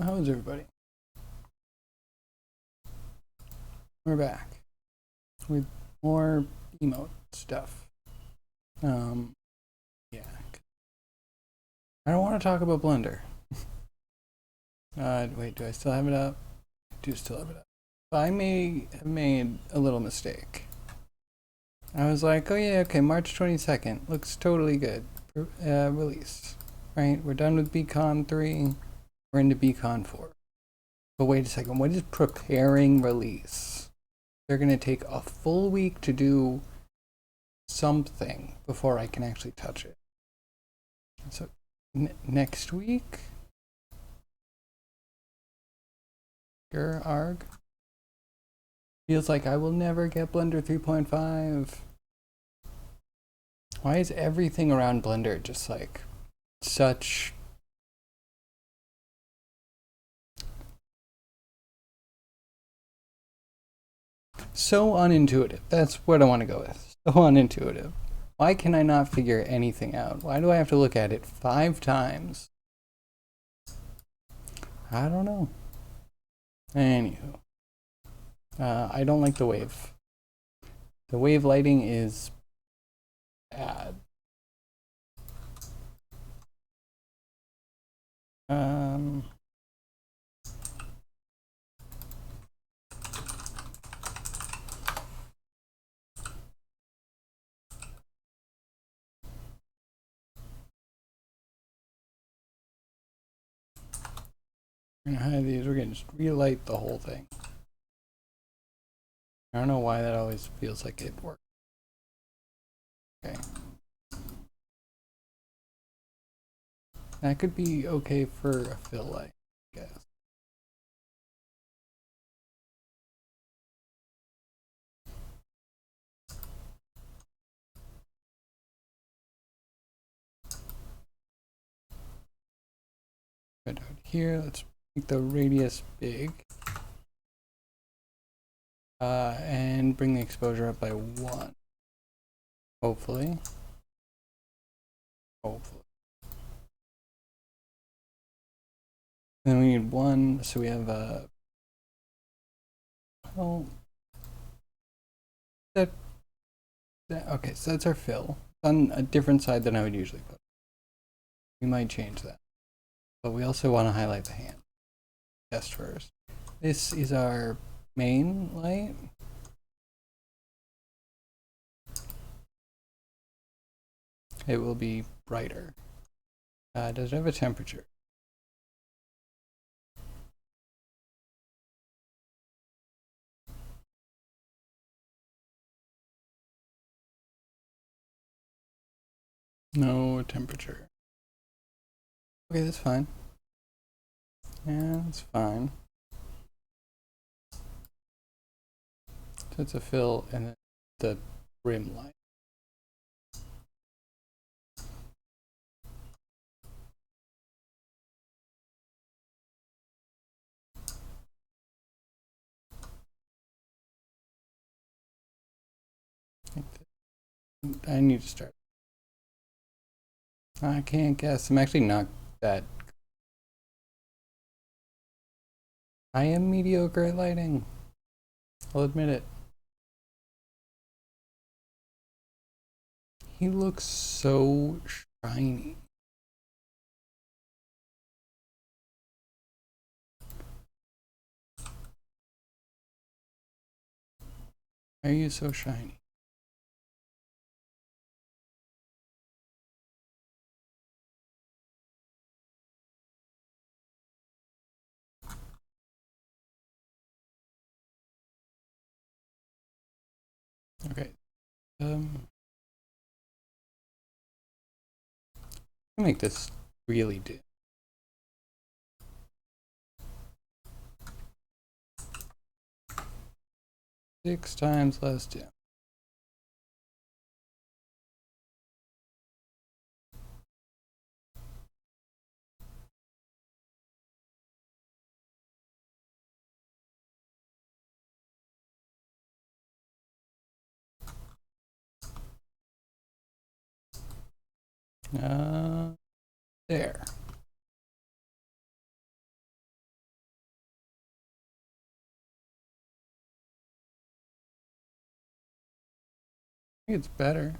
How is everybody? We're back with more emote stuff. Um, yeah. I don't want to talk about Blender. Wait, do I still have it up? I do still have it up. I may have made a little mistake. I was like, oh yeah, okay, March 22nd. Looks totally good. Release. Right? We're done with BCon 3. We're into BCon 4. But wait a second, what is preparing release? They're going to take a full week to do something before I can actually touch it. So next week, arg feels like I will never get Blender 3.5. Why is everything around Blender just like such so unintuitive? That's what I want to go with. So unintuitive. Why can I not figure anything out? Why do I have to look at it 5 times? I don't know. Anywho, I don't like the wave. The wave lighting is bad. Um, we're gonna hide these. We're gonna just relight the whole thing. I don't know why that always feels like it works. Okay. That could be okay for a fill light, I guess. Put out here. Let's make the radius big. And bring the exposure up by 1. Hopefully. Hopefully. Then we need 1, so we have well, okay, so that's our fill. On a different side than I would usually put. We might change that. But we also want to highlight the hand. Test first. This is our main light. It will be brighter. Does it have a temperature? No temperature. Okay, that's fine. Yeah, that's fine. So it's a fill and then the rim light. I need to start. I can't guess. I'm actually not that. I am mediocre at lighting. I'll admit it. He looks so shiny. Why are you so shiny? Okay. I'll make this really dim. Six times less dim. There. think it's better.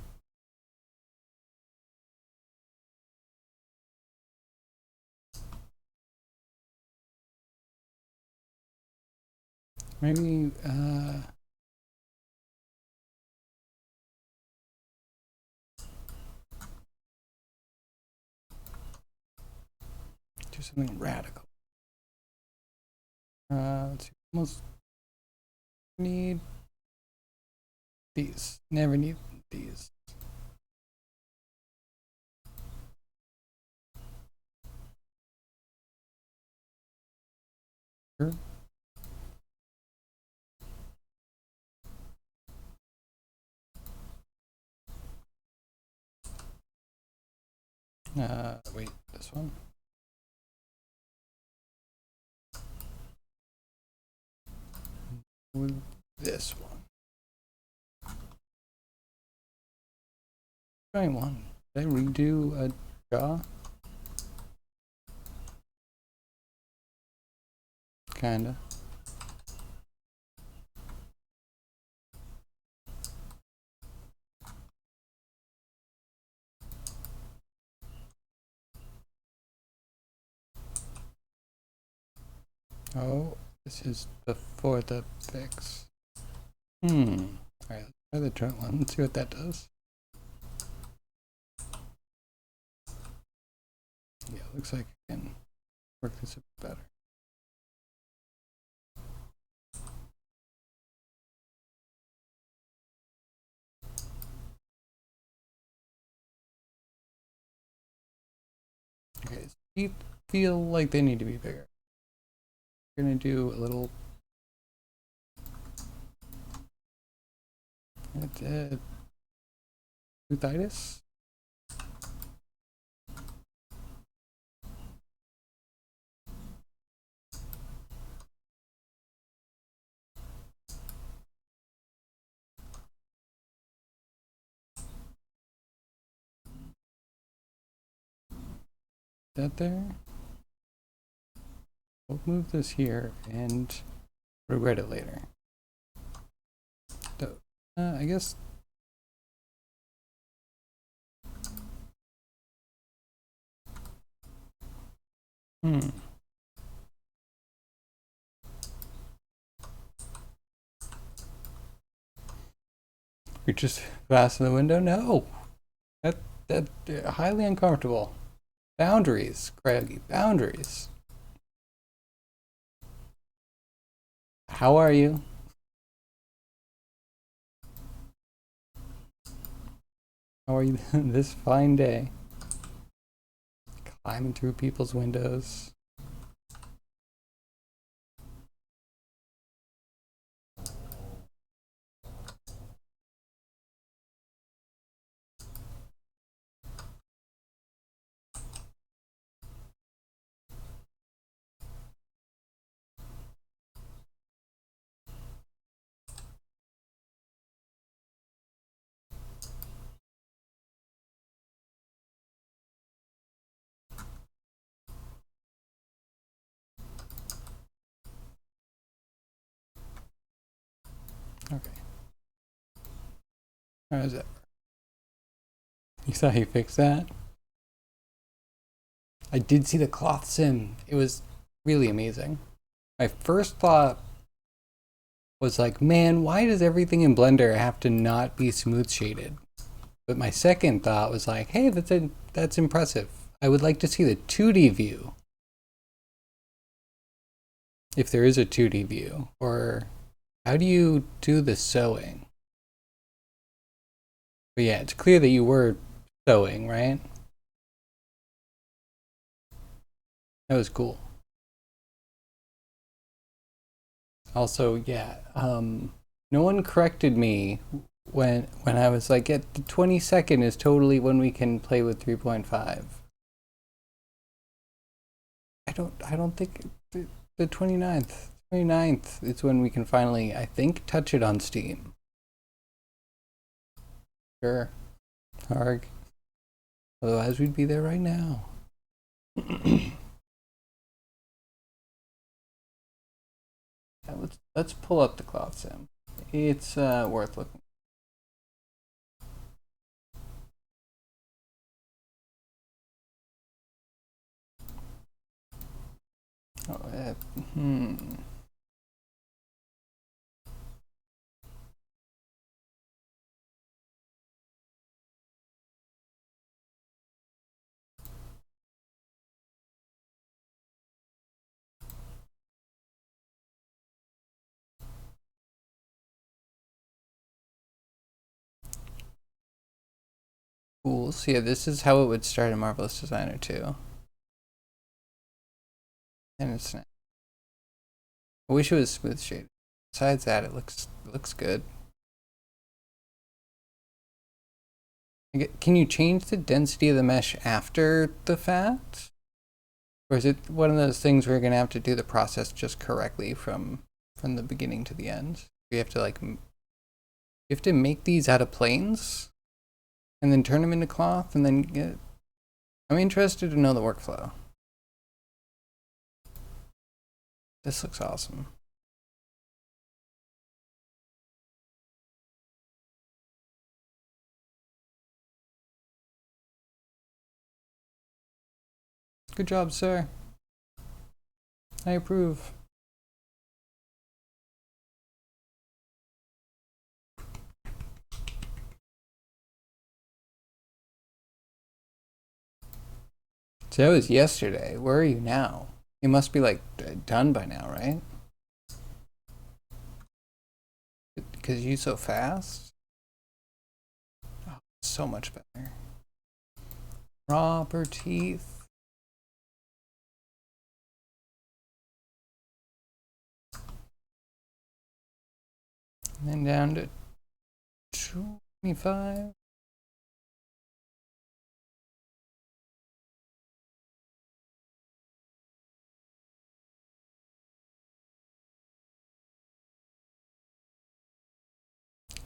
Maybe, do something radical. Let's see. Almost need these. Never need these. Sure. Wait, this one. With this one. Trying one. Did I redo a jaw? Kinda. Oh, this is before the fix. Alright, let's try the joint one. Let's see what that does. Yeah, looks like I can work this a bit better. Okay, so teeth feel like they need to be bigger. We're gonna do a little toothitis. That there. We'll move this here and regret it later. So, I guess. You're just fasten the window? No. That highly uncomfortable. Boundaries, Craigie. Boundaries. How are you? How are you this fine day? Climbing through people's windows. Okay. How is that? You saw he fixed that? I did see the cloth sim. It was really amazing. My first thought was like, man, why does everything in Blender have to not be smooth shaded? But my second thought was like, hey, that's impressive. I would like to see the 2D view. If there is a 2D view. Or how do you do the sewing? But yeah, it's clear that you were sewing, right? That was cool. Also, yeah, no one corrected me when I was like, yeah, the 22nd is totally when we can play with 3.5. I don't think the 29th. 29th is when we can finally, I think, touch it on Steam. Sure. Harg. Otherwise, we'd be there right now. Let's pull up the cloth sim. It's worth looking. Oh, cool. So yeah, this is how it would start in Marvelous Designer too. And it's nice. I wish it was smooth shaded. Besides that, it looks good. Can you change the density of the mesh after the fact? Or is it one of those things where you're gonna have to do the process just correctly from the beginning to the end? You have to like, you have to make these out of planes and then turn them into cloth and then get. I'm interested to know the workflow. This looks awesome. Good job, sir. I approve. So that was yesterday. Where are you now? You must be like done by now, right? Because you so fast. Oh, so much better. Proper teeth. And then down to 25.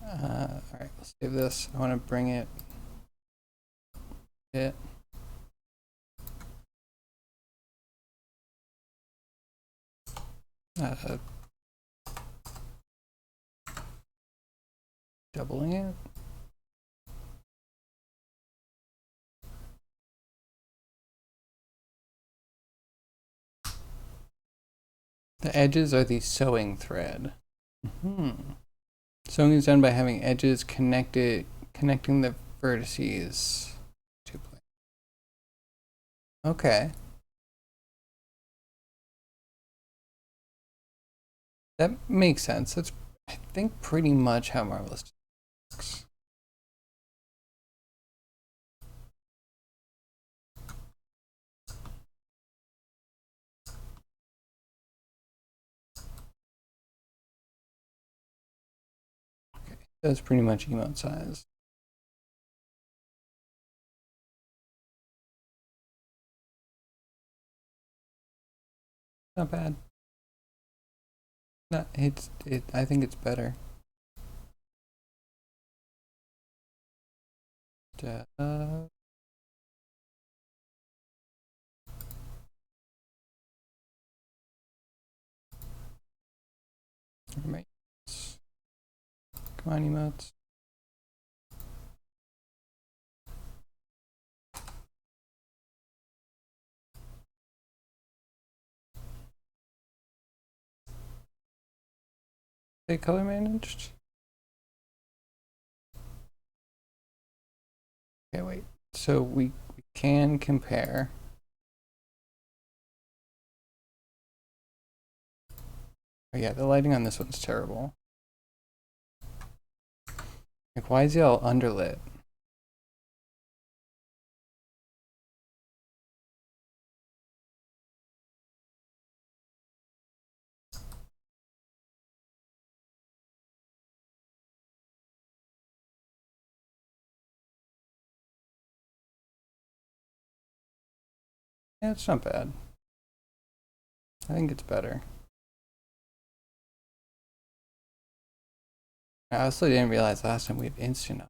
All right, let's save this. I want to bring it. Uh, Doubling it. The edges are the sewing thread. Sewing is done by having edges connecting the vertices to plane. Okay. That makes sense. That's, I think, pretty much how Marvelous works. Okay, that's pretty much emote size. Not bad. No, I think it's better. Right. Come on, emotes. They color managed? Okay, wait. So we can compare. Oh yeah, the lighting on this one's terrible. Like, why is it all underlit? Yeah, it's not bad. I think it's better. I also didn't realize last time we had instant up.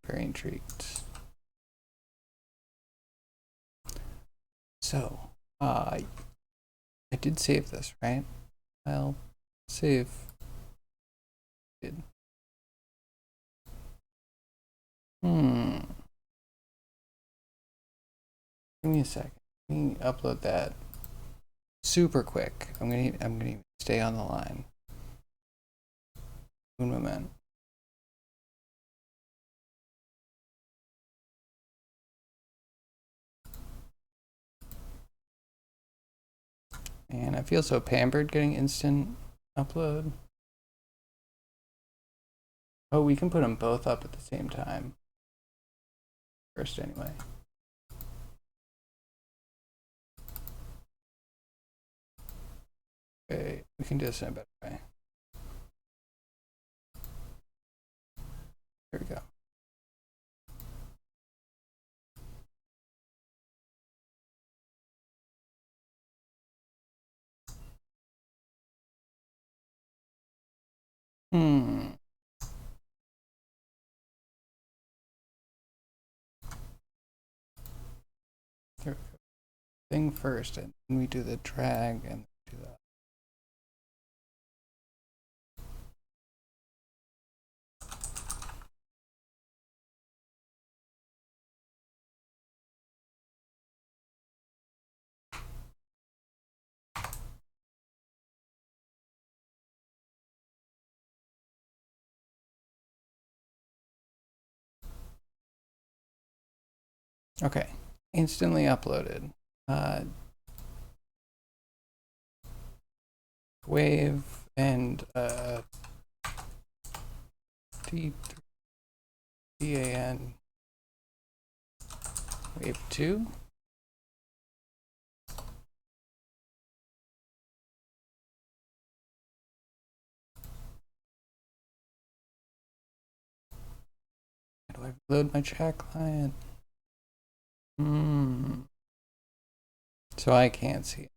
Very intrigued. So, I did save this, right? I'll save. Did. Give me a second. Let me upload that super quick. I'm gonna stay on the line. Un moment. And I feel so pampered getting instant upload. Oh, we can put them both up at the same time. First, anyway. Okay, we can do this in a better way. There we go. There we go. Thing first, and then we do the drag and do that. Okay, instantly uploaded. Wave and DAN wave 2. How do I load my chat client? So I can't see it.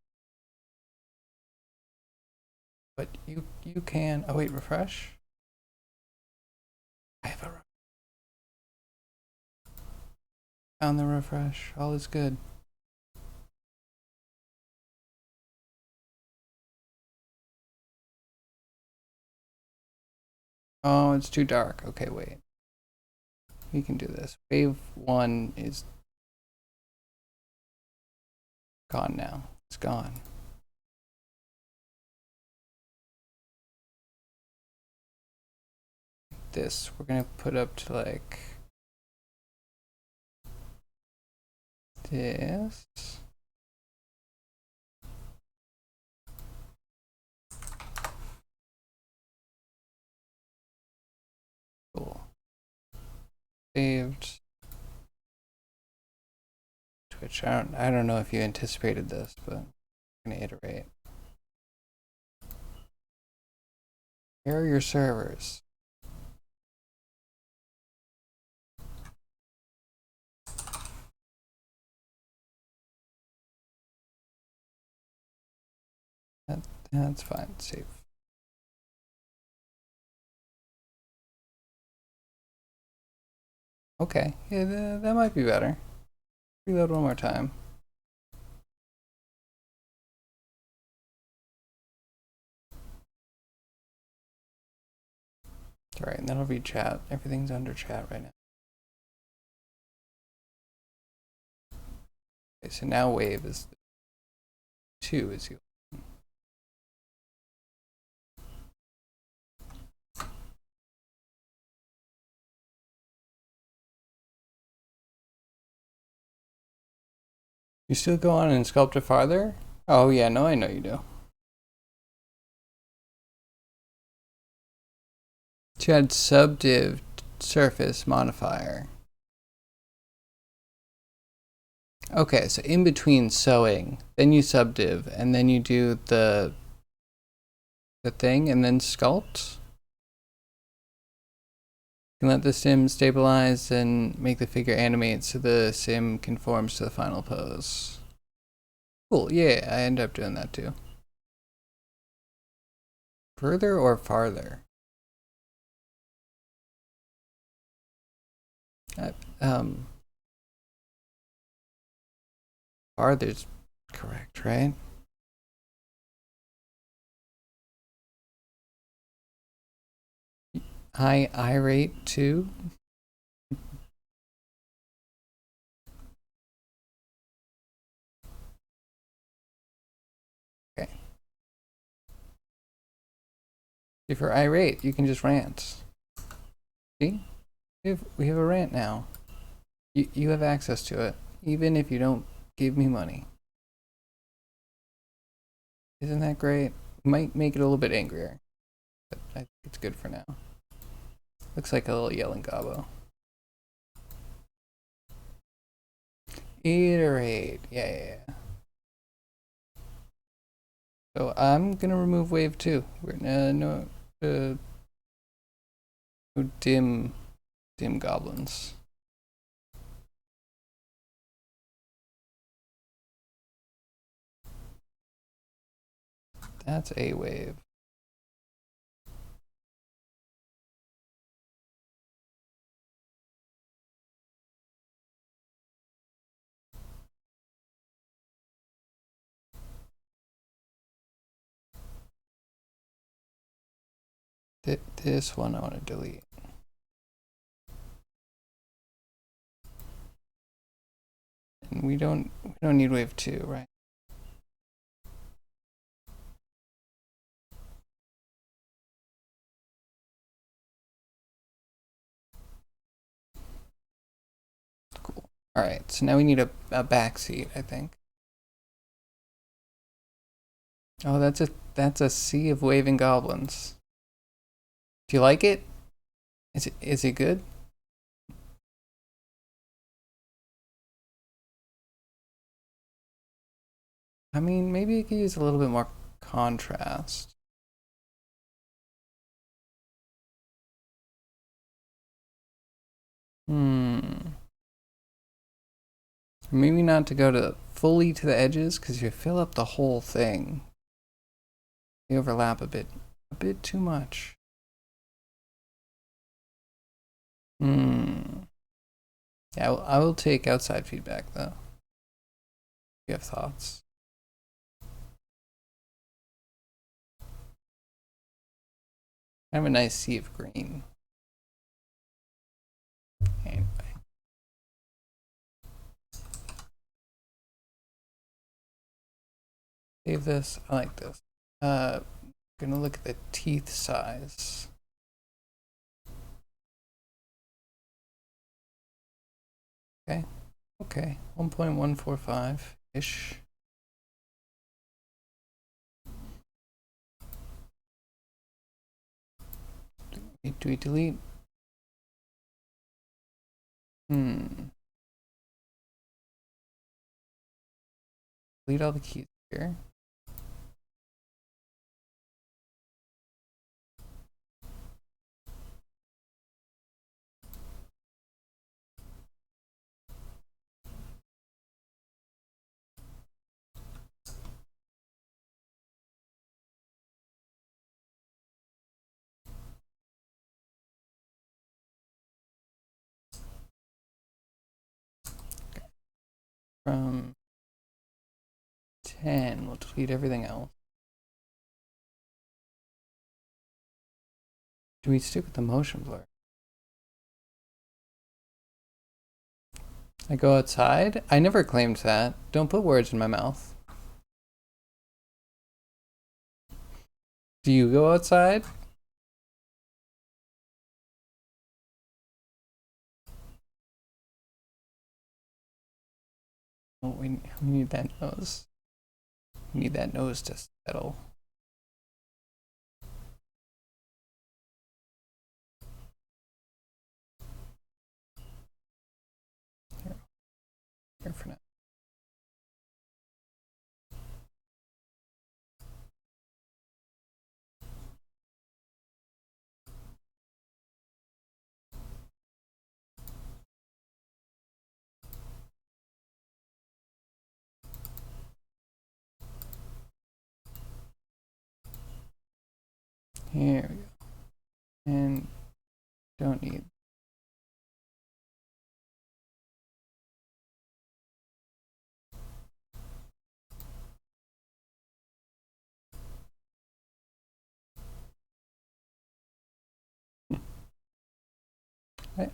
But you can. Oh wait, refresh. I have a found the refresh. All is good. Oh, it's too dark. Okay, wait. We can do this. Wave 1 is gone now. It's gone. This we're gonna put up to like this. Cool. Saved. Twitch. I don't know if you anticipated this, but I'm gonna iterate. Here are your servers. That's fine. Save. Okay, yeah, that might be better. Reload one more time. It's alright, and that'll be chat. Everything's under chat right now. Okay, so now wave is 2 is you. You still go on and sculpt it farther? Oh yeah, no, I know you do. To add subdiv surface modifier. Okay, so in between sewing, then you subdiv, and then you do the thing, and then sculpt. You can let the sim stabilize and make the figure animate so the sim conforms to the final pose. Cool, yeah, I end up doing that too. Further or farther? Farther's correct, right? High irate too. If you're irate, you can just rant. See? We have a rant now. You have access to it, even if you don't give me money. Isn't that great? Might make it a little bit angrier, but I think it's good for now. Looks like a little yelling gobbo. Iterate. Yeah. So I'm gonna remove wave 2. We're no dim goblins. That's a wave. This one I want to delete. And we don't need wave 2, right? Cool. All right, so now we need a back seat, I think. Oh, that's a sea of waving goblins. Do you like it? Is it good? I mean, maybe it could use a little bit more contrast. Maybe not to go to fully to the edges, because you fill up the whole thing. They overlap a bit too much. Yeah, I will take outside feedback though. You have thoughts? Kind of a nice sea of green. Anyway. Save this. I like this. Gonna look at the teeth size. Okay. 1.145-ish. Do we delete? Delete all the keys here. From 10, we'll delete everything else. Do we stick with the motion blur? I go outside? I never claimed that. Don't put words in my mouth. Do you go outside? Oh, we need that nose. We need that nose to settle. Here for now. Here we go. And don't need.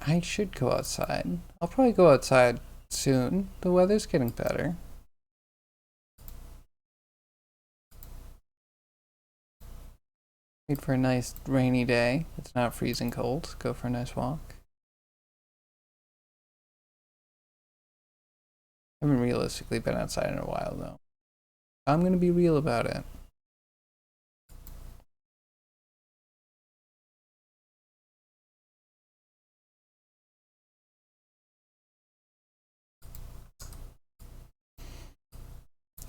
I should go outside. I'll probably go outside soon. The weather's getting better. Wait for a nice rainy day. It's not freezing cold. Go for a nice walk. I haven't realistically been outside in a while though. I'm gonna be real about it.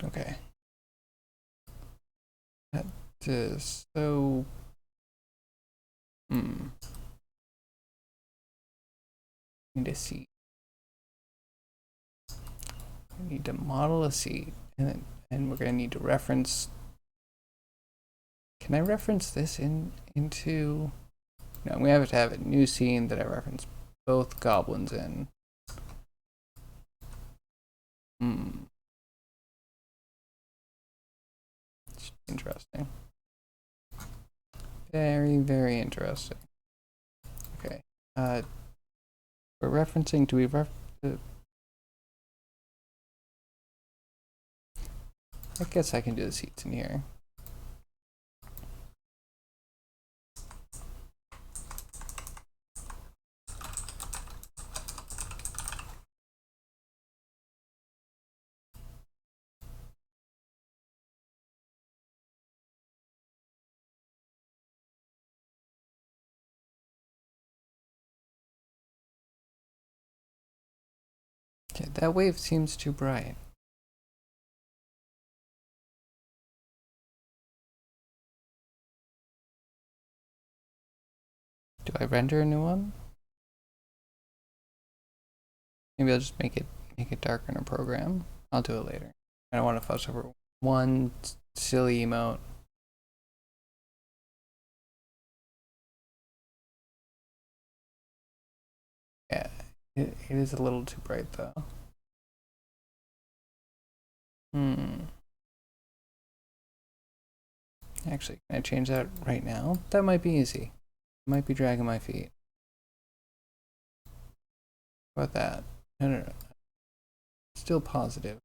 Okay. That is so. Need a seat. We need to model a seat, and we're gonna need to reference. Can I reference this into? No, I'm gonna have to have a new scene that I reference both goblins in. It's interesting. Very, very interesting. Okay. We're referencing. Do we I guess I can do the seats in here. Okay, that wave seems too bright. Do I render a new one? Maybe I'll just make it darker in a program. I'll do it later. I don't want to fuss over one silly emote. Yeah, it is a little too bright though. Actually, can I change that right now? That might be easy. Might be dragging my feet. How about that? No. Still positive.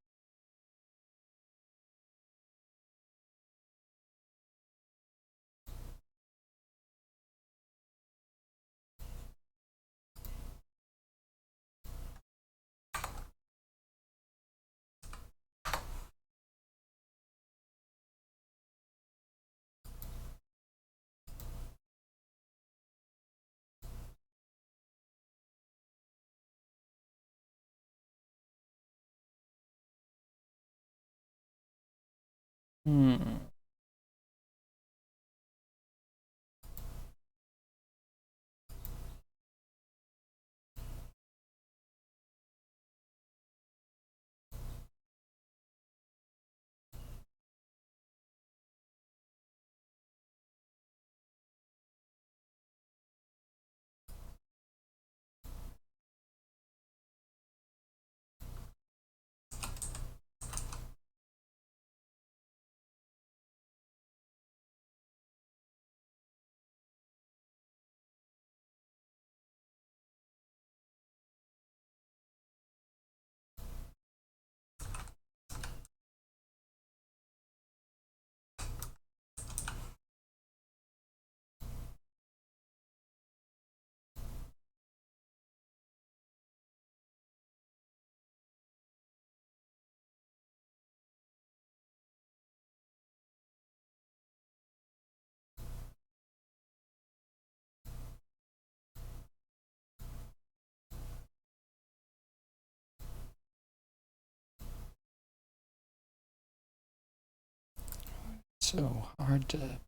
So hard to.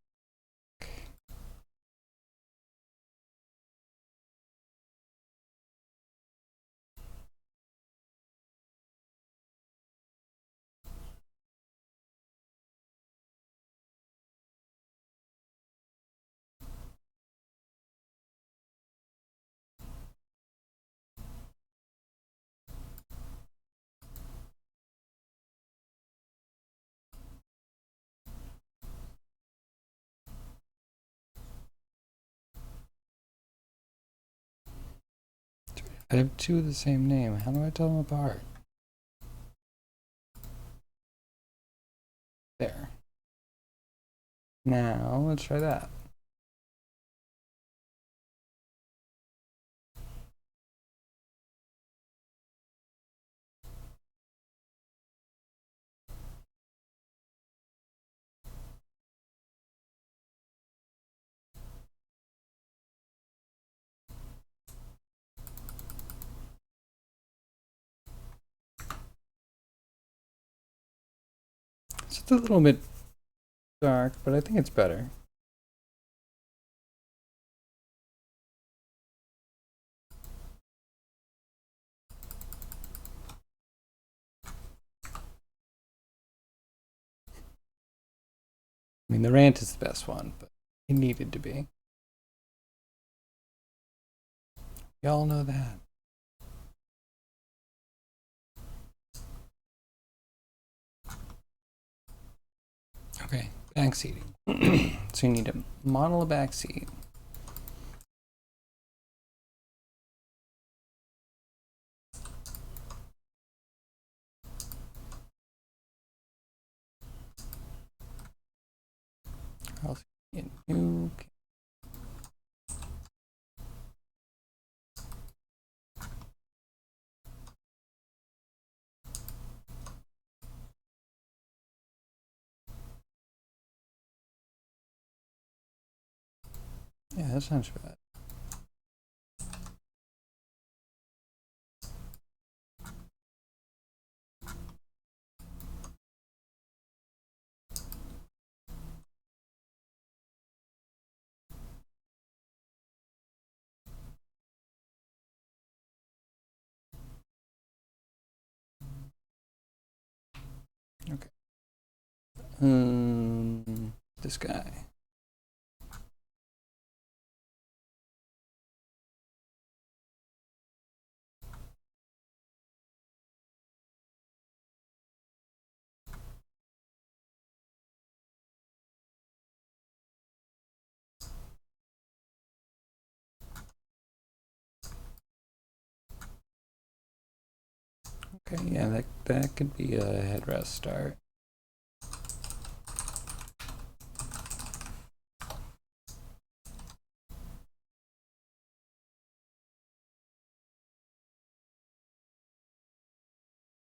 I have two of the same name. How do I tell them apart? There. Now let's try that. It's a little bit dark, but I think it's better. I mean, the rant is the best one, but it needed to be. Y'all know that. Okay, backseating. So you need to model a backseat. I'll see a new. Yeah, that sounds bad. Okay. This guy. Okay, yeah, that could be a headrest start.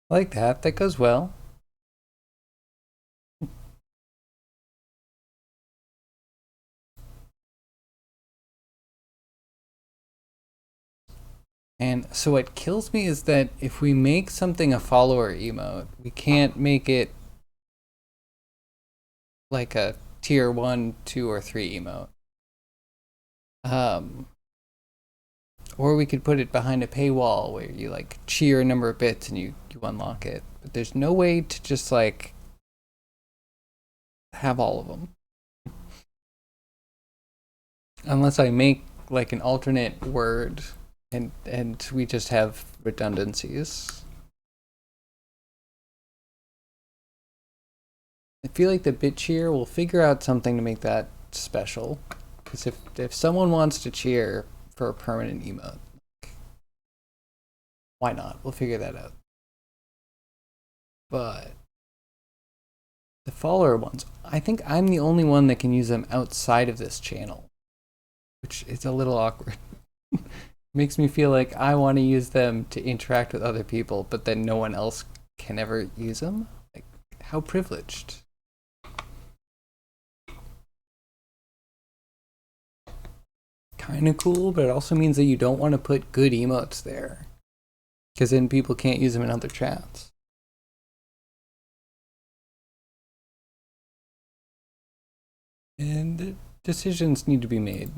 I like that. That goes well. And so what kills me is that if we make something a follower emote, we can't make it like a tier 1, 2, or 3 emote. Or we could put it behind a paywall where you like cheer a number of bits and you unlock it. But there's no way to just like have all of them. Unless I make like an alternate word and we just have redundancies. I feel like the bit cheer will figure out something to make that special. Because if someone wants to cheer for a permanent emote, why not? We'll figure that out. But the follower ones, I think I'm the only one that can use them outside of this channel, which is a little awkward. Makes me feel like I want to use them to interact with other people, but then no one else can ever use them. Like, how privileged. Kind of cool, but it also means that you don't want to put good emotes there, because then people can't use them in other chats. And decisions need to be made,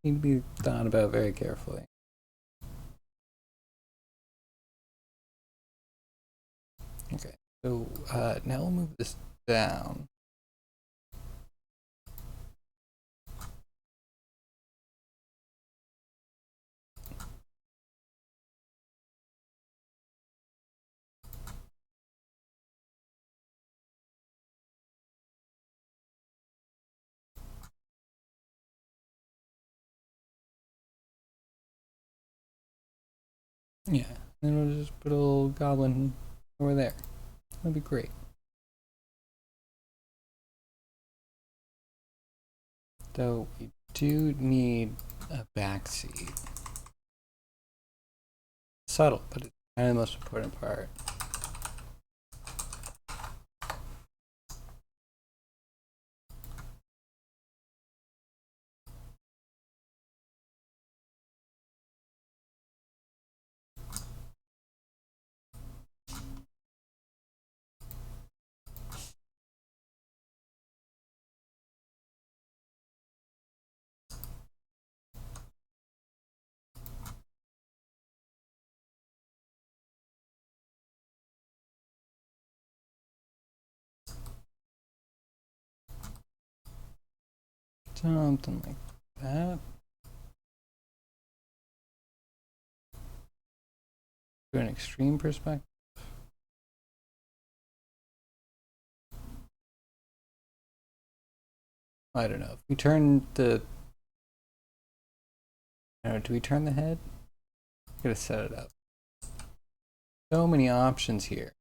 need to be thought about very carefully. Okay, so now we'll move this down. Yeah, then we'll just put a little goblin over there. That'd be great. So we do need a backseat. Subtle, but it's kind of the most important part. Something like that. To an extreme perspective. I don't know. If we turn the, I don't know, do we turn the head? Gotta set it up. So many options here.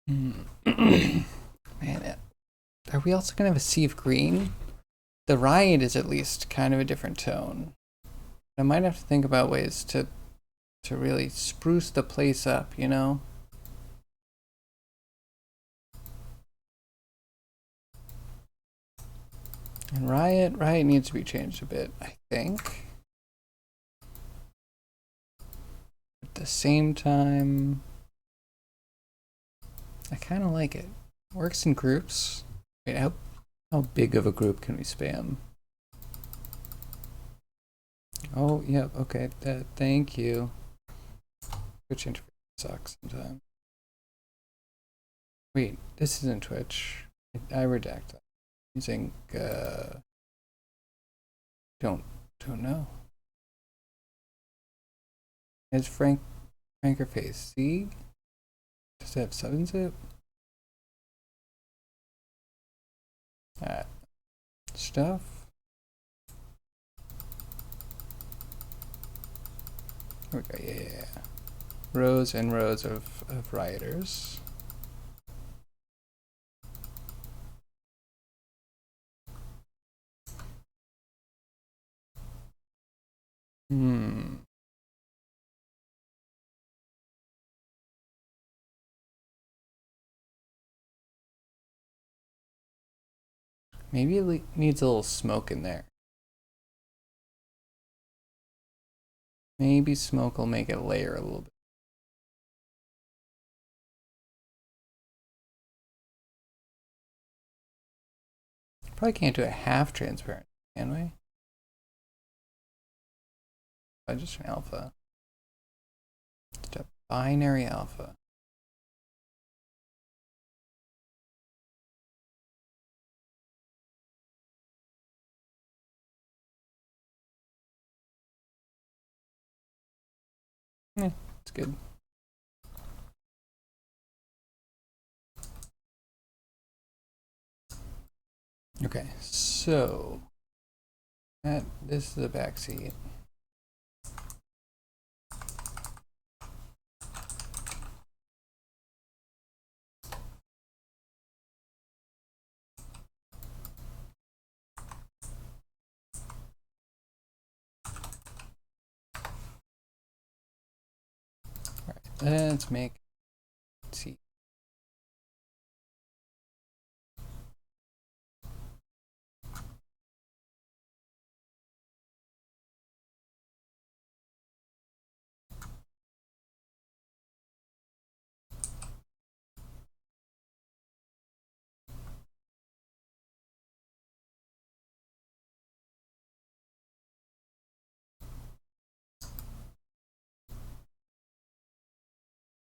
Man, are we also gonna have a sea of green? The riot is at least kind of a different tone. I might have to think about ways to really spruce the place up, you know? And riot needs to be changed a bit, I think. At the same time, I kind of like it. Works in groups. Wait, how big of a group can we spam? Oh, yeah, okay. Thank you. Twitch interface sucks sometimes. Wait, this isn't Twitch. I redact that. Using, don't know. It's Franker face. See? Does it have 7-zip? Stuff. Okay, yeah. Rows and rows of rioters. Maybe it needs a little smoke in there. Maybe smoke will make it layer a little bit. Probably can't do it half transparent, can we? Just an alpha. Just a binary alpha. Yeah, it's good. Okay, so this is the back seat. All right, let's make seat.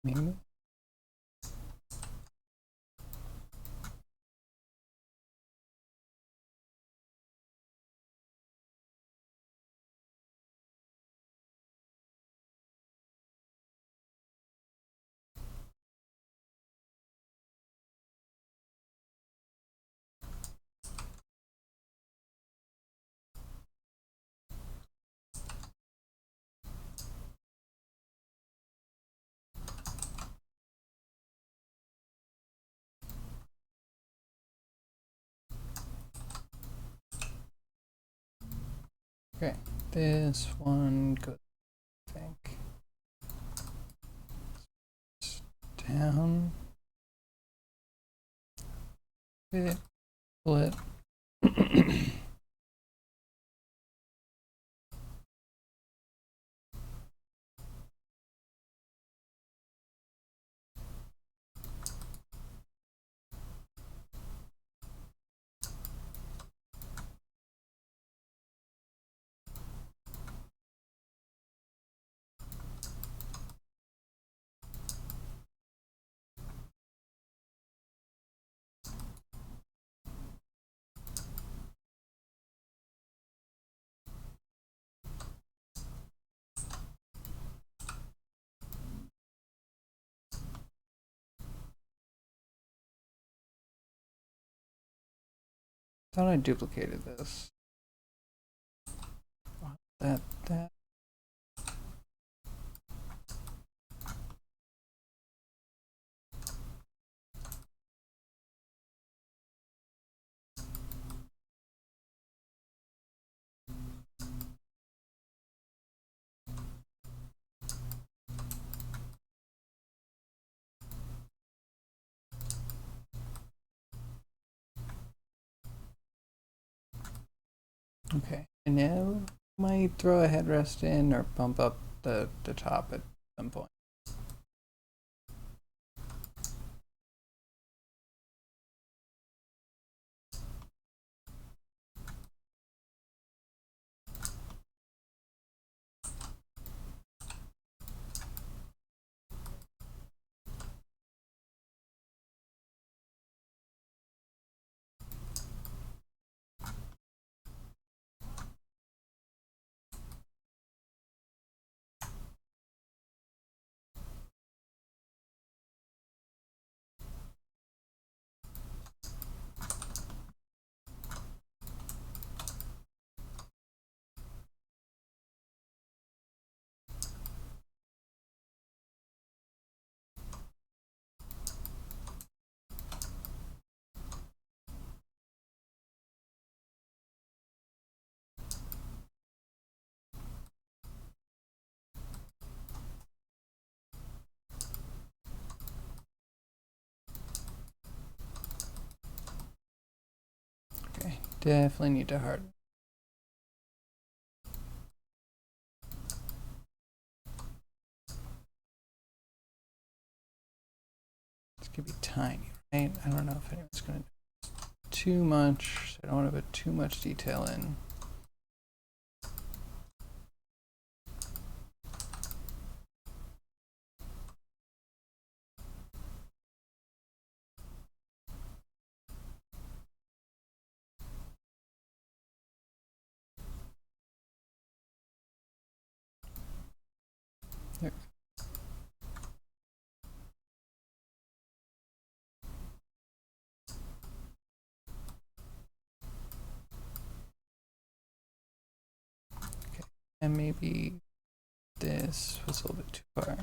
Maybe. Okay, this one goes, I think, down. Pull it. Thought I duplicated this. That. Okay, and now might throw a headrest in or bump up the top at some point. Okay, definitely need to harden. This could be tiny, right? I don't know if anyone's gonna do too much. So I don't want to put too much detail in. There. Okay, and maybe this was a little bit too far.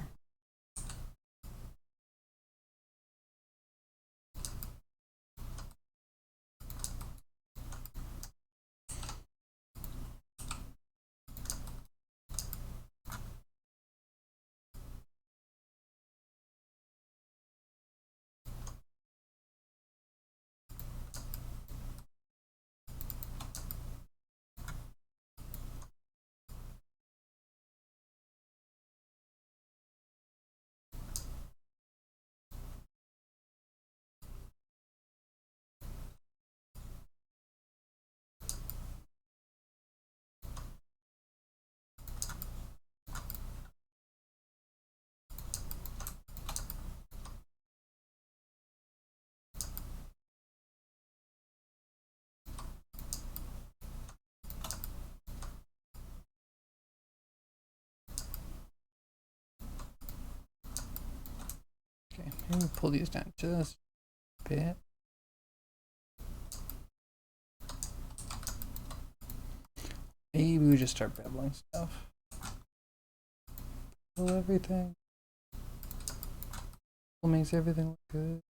Okay, maybe we'll pull these down just a bit. Maybe we just start beveling stuff. Pull everything. Pull makes everything look good.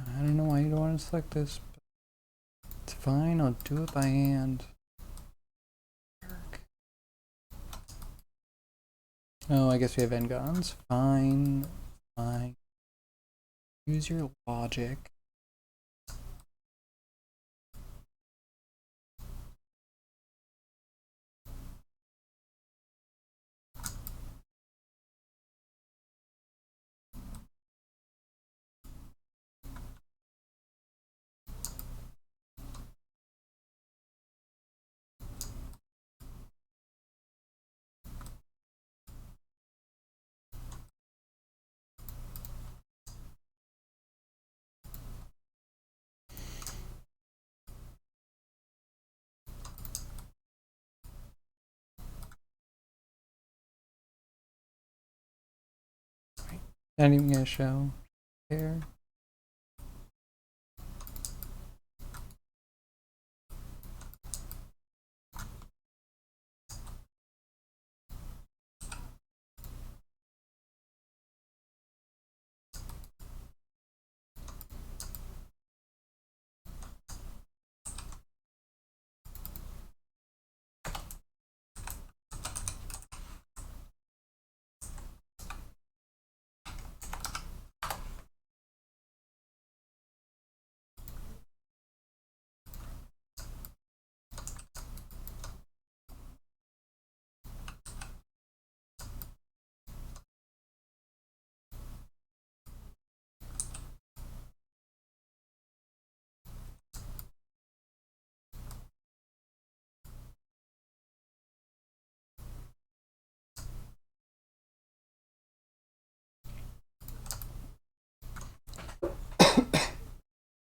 I don't know why you don't want to select this. But it's fine, I'll do it by hand. Oh, I guess we have Engons. Fine. Fine. Use your logic. Not even gonna show here.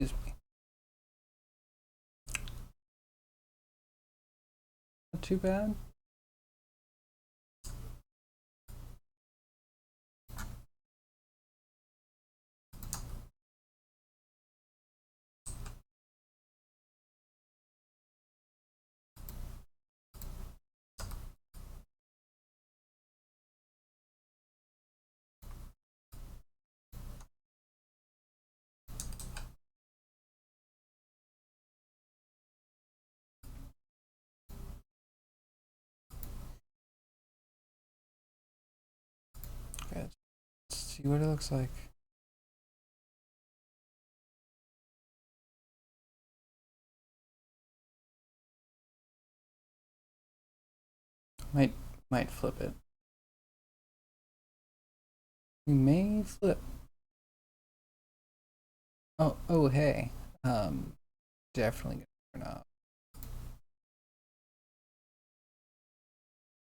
Excuse me. Not too bad. Okay, let's see what it looks like. Might flip it. We may flip. Oh, hey. Definitely gonna turn off.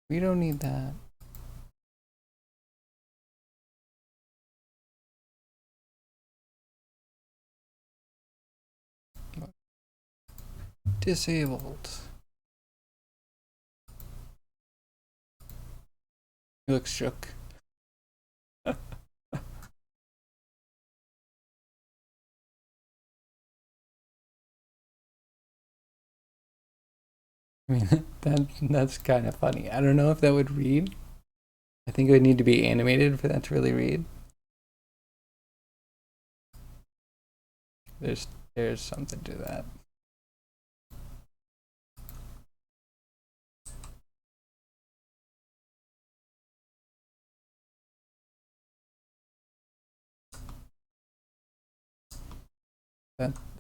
We don't need that. Disabled. He looks shook. I mean, that's kind of funny. I don't know if that would read. I think it would need to be animated for that to really read. There's something to that.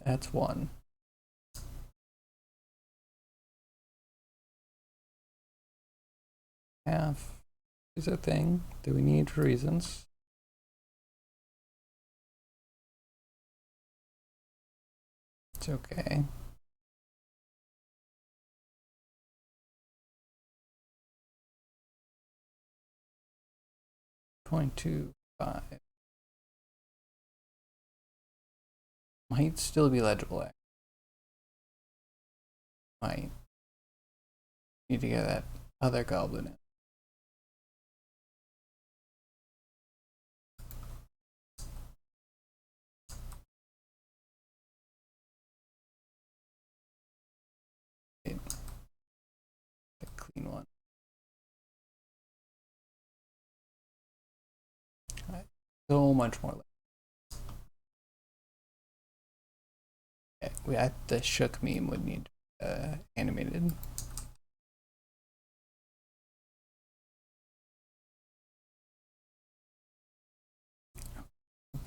That's one. Half is a thing that we need for reasons. It's okay. .25 might still be legible. Might need to get that other goblin in. The clean one. Right. So much more. The shook meme would need animated.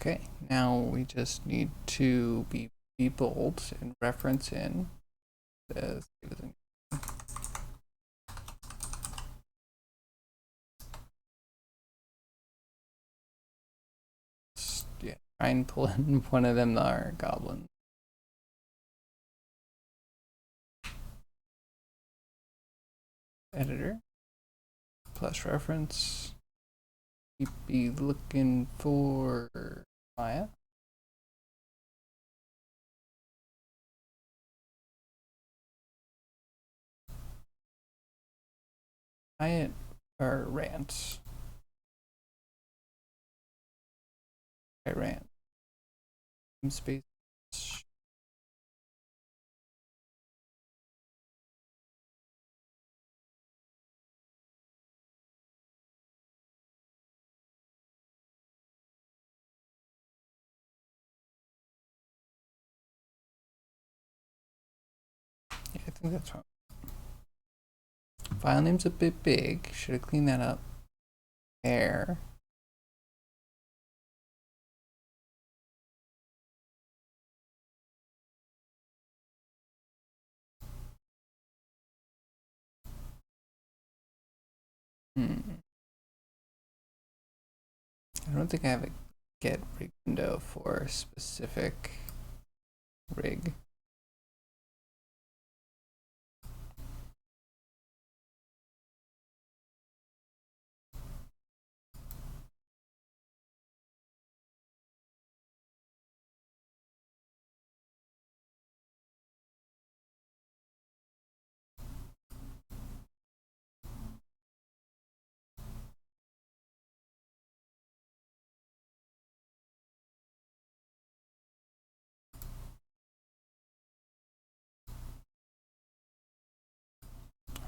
Okay, now we just need to be bold and reference in the yeah, try and pull in one of them are goblins. Editor plus reference. Be looking for Maya. Riot or rants. Okay, rant. Space. Yeah, I think that's wrong. File name's a bit big. Should have cleaned that up. There. I don't think I have a get rig window for a specific rig.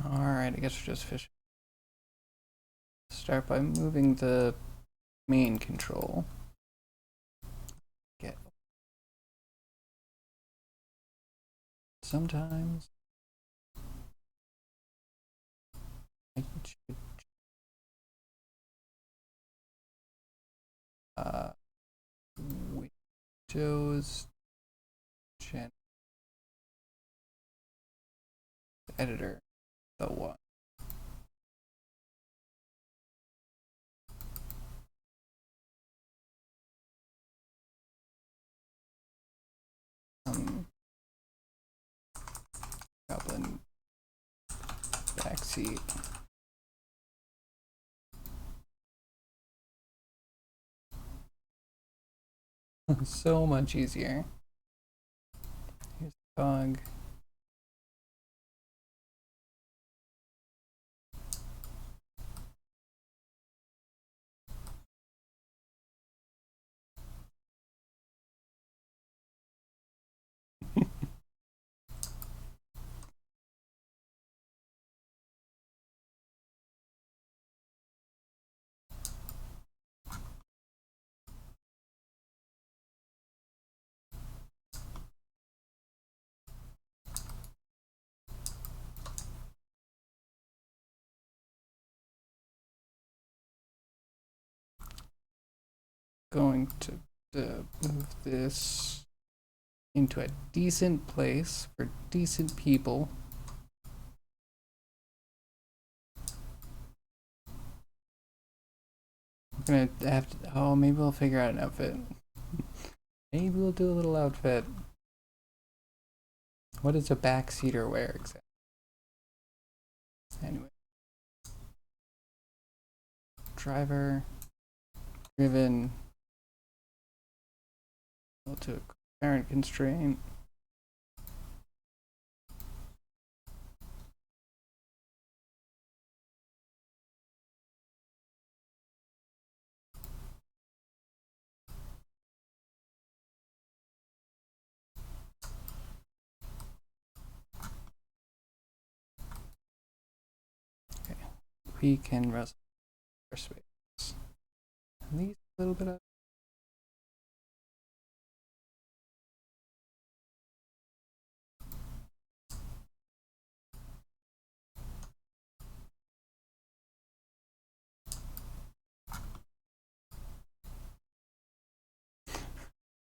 Alright, I guess we're just fishing. Start by moving the main control. Get. Sometimes I should Windows Gen editor the one. Goblin backseat. So much easier. Here's the dog. Going to move this into a decent place for decent people. We're gonna have to. Oh, maybe we'll figure out an outfit. Maybe we'll do a little outfit. What does a backseater wear exactly? Anyway, driver, driven, to a parent constraint. Okay, we can resolve our space. At least a little bit of.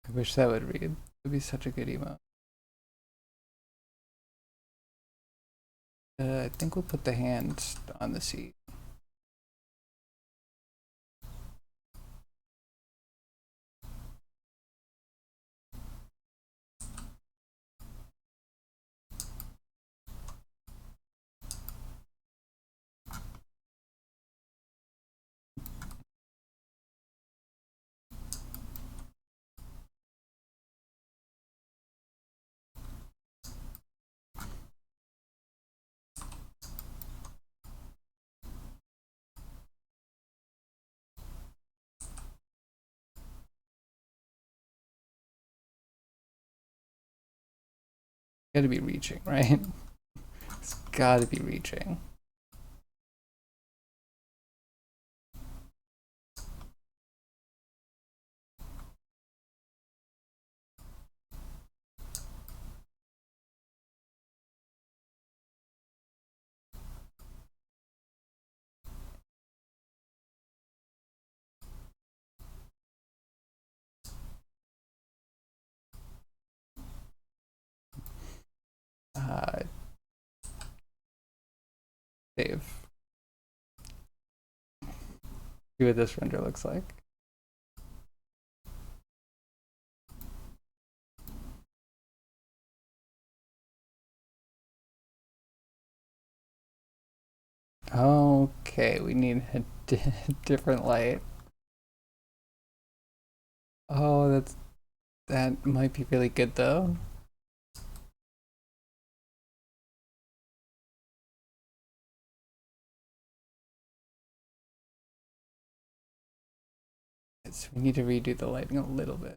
I wish that would read. It would be such a good emote. I think we'll put the hands on the seat. Gotta be reaching, right? It's gotta be reaching. Save. See what this render looks like. Okay, we need a different light. Oh, that might be really good though. We need to redo the lighting a little bit.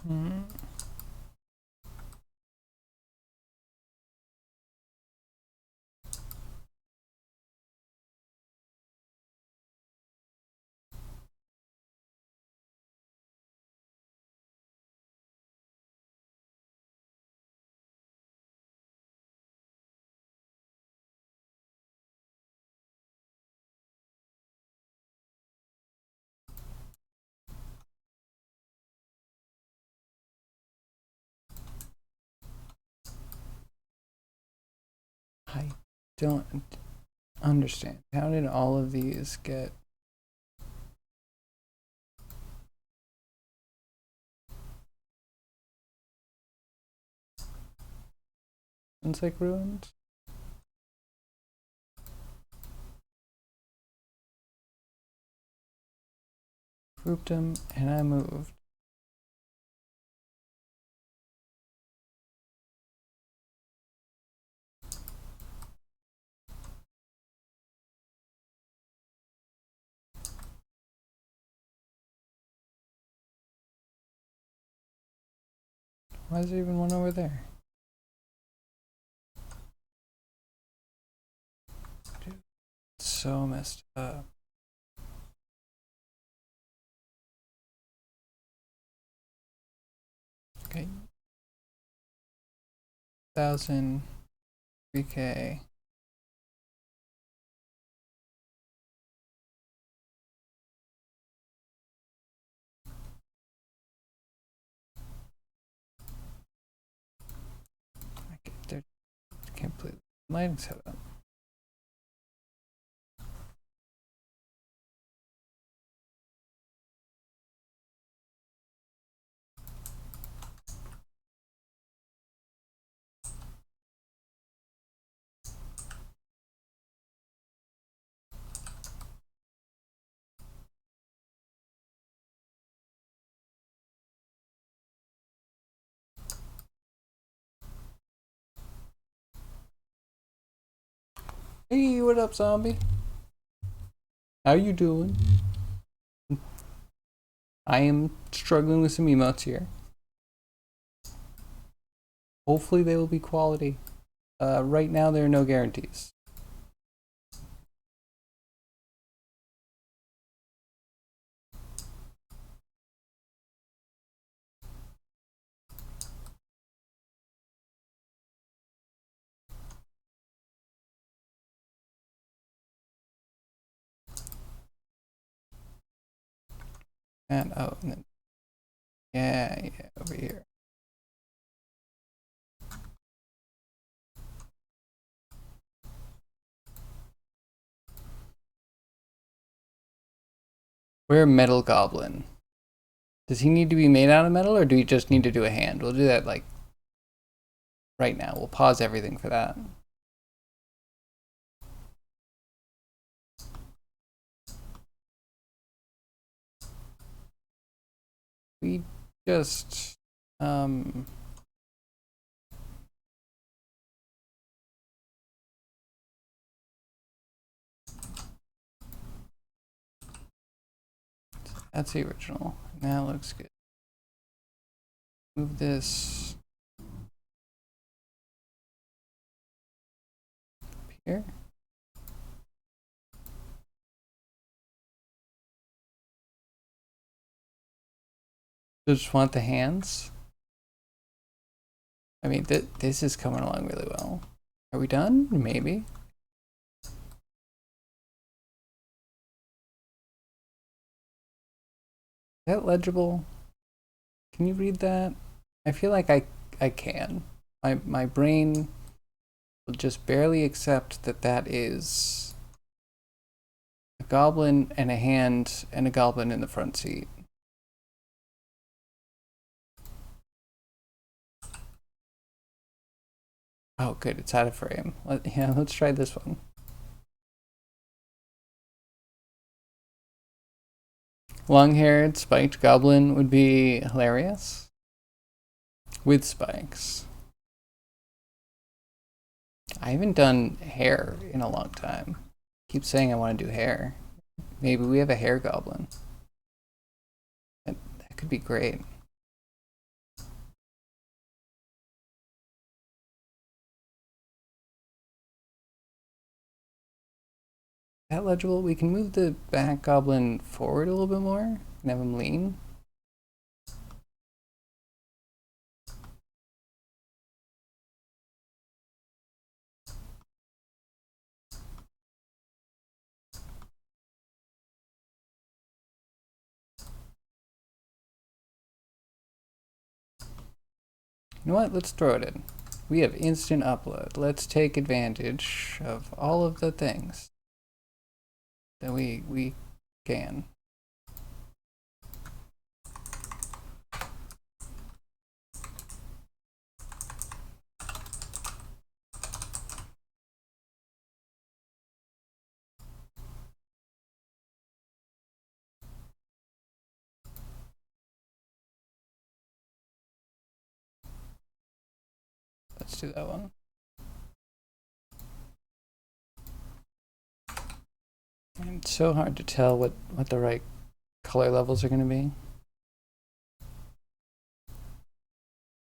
Hmm. I don't understand. How did all of these get... It's like ruined? Grouped them and I moved. Why is there even one over there? Dude, it's so messed up. Okay. 1,000, 3K. I can't believe lighting setup. Hey, what up, zombie? How you doing? I am struggling with some emotes here. Hopefully they will be quality. Right now there are no guarantees. And oh, and then, yeah, over here. We're a metal goblin. Does he need to be made out of metal, or do we just need to do a hand? We'll do that like right now. We'll pause everything for that. We just that's the original. That looks good. Move this up here. Just want the hands. I mean, this is coming along really well. Are we done? Maybe. Is that legible? Can you read that? I feel like I can. My brain will just barely accept that that is a goblin and a hand and a goblin in the front seat. Oh, good. It's out of frame. Let's try this one. Long-haired spiked goblin would be hilarious. With spikes. I haven't done hair in a long time. Keep saying I want to do hair. Maybe we have a hair goblin. That could be great. That legible? We can move the back goblin forward a little bit more and have him lean. You know what? Let's throw it in. We have instant upload. Let's take advantage of all of the things that we can. Let's do that one. And it's so hard to tell what the right color levels are going to be.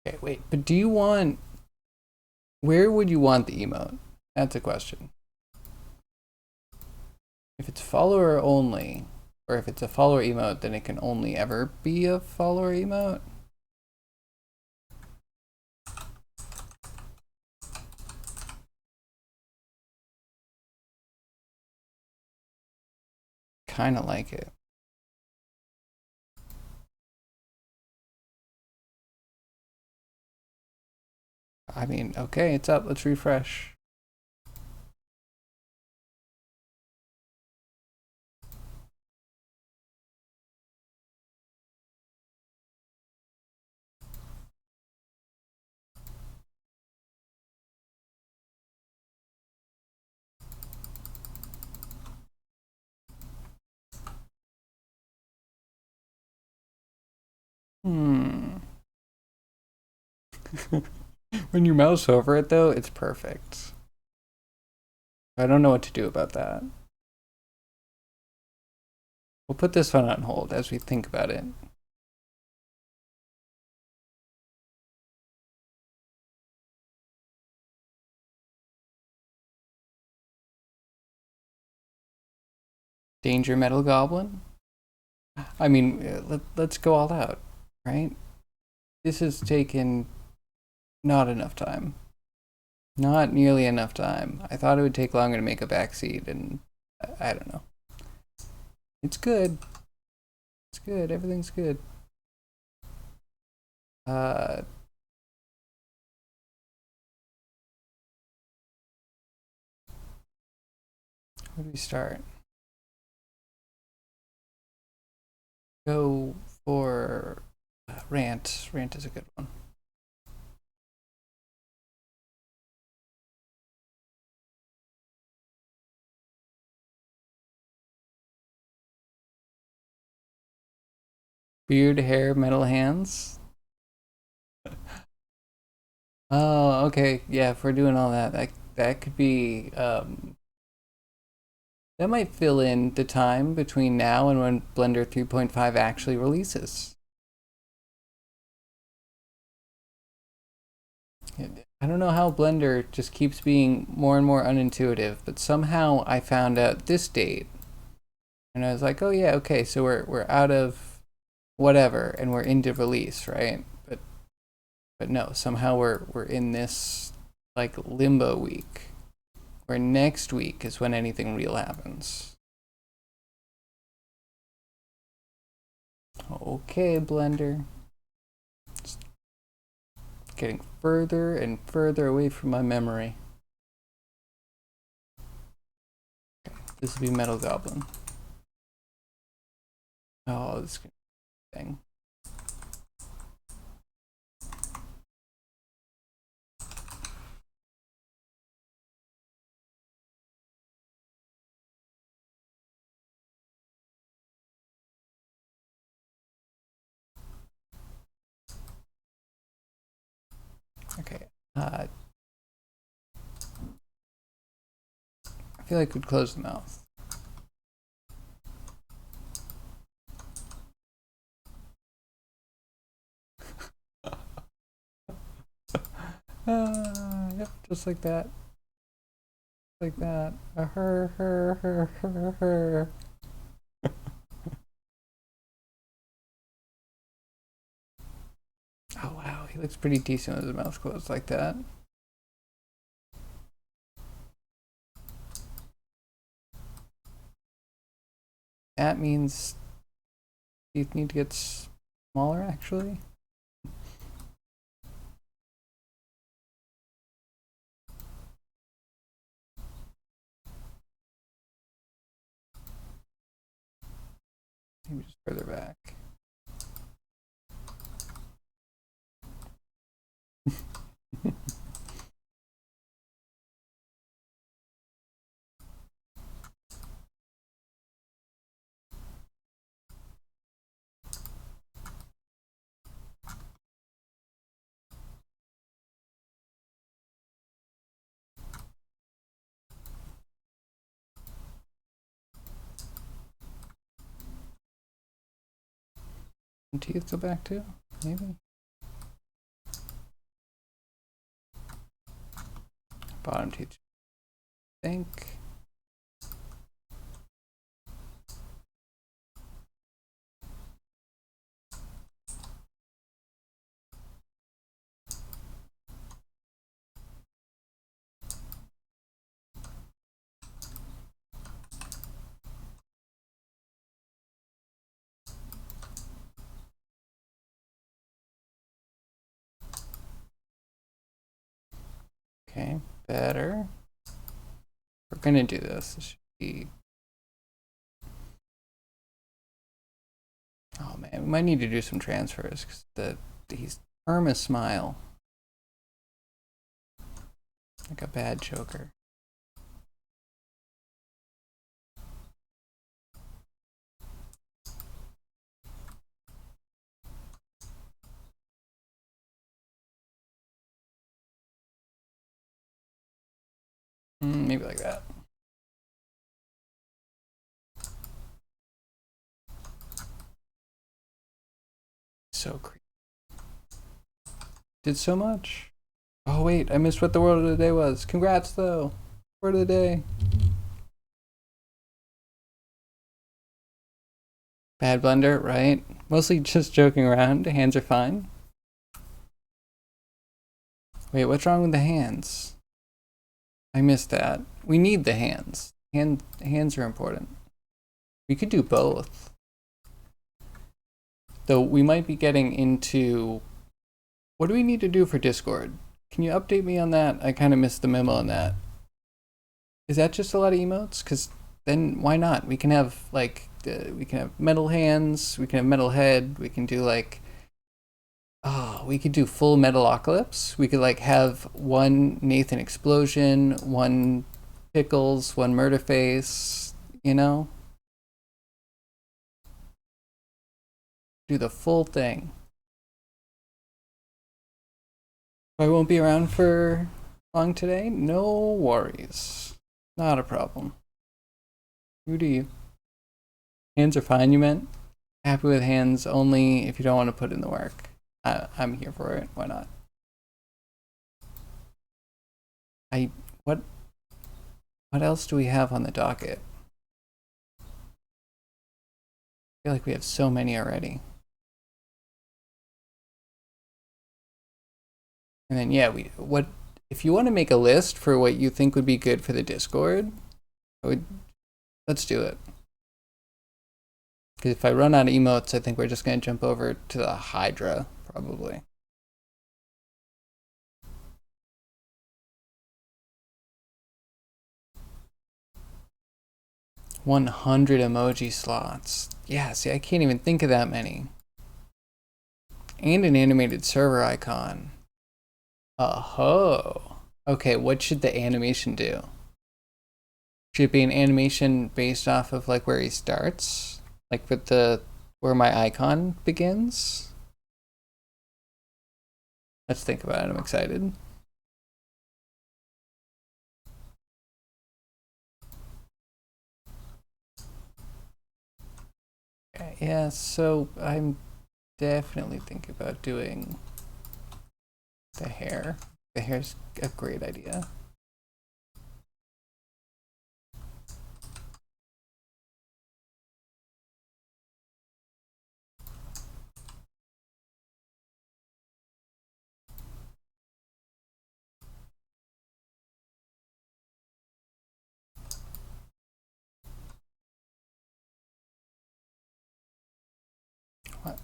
Okay, wait, but do you want, where would you want the emote? That's a question. If it's follower only, or if it's a follower emote, then it can only ever be a follower emote. Kind of like it. I mean, okay, it's up. Let's refresh. Hmm. When you mouse over it, though, it's perfect. I don't know what to do about that. We'll put this one on hold as we think about it. Danger Metal Goblin? I mean, let's go all out, right? This has taken not enough time. Not nearly enough time. I thought it would take longer to make a backseat, and I don't know. It's good. It's good. Everything's good. Where do we start? Go for rant. Rant is a good one. Beard, hair, metal hands. Oh, okay. Yeah, if we're doing all that, that could be that might fill in the time between now and when Blender 3.5 actually releases. I don't know how Blender just keeps being more and more unintuitive, but somehow I found out this date, and I was like, oh yeah, okay, so we're out of whatever, and we're into release, right? But no, somehow we're in this like limbo week, where next week is when anything real happens. Okay, Blender. It's getting further and further away from my memory. This will be Metal Goblin. Oh, this thing. Okay. I feel like we'd close the mouth. Yep, just like that. Like that. Her. Oh wow, he looks pretty decent with his mouth closed like that. That means teeth need to get smaller, actually. Maybe just further back. And teeth go back too, maybe. Bottom teeth. I think. Okay, better. We're gonna do this. This should be. Oh man, we might need to do some transfers because he's Irma smile. Like a bad choker. Maybe like that. So creepy. Did so much. Oh wait, I missed what the word of the day was. Congrats though. Word of the day. Bad blender, right? Mostly just joking around. Hands are fine. Wait, what's wrong with the hands? I missed that. We need the hands. Hands are important. We could do both. Though we might be getting into... What do we need to do for Discord? Can you update me on that? I kind of missed the memo on that. Is that just a lot of emotes? Because then why not? We can have like we can have metal hands, we can have metal head, we can do like we could do full metalocalypse. We could like have one Nathan explosion, one pickles, one murder face, you know? Do the full thing. I won't be around for long today. No worries. Not a problem. Who do you? Hands are fine, you meant? Happy with hands only if you don't want to put in the work. I'm here for it. Why not? What else do we have on the docket? I feel like we have so many already. And then yeah, if you want to make a list for what you think would be good for the Discord, let's do it. Because if I run out of emotes, I think we're just going to jump over to the Hydra, probably. $100 emoji slots. Yeah, see, I can't even think of that many. And an animated server icon. Oh. Okay, what should the animation do? Should it be an animation based off of like where he starts? Like with where my icon begins? Let's think about it. I'm excited. Yeah, so I'm definitely thinking about doing the hair. The hair's a great idea.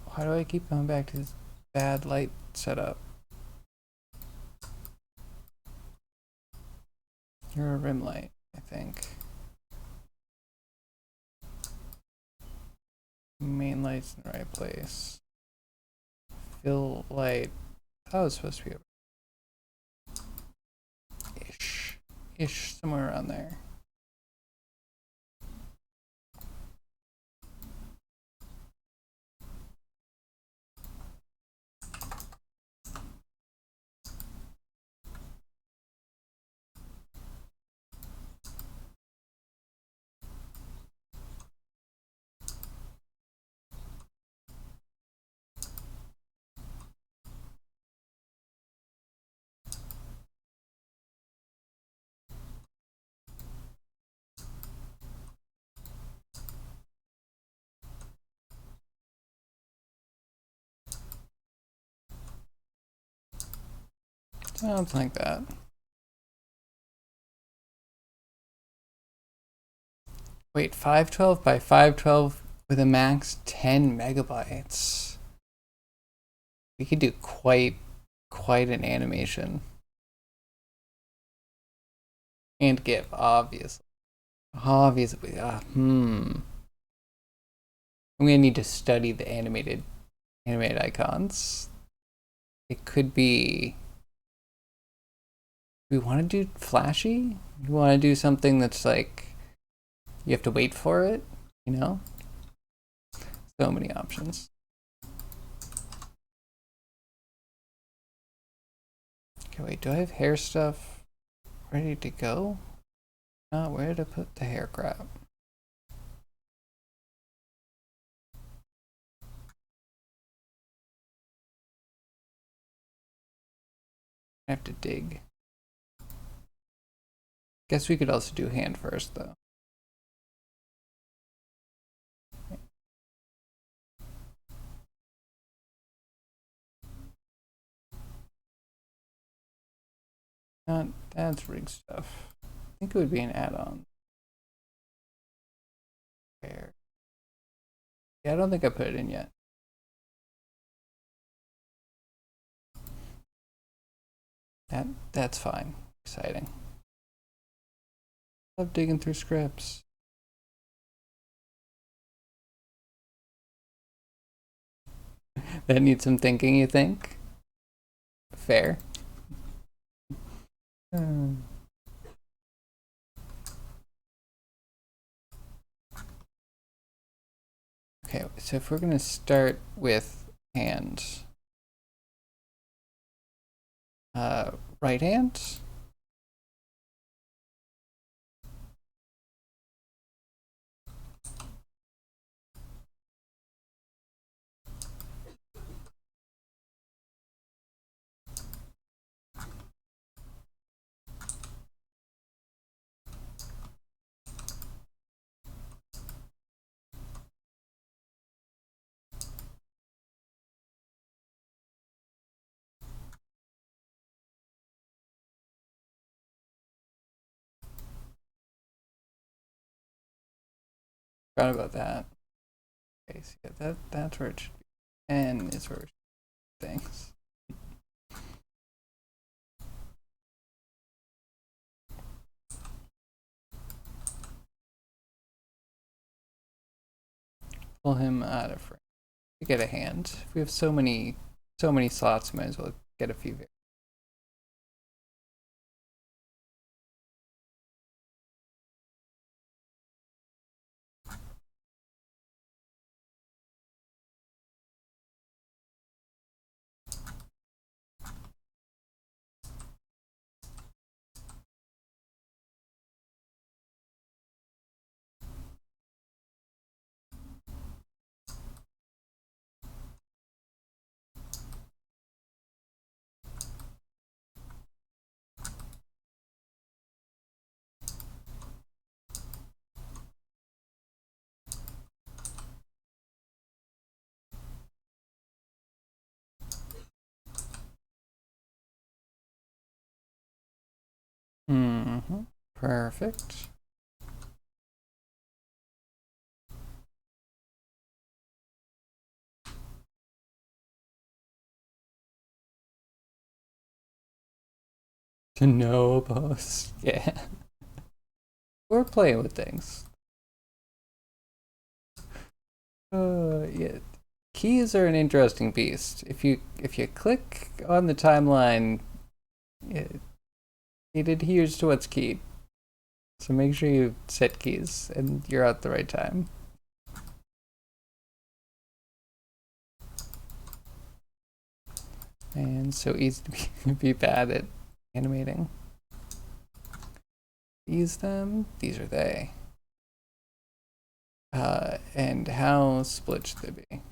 Why do I keep going back to this bad light setup? You're a rim light, I think. Main light's in the right place. Fill light. That was supposed to be ish, somewhere around there. Sounds like that. Wait, 512 by 512 with a max 10 megabytes. We could do quite an animation. And GIF, obviously. Obviously. I'm gonna need to study the animated icons. It could be... Do we want to do flashy? Do we want to do something that's like... You have to wait for it, you know? So many options. Okay, wait, do I have hair stuff ready to go? Oh, where did I put the hair crap? I have to dig. Guess we could also do hand first, though. That's rig stuff. I think it would be an add-on. Where? Yeah, I don't think I put it in yet. That's fine. Exciting. Love digging through scripts. That needs some thinking, you think? Fair. Hmm. Okay, so if we're gonna start with hand, right hand. Forgot about that. Okay, so yeah, that's where it should be. N is where it should be. Things. Pull him out of frame. We get a hand. If we have so many slots, might as well get a few. Mm-hmm. Perfect. To know post. Yeah. We're playing with things. Yeah. Keys are an interesting beast. If you click on the timeline, it adheres to what's keyed. So make sure you set keys and you're at the right time. And so easy to be bad at animating. These them, these are they. And how split should they be?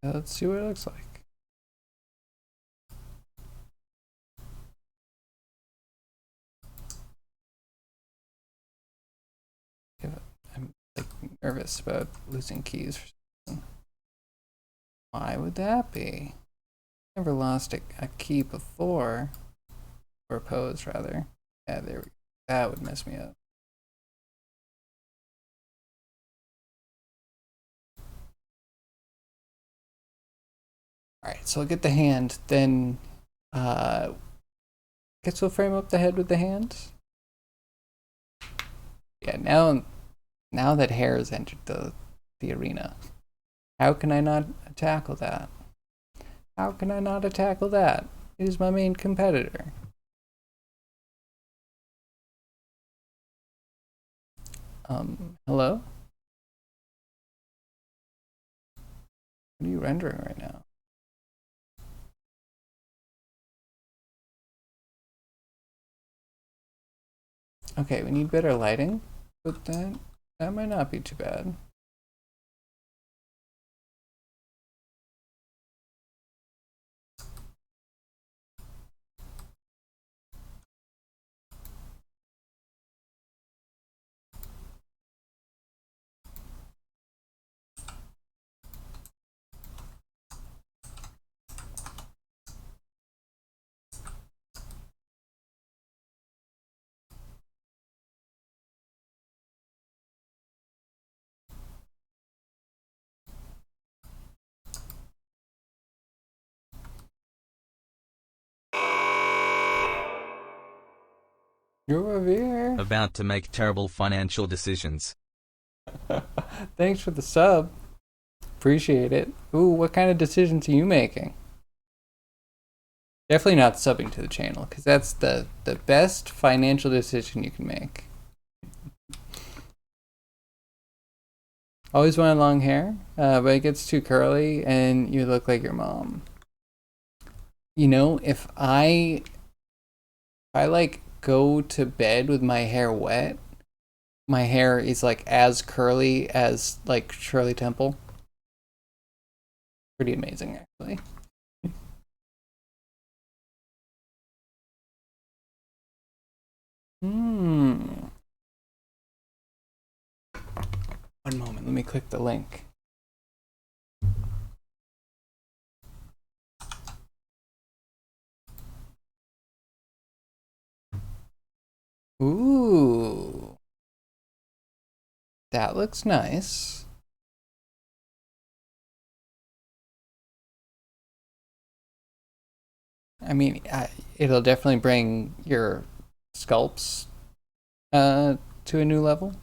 Let's see what it looks like. I'm like nervous about losing keys. Why would that be? Never lost a key before, or pose rather. Yeah, there we go. That would mess me up. All right, so I'll get the hand. Then Guess we'll frame up the head with the hands. Yeah, now that hair has entered the arena, how can I not tackle that? How can I not tackle that? It is my main competitor. Hello? What are you rendering right now? Okay, we need better lighting, but that might not be too bad. You're over here. About to make terrible financial decisions. Thanks for the sub. Appreciate it. Ooh, what kind of decisions are you making? Definitely not subbing to the channel, because that's the best financial decision you can make. Always wanted long hair, but it gets too curly and you look like your mom. You know, if I like go to bed with my hair wet, my hair is like as curly as like Shirley Temple. Pretty amazing, actually. Hmm. One moment, let me click the link. Ooh. That looks nice. I mean, it'll definitely bring your sculpts to a new level.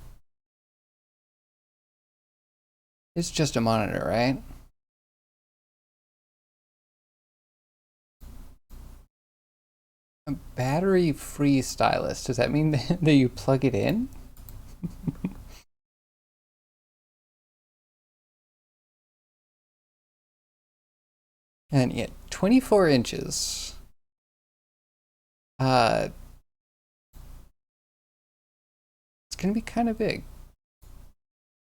It's just a monitor, right? A battery-free stylus. Does that mean that you plug it in? And yeah, 24 inches. Uh, it's gonna be kind of big.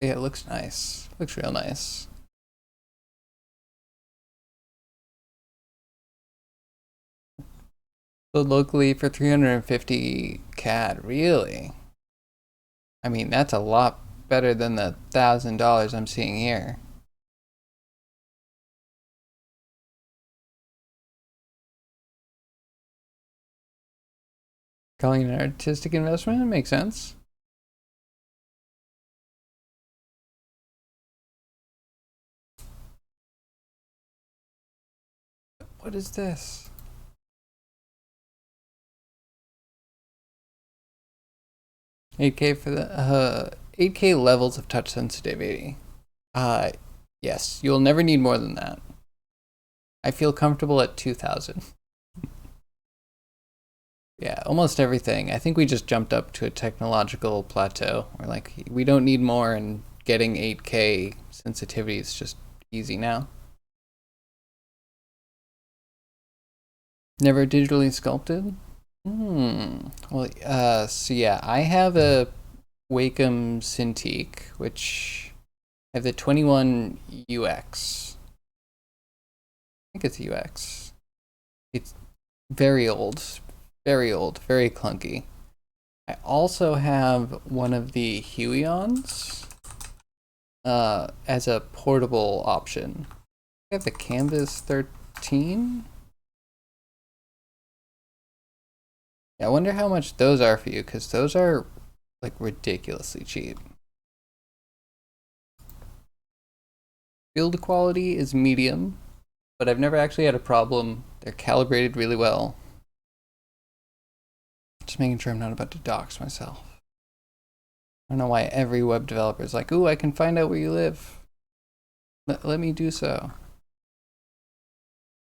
Yeah, it looks nice. Looks real nice. So locally for 350 CAD, really? I mean, that's a lot better than the $1,000 I'm seeing here. Calling it an artistic investment makes sense. What is this? 8K for the 8K levels of touch sensitivity. Uh, yes, you'll never need more than that. I feel comfortable at 2,000. Yeah, almost everything. I think we just jumped up to a technological plateau. We're like, we don't need more, and getting 8K sensitivity is just easy now. Never digitally sculpted? Well, so yeah, I have a Wacom Cintiq, which I have the 21 UX. I think it's UX. It's very old, very clunky. I also have one of the Huions as a portable option. I have the Canvas 13. Yeah, I wonder how much those are for you, because those are like ridiculously cheap. Build quality is medium, but I've never actually had a problem. They're calibrated really well. Just making sure I'm not about to dox myself. I don't know why every web developer is like, ooh, I can find out where you live. Let me do so.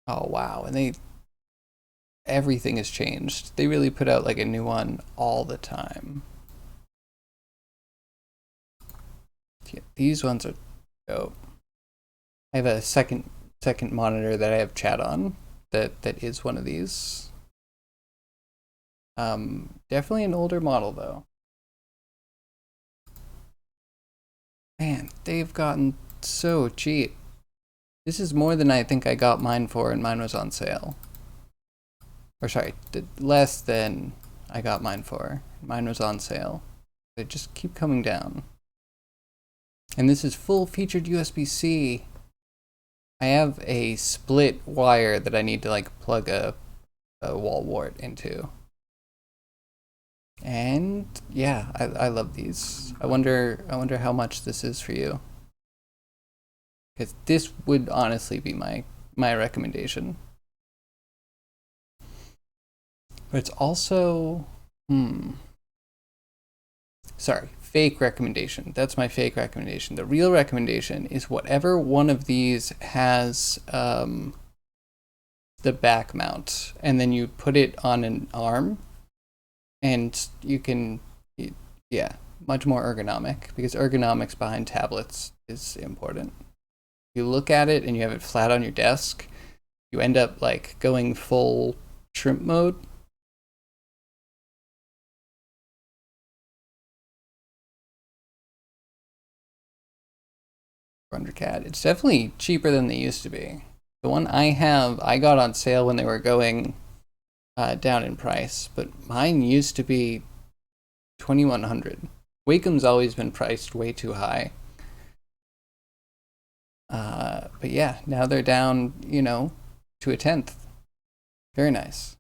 Oh, wow. And everything has changed. They really put out like a new one all the time. Yeah, these ones are dope. I have a second monitor that I have chat on that is one of these. Definitely an older model though. Man, they've gotten so cheap. This is more than I think I got mine for, and mine was on sale. Or sorry, less than I got mine for. Mine was on sale. They just keep coming down. And this is full featured USB-C. I have a split wire that I need to like plug a wall wart into. And yeah, I love these. I wonder how much this is for you. Because this would honestly be my recommendation. But it's also sorry, fake recommendation. That's my fake recommendation. The real recommendation is whatever one of these has the back mount, and then you put it on an arm, and you can, yeah, much more ergonomic, because ergonomics behind tablets is important. You look at it and you have it flat on your desk, you end up like going full shrimp mode. $400 CAD. It's definitely cheaper than they used to be. The one I have, I got on sale when they were going down in price, but mine used to be 2,100. Wakeham's always been priced way too high. But yeah, now they're down, to a tenth. Very nice.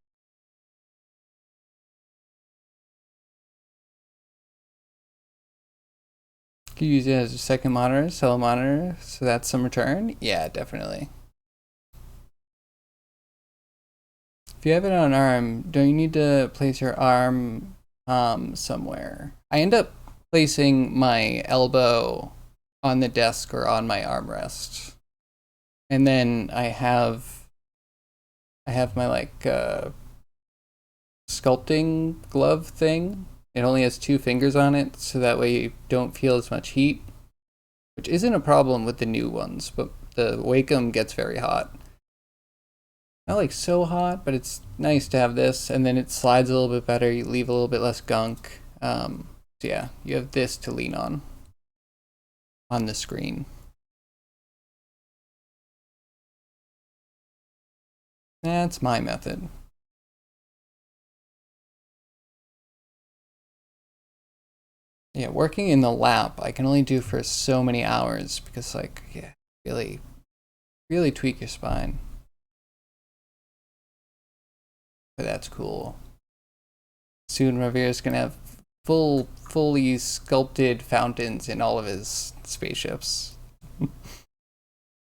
Could you use it as a second monitor, sell a monitor, so that's some return? Yeah, definitely. If you have it on arm, don't you need to place your arm somewhere? I end up placing my elbow on the desk or on my armrest. And then I have my like sculpting glove thing. It only has 2 fingers on it, so that way you don't feel as much heat, which isn't a problem with the new ones, but the Wacom gets very hot. Not like so hot, but it's nice to have this, and then it slides a little bit better. You leave a little bit less gunk. So yeah, you have this to lean on the screen. That's my method. Yeah, working in the lap, I can only do for so many hours because, like, yeah, really, really tweak your spine. But that's cool. Soon Revere's gonna have fully sculpted fountains in all of his spaceships.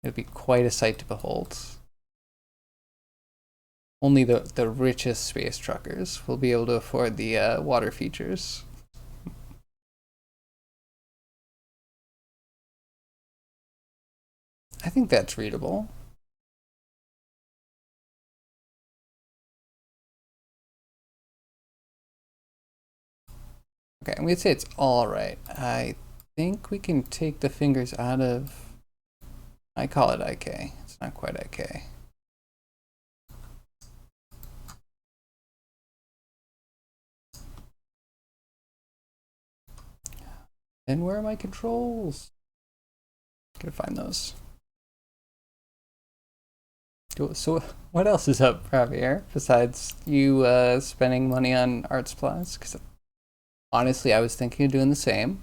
It'd be quite a sight to behold. Only the richest space truckers will be able to afford the water features. I think that's readable. Okay, I'm gonna say it's all right. I think we can take the fingers out of. I call it IK. It's not quite IK. And where are my controls? Gotta find those. So what else is up, Javier, besides you spending money on art supplies? Because honestly, I was thinking of doing the same.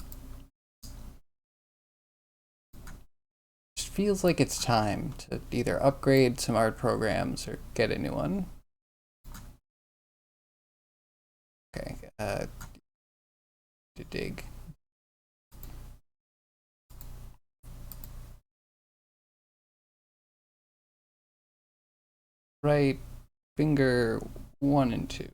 Just feels like it's time to either upgrade some art programs or get a new one. Okay, to dig. Right finger 1 and 2.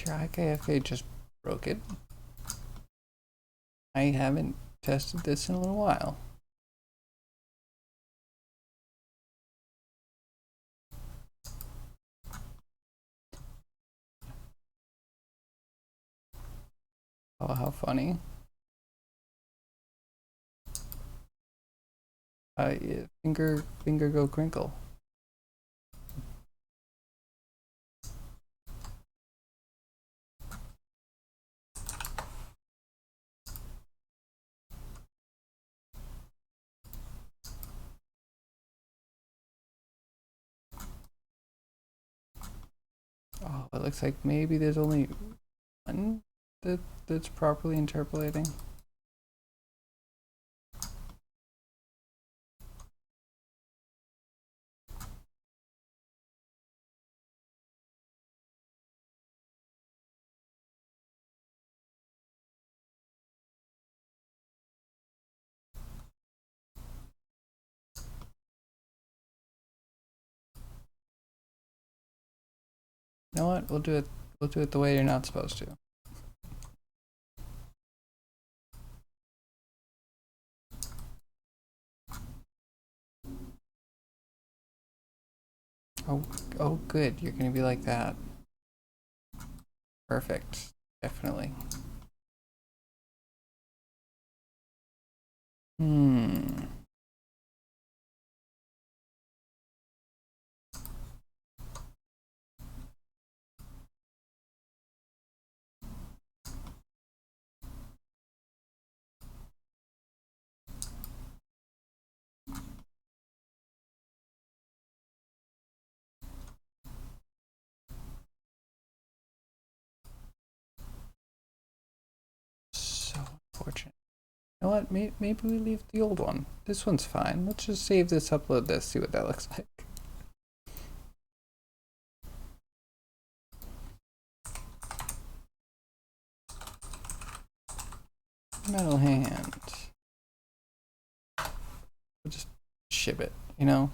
Try KFA just broke it. I haven't tested this in a little while. Oh, how funny. Yeah, finger go crinkle. Oh, it looks like maybe there's only one that's properly interpolating. You know what? We'll do it. We'll do it the way you're not supposed to. Oh, oh, good. You're gonna be like that. Perfect. Definitely. Hmm. So unfortunate. You know what? Maybe we leave the old one. This one's fine. Let's just save this, upload this, see what that looks like. Metal hand. We'll just ship it, you know?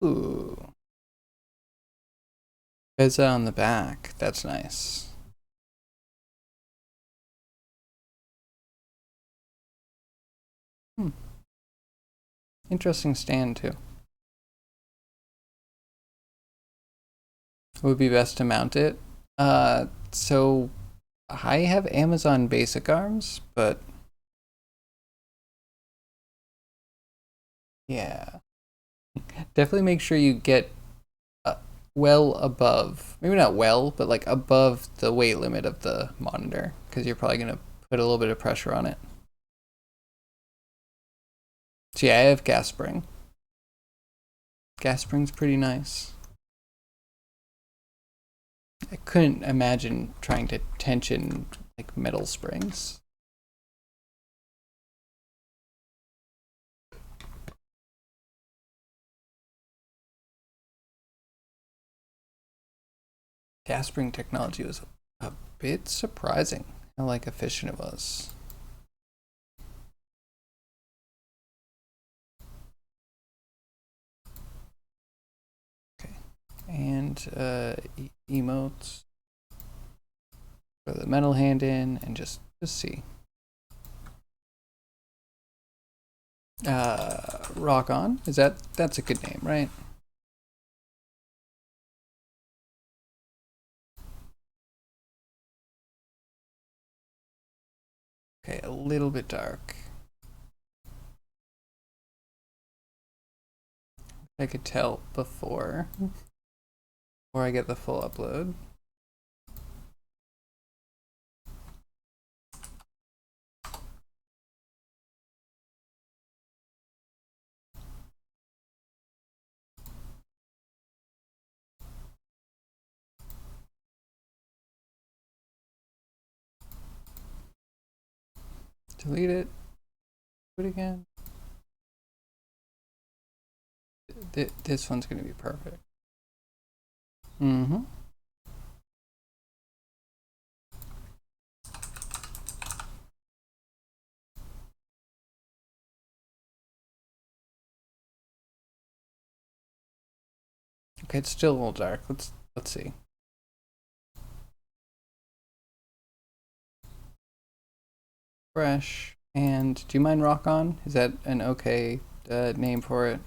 Ooh. Pizza on the back. That's nice. Hmm. Interesting stand, too. It would be best to mount it. So I have Amazon basic arms, but yeah. Definitely make sure you get well above, maybe not well, but like above the weight limit of the monitor, because you're probably going to put a little bit of pressure on it. So yeah, I have gas spring. Gas spring's pretty nice. I couldn't imagine trying to tension like metal springs. Gas spring technology was a bit surprising how like efficient it was. Okay, and emotes. Throw the metal hand in and just see. Rock on. That's a good name, right? Okay, a little bit dark. I could tell before I get the full upload. Delete it. Do it again. This one's gonna be perfect. Mm-hmm. Okay, it's still a little dark. Let's see. Fresh. And do you mind rock on? Is that an okay name for it?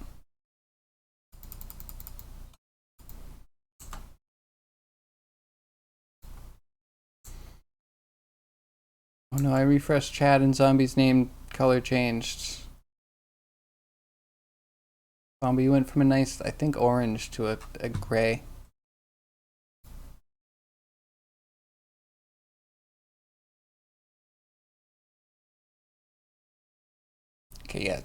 Oh no, I refreshed chat and Zombie's name color changed. Zombie went from a nice, I think, orange to a gray. Okay, yeah,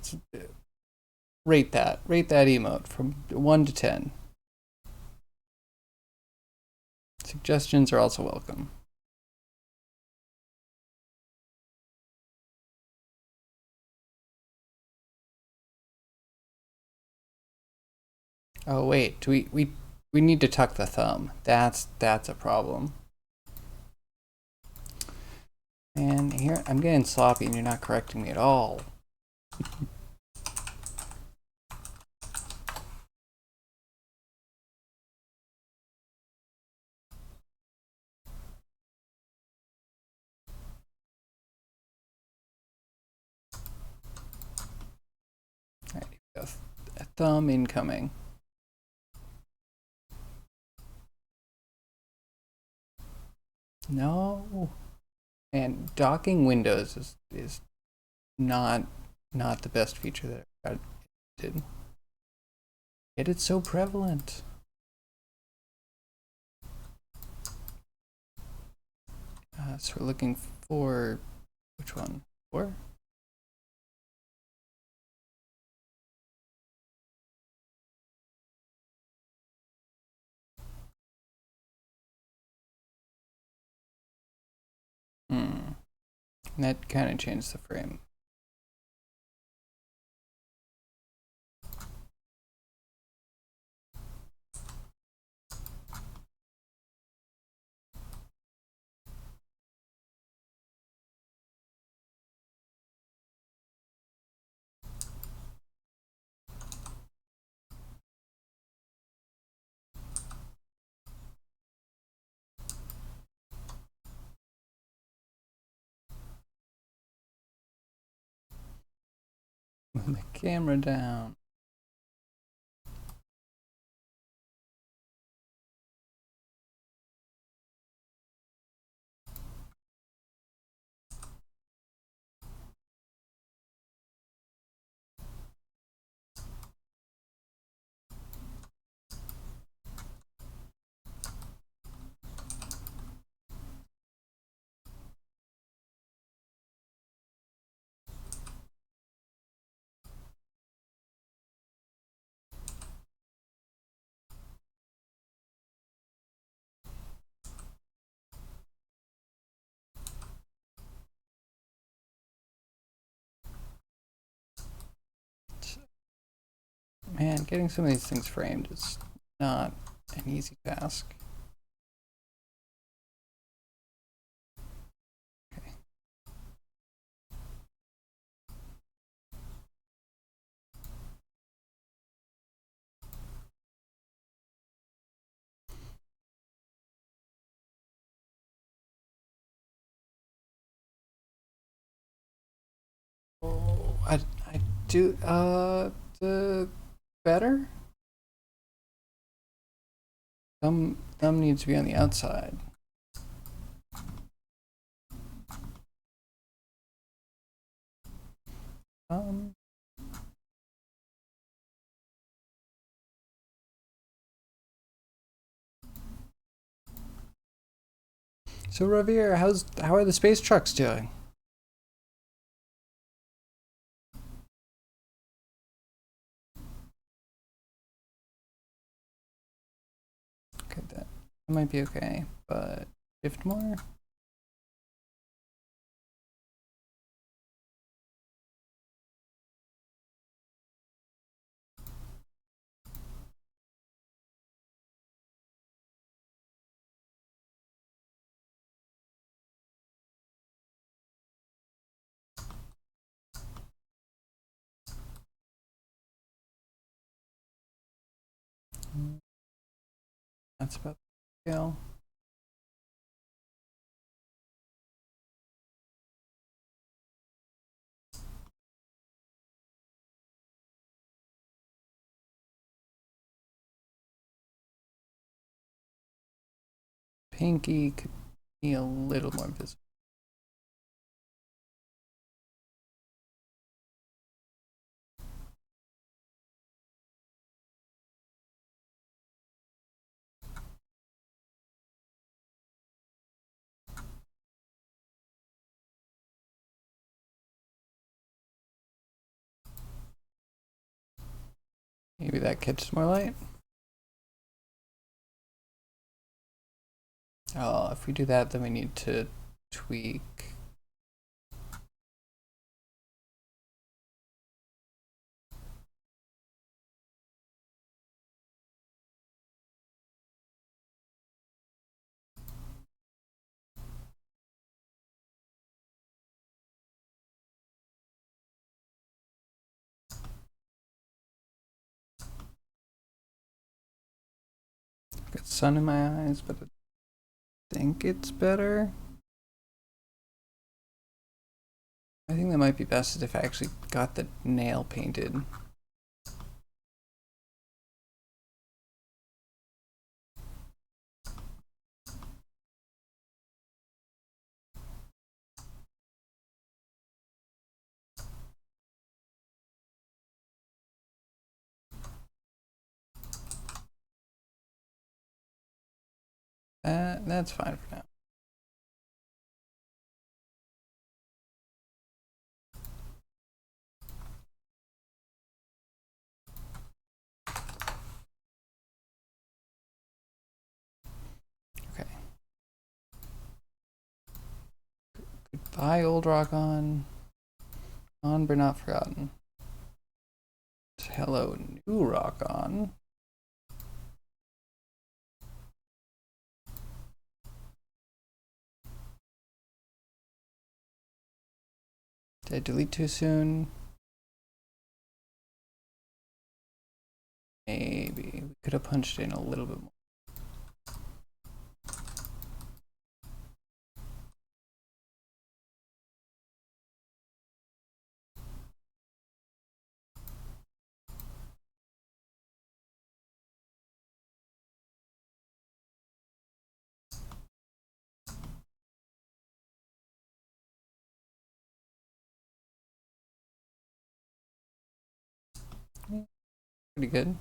rate that. Rate that emote from 1 to 10. Suggestions are also welcome. Oh wait, do we need to tuck the thumb. That's a problem. And here I'm getting sloppy and you're not correcting me at all. Alright, a thumb incoming. No. And docking windows is not the best feature that I did. Yet it's so prevalent. So we're looking for which one? 4? Hmm. That kind of changed the frame. Move the camera down. Man, getting some of these things framed is not an easy task. Okay. Oh, I do the better. Thumb needs to be on the outside. Um. So Ravir, how are the space trucks doing? Okay, that might be okay, but shift more. That's about the scale. Pinky could be a little more visible. Maybe that catches more light. Oh, if we do that, then we need to tweak. Got sun in my eyes, but I think it's better. I think that might be best if I actually got the nail painted. That's fine for now. Okay. Goodbye, old rock on but not forgotten. Hello, new rock on. Did I delete too soon? Maybe. We could have punched in a little bit more. Pretty good.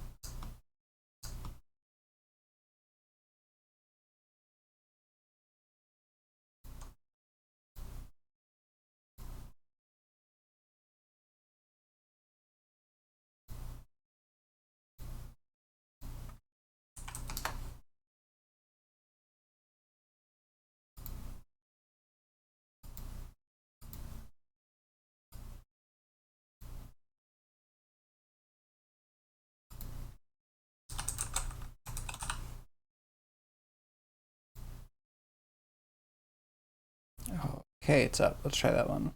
Okay, it's up. Let's try that one.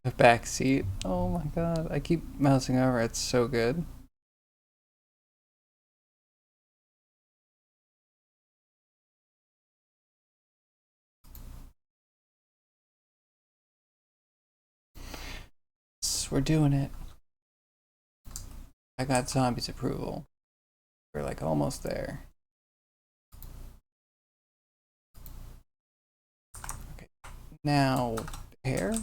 The back seat. Oh my god. I keep mousing over. It's so good. We're doing it. I got zombies approval. We're like almost there. Okay. Now, hair.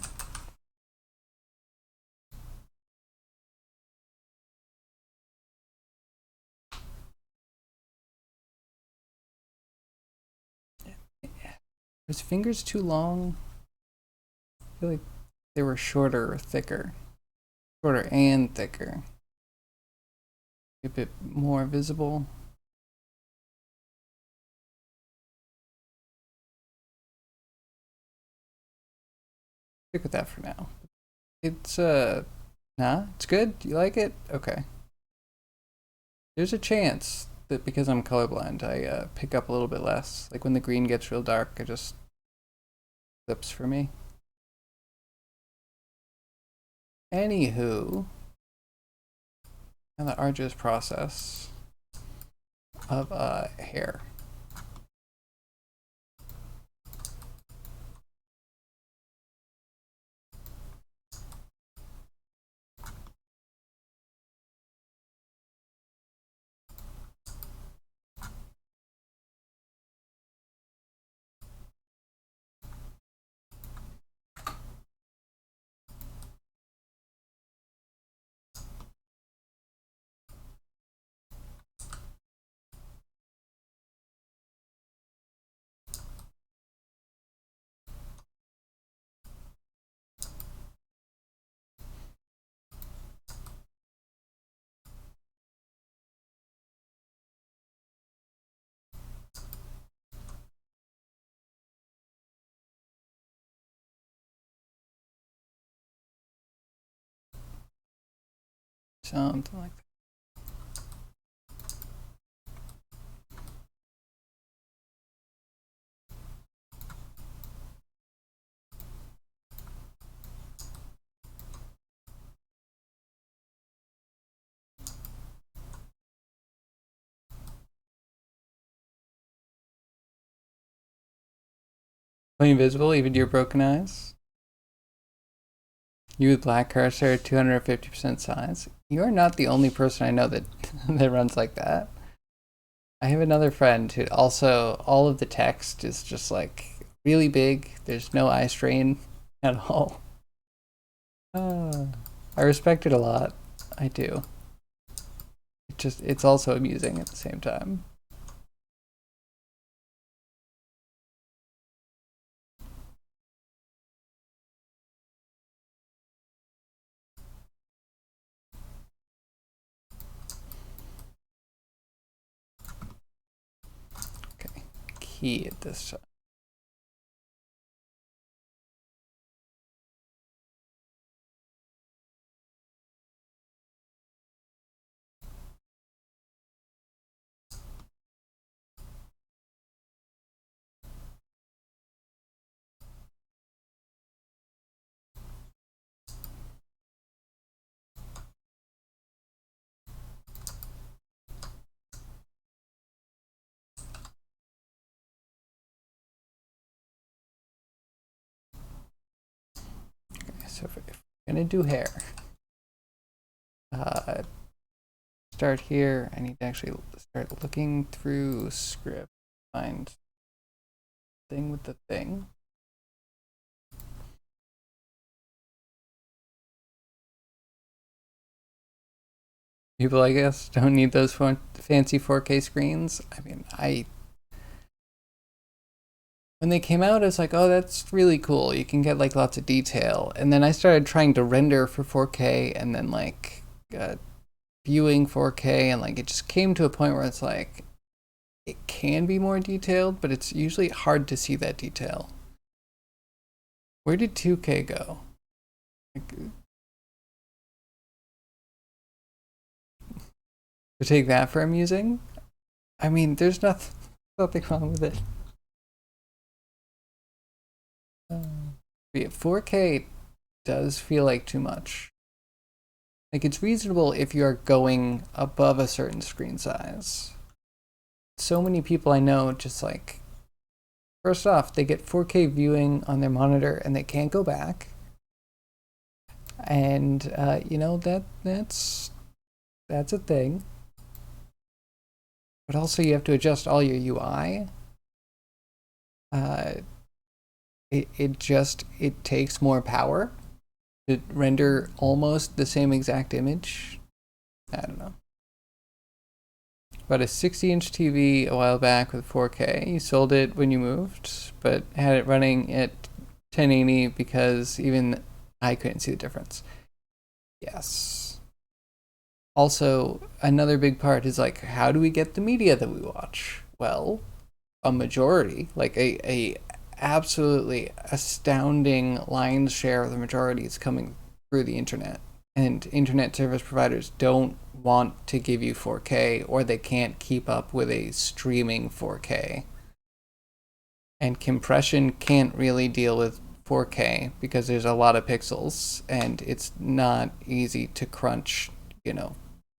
His fingers too long. I feel like they were shorter or thicker. Shorter and thicker. A bit more visible. Stick with that for now. It's it's good. Do you like it? Okay. There's a chance that because I'm colorblind, I pick up a little bit less. Like when the green gets real dark, it just flips for me. Anywho, and the arduous process of hair. Something like that. Invisible, even to your broken eyes. You with black cursor, 250% size. You are not the only person I know that that runs like that. I have another friend who also all of the text is just like really big. There's no eye strain at all. I respect it a lot. I do. It's also amusing at the same time. Okay, key at this time. Okay, so if we're gonna do hair, start here. I need to actually start looking through script, find thing with the thing. People, I guess, don't need those fancy 4K screens. I mean, when they came out, I was like, oh, that's really cool. You can get like lots of detail. And then I started trying to render for 4K and then like viewing 4K, and like it just came to a point where it's like it can be more detailed, but it's usually hard to see that detail. Where did 2K go? Like, to take that for amusing? I mean, there's nothing wrong with it. Yeah, 4K does feel like too much. Like it's reasonable if you're going above a certain screen size. So many people I know just like, first off, they get 4K viewing on their monitor and they can't go back. And you know that's a thing. But also you have to adjust all your UI. It takes more power to render almost the same exact image. I don't know. Bought a 60-inch TV a while back with 4K. You sold it when you moved, but had it running at 1080 because even I couldn't see the difference. Yes. Also, another big part is like, how do we get the media that we watch? Well, a majority, like a absolutely astounding lion's share of the majority is coming through the internet. And internet service providers don't want to give you 4K, or they can't keep up with a streaming 4K. And compression can't really deal with 4K because there's a lot of pixels and it's not easy to crunch,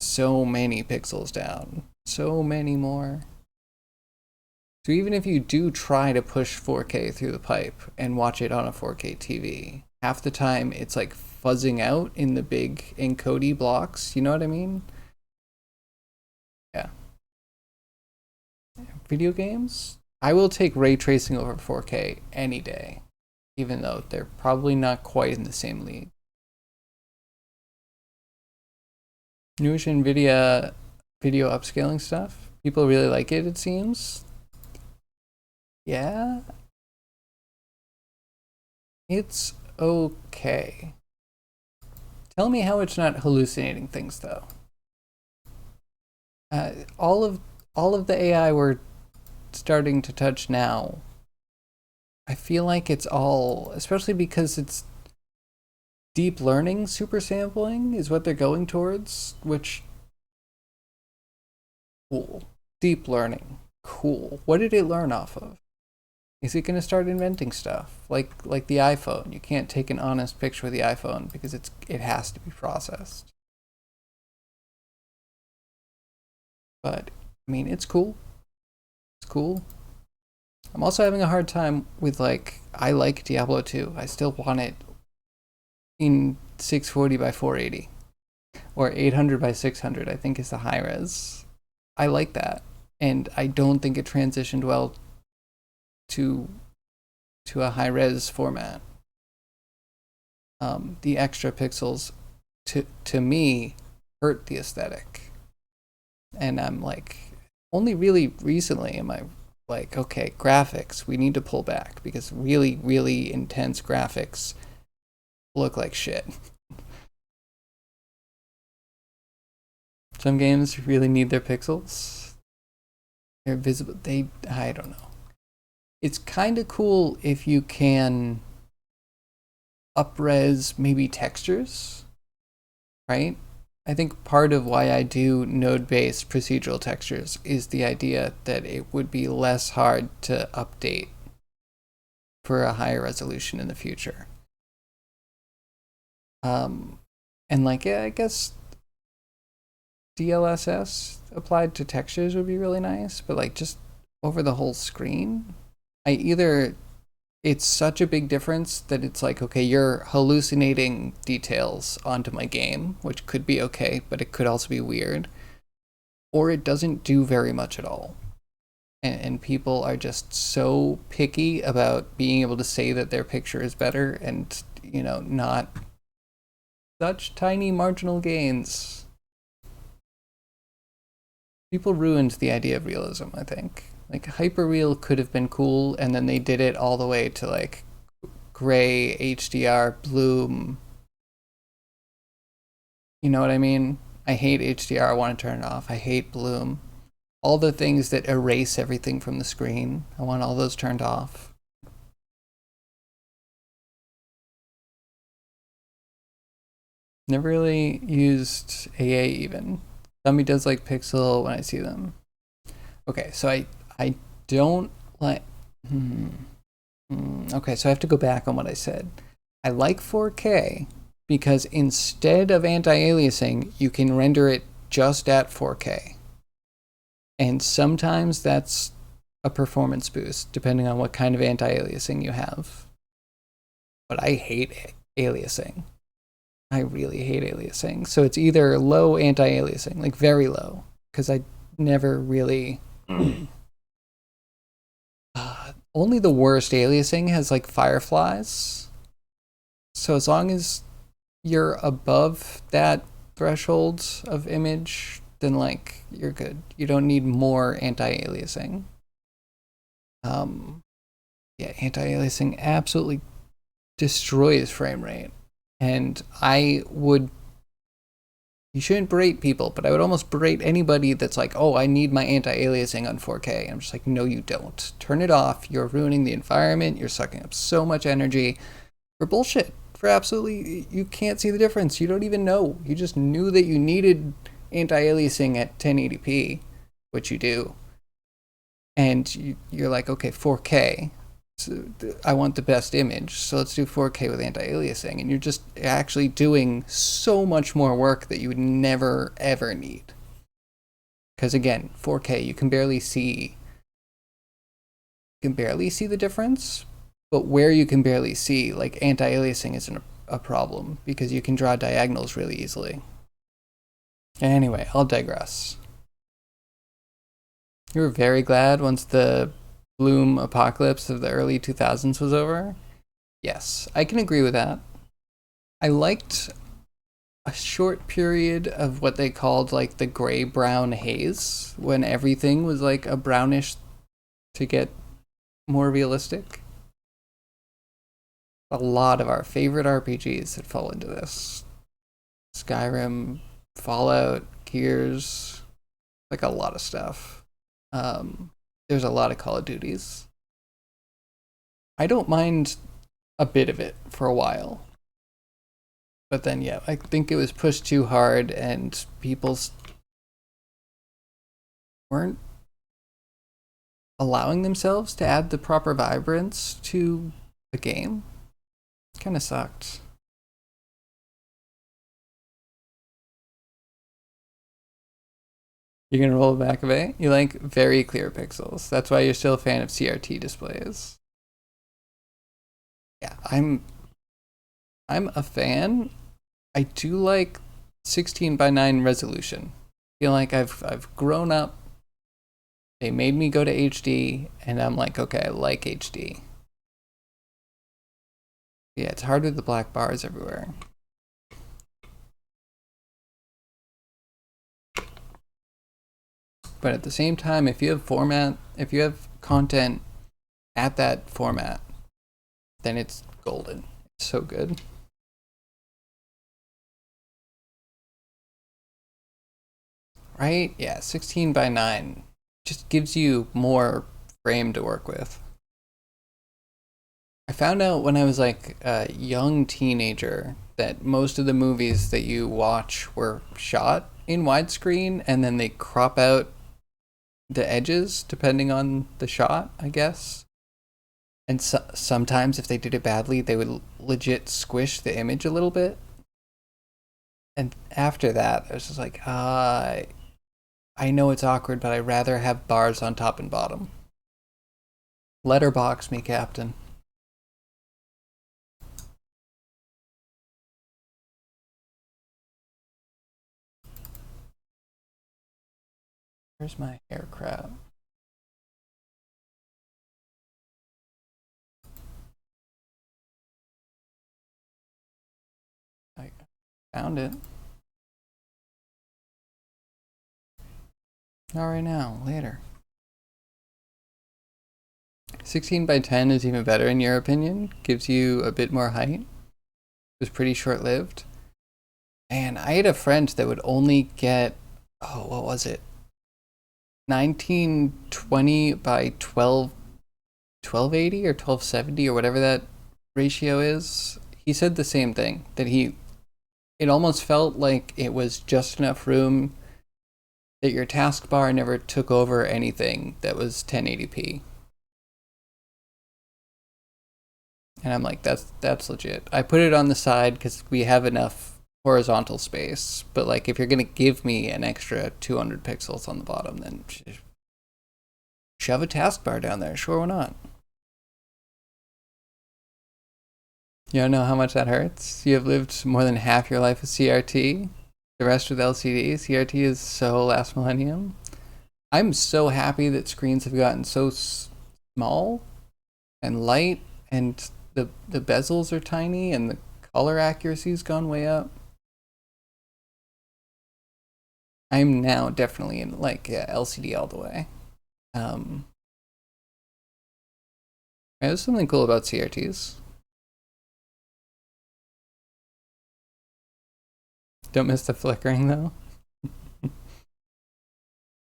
so many pixels down. So many more. So even if you do try to push 4K through the pipe and watch it on a 4K TV, half the time it's like fuzzing out in the big encodey blocks. You know what I mean? Yeah. Video games? I will take ray tracing over 4K any day, even though they're probably not quite in the same league. Newish NVIDIA video upscaling stuff. People really like it, it seems. Yeah. It's okay. Tell me how it's not hallucinating things, though. All of the AI we're starting to touch now, I feel like it's all, especially because it's deep learning super sampling is what they're going towards, which cool. Deep learning. Cool. What did it learn off of? Is it going to start inventing stuff like the iPhone? You can't take an honest picture with the iPhone because it has to be processed. But I mean, it's cool. It's cool. I'm also having a hard time with I like Diablo 2. I still want it in 640 by 480 or 800 by 600. I think is the high res. I like that, and I don't think it transitioned well to a high res format. The extra pixels to me hurt the aesthetic, and I'm like, only really recently am I like, okay, graphics, we need to pull back because really, really intense graphics look like shit. Some games really need their pixels. They're visible. I don't know. It's kind of cool if you can upres maybe textures, right? I think part of why I do node-based procedural textures is the idea that it would be less hard to update for a higher resolution in the future. And yeah, I guess DLSS applied to textures would be really nice, but just over the whole screen, it's such a big difference that it's like, okay, you're hallucinating details onto my game, which could be okay, but it could also be weird. Or it doesn't do very much at all. And people are just so picky about being able to say that their picture is better and, not such tiny marginal gains. People ruined the idea of realism, I think. Hyperreal could have been cool, and then they did it all the way to gray HDR bloom. You know what I mean? I hate HDR. I want to turn it off. I hate bloom. All the things that erase everything from the screen, I want all those turned off. Never really used AA even. Somebody does like Pixel when I see them. Okay, so I don't like. Okay, so I have to go back on what I said. I like 4K because instead of anti-aliasing, you can render it just at 4K. And sometimes that's a performance boost, depending on what kind of anti-aliasing you have. But I hate aliasing. I really hate aliasing. So it's either low anti-aliasing, very low, because I never really... only the worst aliasing has fireflies. So as long as you're above that threshold of image, then you're good. You don't need more anti-aliasing. Yeah, anti-aliasing absolutely destroys frame rate. And you shouldn't berate people, but I would almost berate anybody that's like, oh, I need my anti-aliasing on 4K. I'm just like, no, you don't. Turn it off. You're ruining the environment. You're sucking up so much energy for bullshit. For absolutely, you can't see the difference. You don't even know. You just knew that you needed anti-aliasing at 1080p, which you do. And you're like, okay, 4K. So I want the best image, so let's do 4K with anti-aliasing, and you're just actually doing so much more work that you would never ever need. Because again, 4K, you can barely see the difference, but where you can barely see, like anti-aliasing isn't a problem because you can draw diagonals really easily. Anyway, I'll digress. You were very glad once the Bloom apocalypse of the early 2000s was over? Yes, I can agree with that. I liked a short period of what they called like the gray brown haze when everything was like a brownish to get more realistic. A lot of our favorite RPGs had fall into this. Skyrim, Fallout, Gears, like a lot of stuff. There's a lot of Call of Duties. I don't mind a bit of it for a while. But then, yeah, I think it was pushed too hard and people weren't allowing themselves to add the proper vibrance to the game. Kind of sucked. You're gonna roll it back a bit? You like very clear pixels. That's why you're still a fan of CRT displays. Yeah, I'm a fan. I do like 16 by 9 resolution. I feel like I've grown up. They made me go to HD, and I'm like, okay, I like HD. Yeah, it's hard with the black bars everywhere. But at the same time, if you have content at that format, then it's golden. It's so good. Right? Yeah, 16 by 9 just gives you more frame to work with. I found out when I was like a young teenager that most of the movies that you watch were shot in widescreen and then they crop out the edges depending on the shot, I guess. And sometimes if they did it badly, they would legit squish the image a little bit. And after that, I was just like, I know it's awkward, but I'd rather have bars on top and bottom. Letterbox me, Captain. Where's my hair crap? I found it. Not right now, later. 16 by 10 is even better in your opinion? Gives you a bit more height? It was pretty short lived. And I had a friend that would only get, oh, what was it? 1920 by 1280 or 1270 or whatever that ratio is. He said the same thing, that it almost felt like it was just enough room that your taskbar never took over anything that was 1080p. And I'm like, that's legit. I put it on the side because we have enough horizontal space. But like, if you're gonna give me an extra 200 pixels on the bottom, then shove a taskbar down there. Sure, why not? You don't know how much that hurts? You have lived more than half your life with CRT. The rest with LCD. CRT is so last millennium. I'm so happy that screens have gotten so small and light, and the bezels are tiny, and the color accuracy's gone way up. I'm now definitely in like LCD all the way. Um, there's something cool about CRTs. Don't miss the flickering though.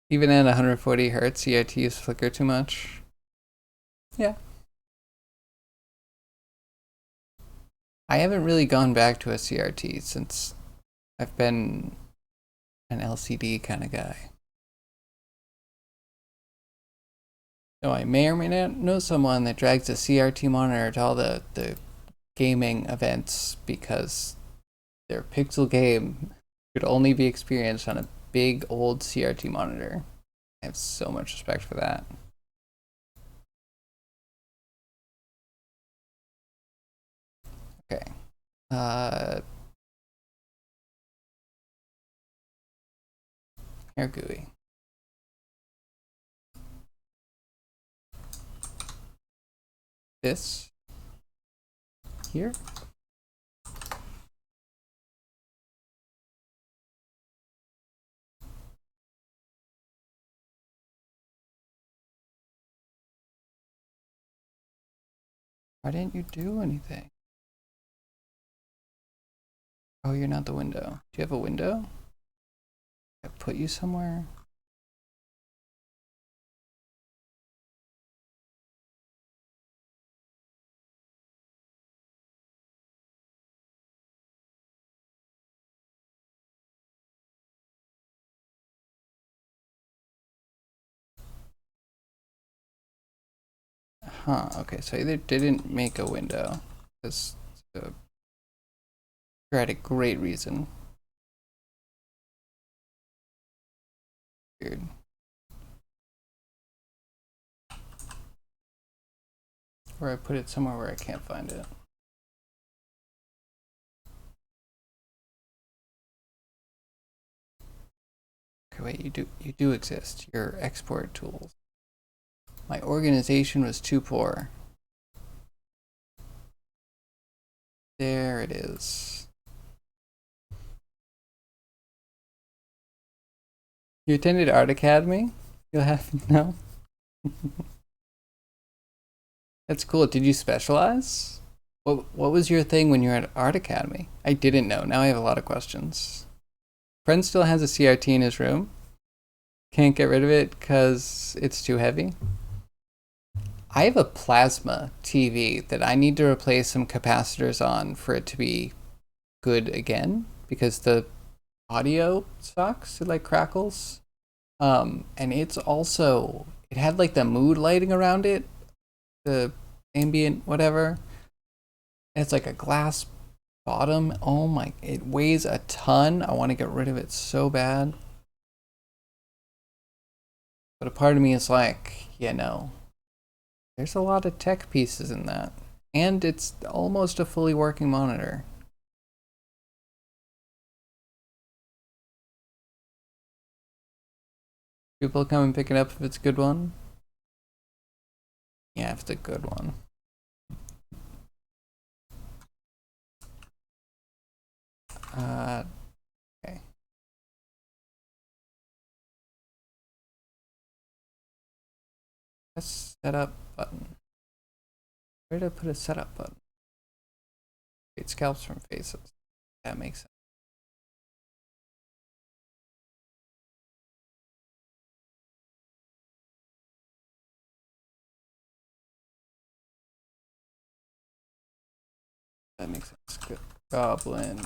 Even at 140 hertz, CRTs flicker too much. Yeah. I haven't really gone back to a CRT since I've been an LCD kind of guy. So I may or may not know someone that drags a CRT monitor to all the gaming events because their pixel game could only be experienced on a big old CRT monitor. I have so much respect for that. Okay. Hair GUI. This here. Why didn't you do anything? Oh, you're not the window. Do you have a window? I put you somewhere? Huh, okay, so either didn't make a window, because you had a great reason. Weird. Or I put it somewhere where I can't find it. Okay, wait, you do exist. Your export tools. My organization was too poor. There it is. You attended Art Academy? You'll have no. That's cool. Did you specialize? What was your thing when you were at Art Academy? I didn't know. Now I have a lot of questions. Friend still has a CRT in his room. Can't get rid of it because it's too heavy. I have a plasma TV that I need to replace some capacitors on for it to be good again because the audio sucks. It like crackles. And it's also, it had like the mood lighting around it, the ambient whatever. And it's like a glass bottom. Oh my, it weighs a ton. I want to get rid of it so bad. But a part of me is like, yeah, no. There's a lot of tech pieces in that. And it's almost a fully working monitor. People come and pick it up if it's a good one. Yeah, if it's a good one. Okay. A setup button. Where did I put a setup button? It scalps from faces. That makes sense. That makes sense. Good. Goblin.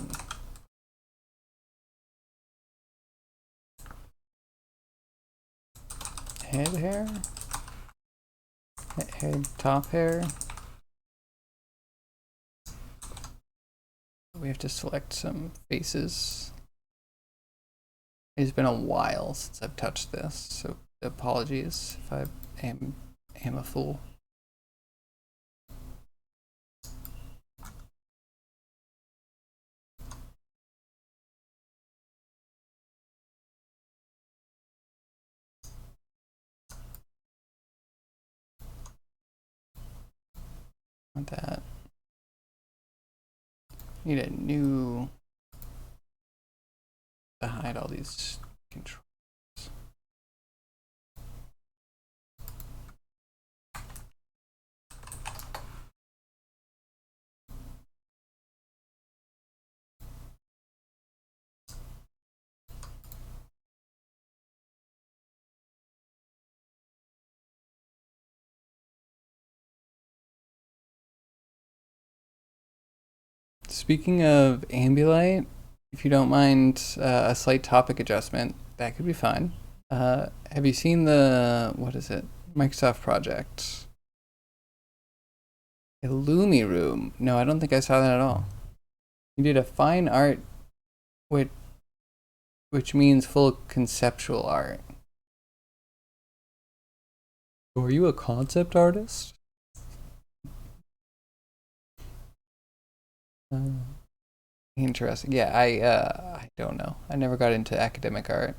Head hair? Head top hair? We have to select some faces. It's been a while since I've touched this, so apologies if I am a fool. Want that. Need a new to hide all these controls. Speaking of Ambilight, if you don't mind a slight topic adjustment, that could be fine. Have you seen the, what is it, Microsoft project? Illumi Room. No, I don't think I saw that at all. You did a fine art, which, which means full conceptual art. Were you a concept artist? Uh, Interesting. Yeah, I don't know. I never got into academic art.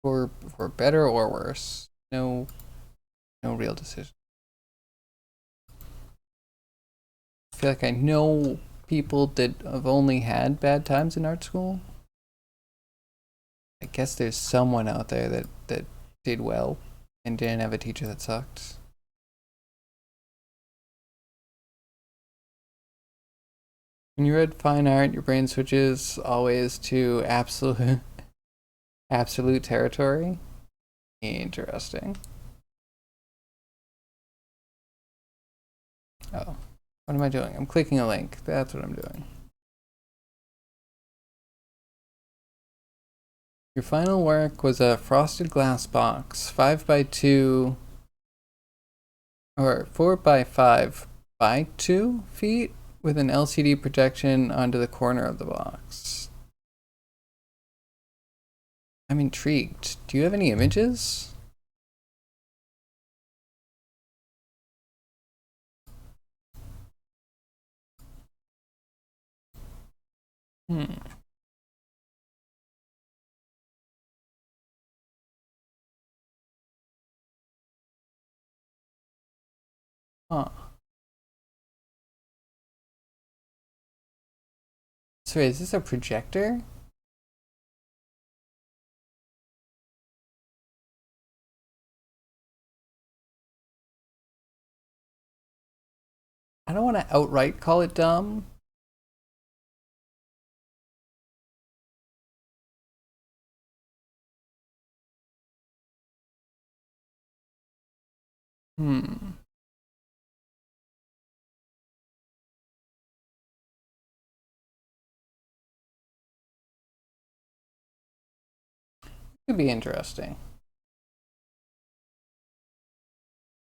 For better or worse. No real decision. I feel like I know people that have only had bad times in art school. I guess there's someone out there that did well and didn't have a teacher that sucked. When you read fine art, your brain switches always to absolute territory. Interesting. Oh, what am I doing? I'm clicking a link. That's what I'm doing. Your final work was a frosted glass box, 5 by 2 or 4 by 5 by 2 feet with an LCD projection onto the corner of the box. I'm intrigued. Do you have any images? Hmm. Huh. So is this a projector? I don't want to outright call it dumb. Hmm. Could be interesting.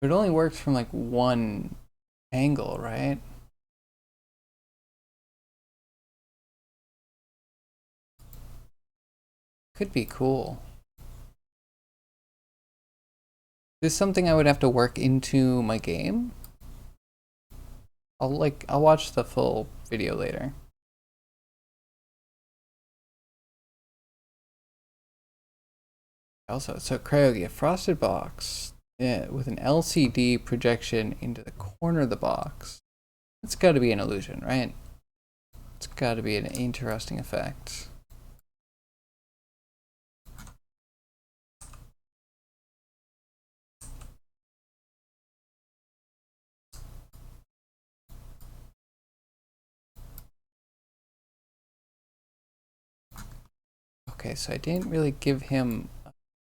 It only works from like one angle, right? Could be cool. This is something I would have to work into my game. I'll watch the full video later. Also, so Cryogi, a frosted box, yeah, with an LCD projection into the corner of the box. It's got to be an illusion, right? It's got to be an interesting effect. Okay, so I didn't really give him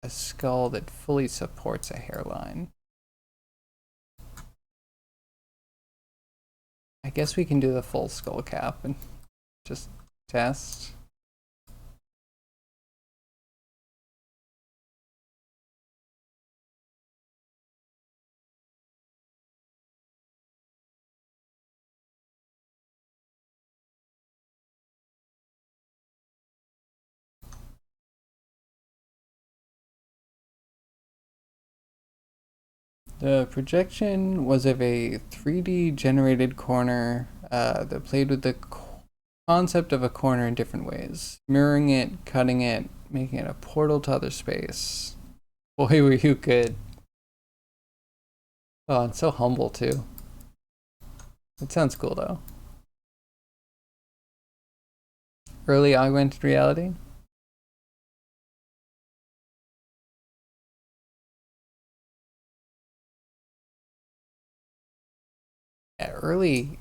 a skull that fully supports a hairline. I guess we can do the full skull cap and just test. The projection was of a 3D generated corner that played with the concept of a corner in different ways, mirroring it, cutting it, making it a portal to other space. Boy, were you good. Oh, and so humble too. It sounds cool though. Early augmented reality? Yeah, early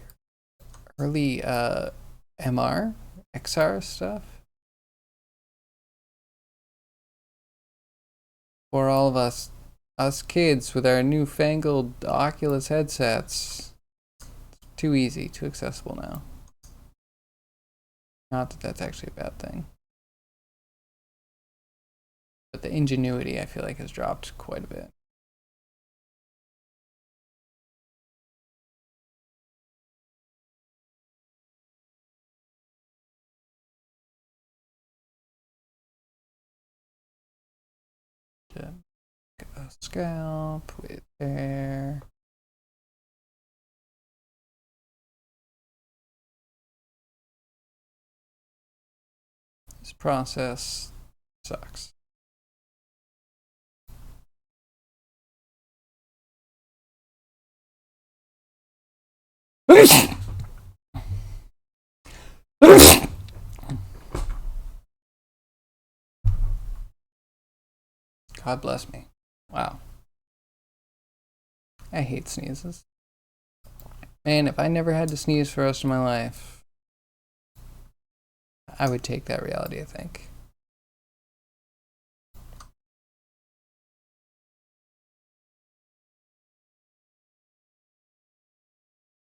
MR, XR stuff. For all of us kids with our newfangled Oculus headsets. too easy, too accessible now. Not that that's actually a bad thing. But the ingenuity, I feel like, has dropped quite a bit. A scalp with there. This process sucks. God bless me. Wow. I hate sneezes. Man, if I never had to sneeze for the rest of my life, I would take that reality, I think.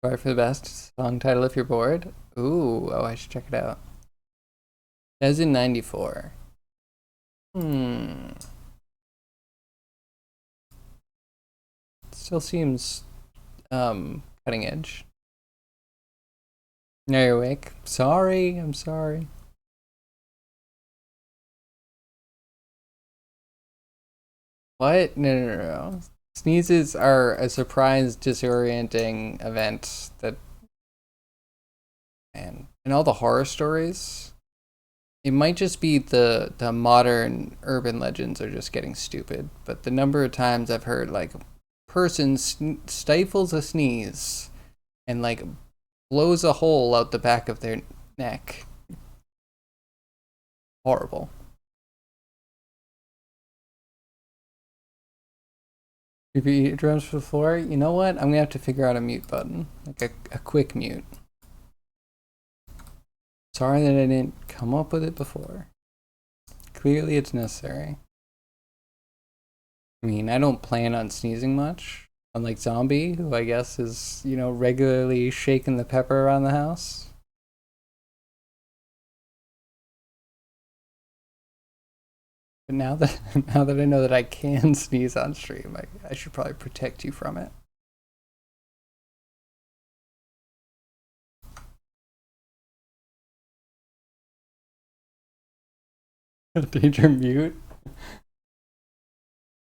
Try for the best song title if you're bored. Ooh, oh, I should check it out. That was in 94. Still seems cutting edge. Now you're awake. Sorry, I'm sorry. What? No. Sneezes are a surprise, disorienting event that, man, in all the horror stories, it might just be the modern urban legends are just getting stupid, but the number of times I've heard like a person stifles a sneeze and like blows a hole out the back of their neck. Horrible. If your eardrums for the floor, you know what? I'm gonna have to figure out a mute button, like a quick mute. Sorry that I didn't come up with it before. Clearly it's necessary. I mean, I don't plan on sneezing much, unlike Zombie, who I guess is, you know, regularly shaking the pepper around the house. But now that now that I know that I can sneeze on stream, I should probably protect you from it. Danger mute.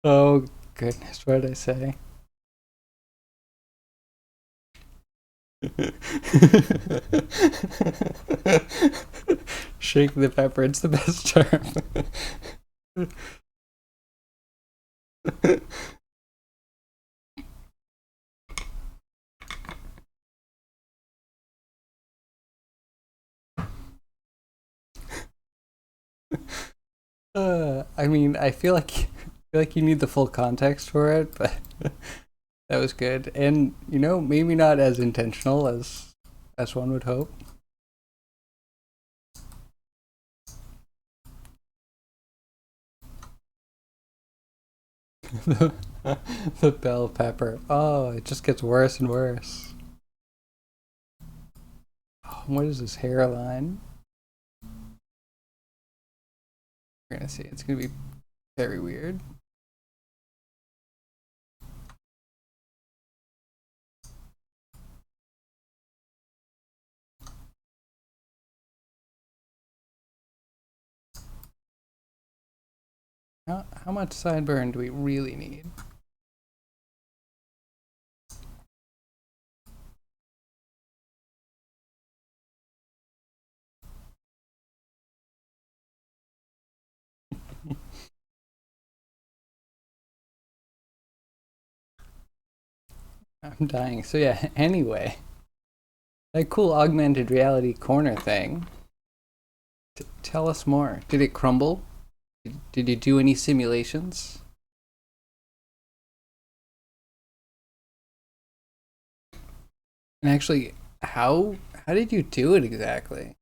Oh goodness, what did I say? Shake the pepper, it's the best term. I mean, I feel like you need the full context for it, but that was good, and you know, maybe not as intentional as one would hope. The bell pepper. Oh, it just gets worse and worse. Oh, what is this hairline? We're gonna see. It's gonna be very weird. How much sideburn do we really need? I'm dying. So yeah, anyway. That cool augmented reality corner thing. Tell us more. Did it crumble? Did you do any simulations? And actually, how did you do it exactly?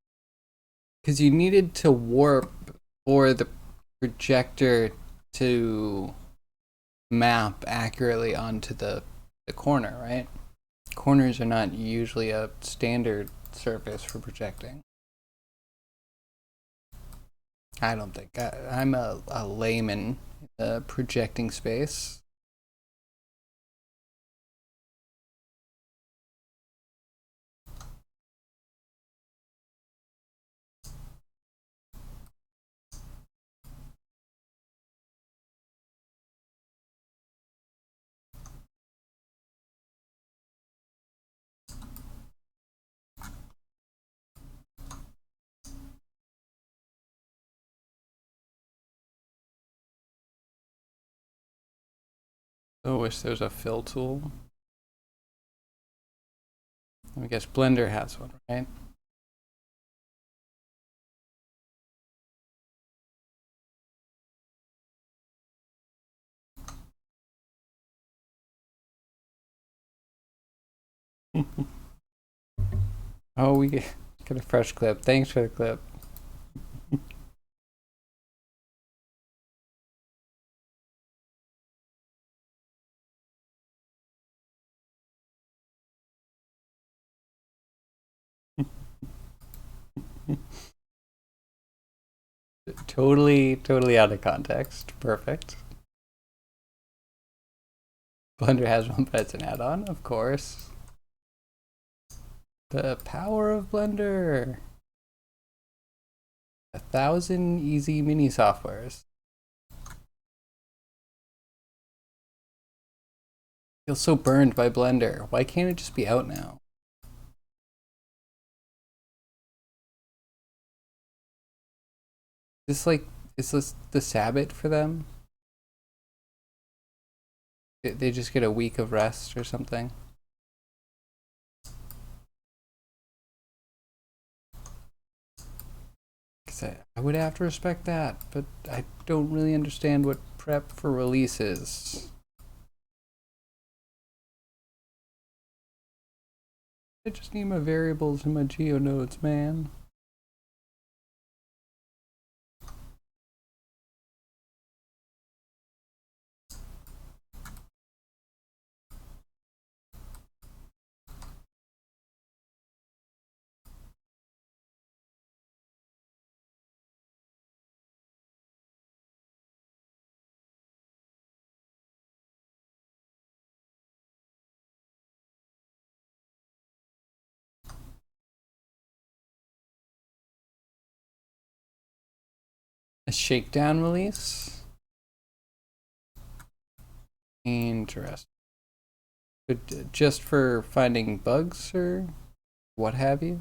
Because you needed to warp for the projector to map accurately onto the corner, right? corners are not usually a standard surface for projecting. I don't think. I'm a layman in the projecting space. I wish there was a fill tool. I guess Blender has one, right? Oh, we get a fresh clip. Thanks for the clip. Totally out of context. Perfect. Blender has one, but it's an add-on, of course. The power of Blender. 1,000 easy mini softwares. Feel so burned by Blender. Why can't it just be out now? Is this the Sabbath for them? They just get a week of rest or something? Because I would have to respect that, but I don't really understand what prep for release is. I just need my variables and my geonodes, man. A shakedown release? Interesting. But just for finding bugs or what have you?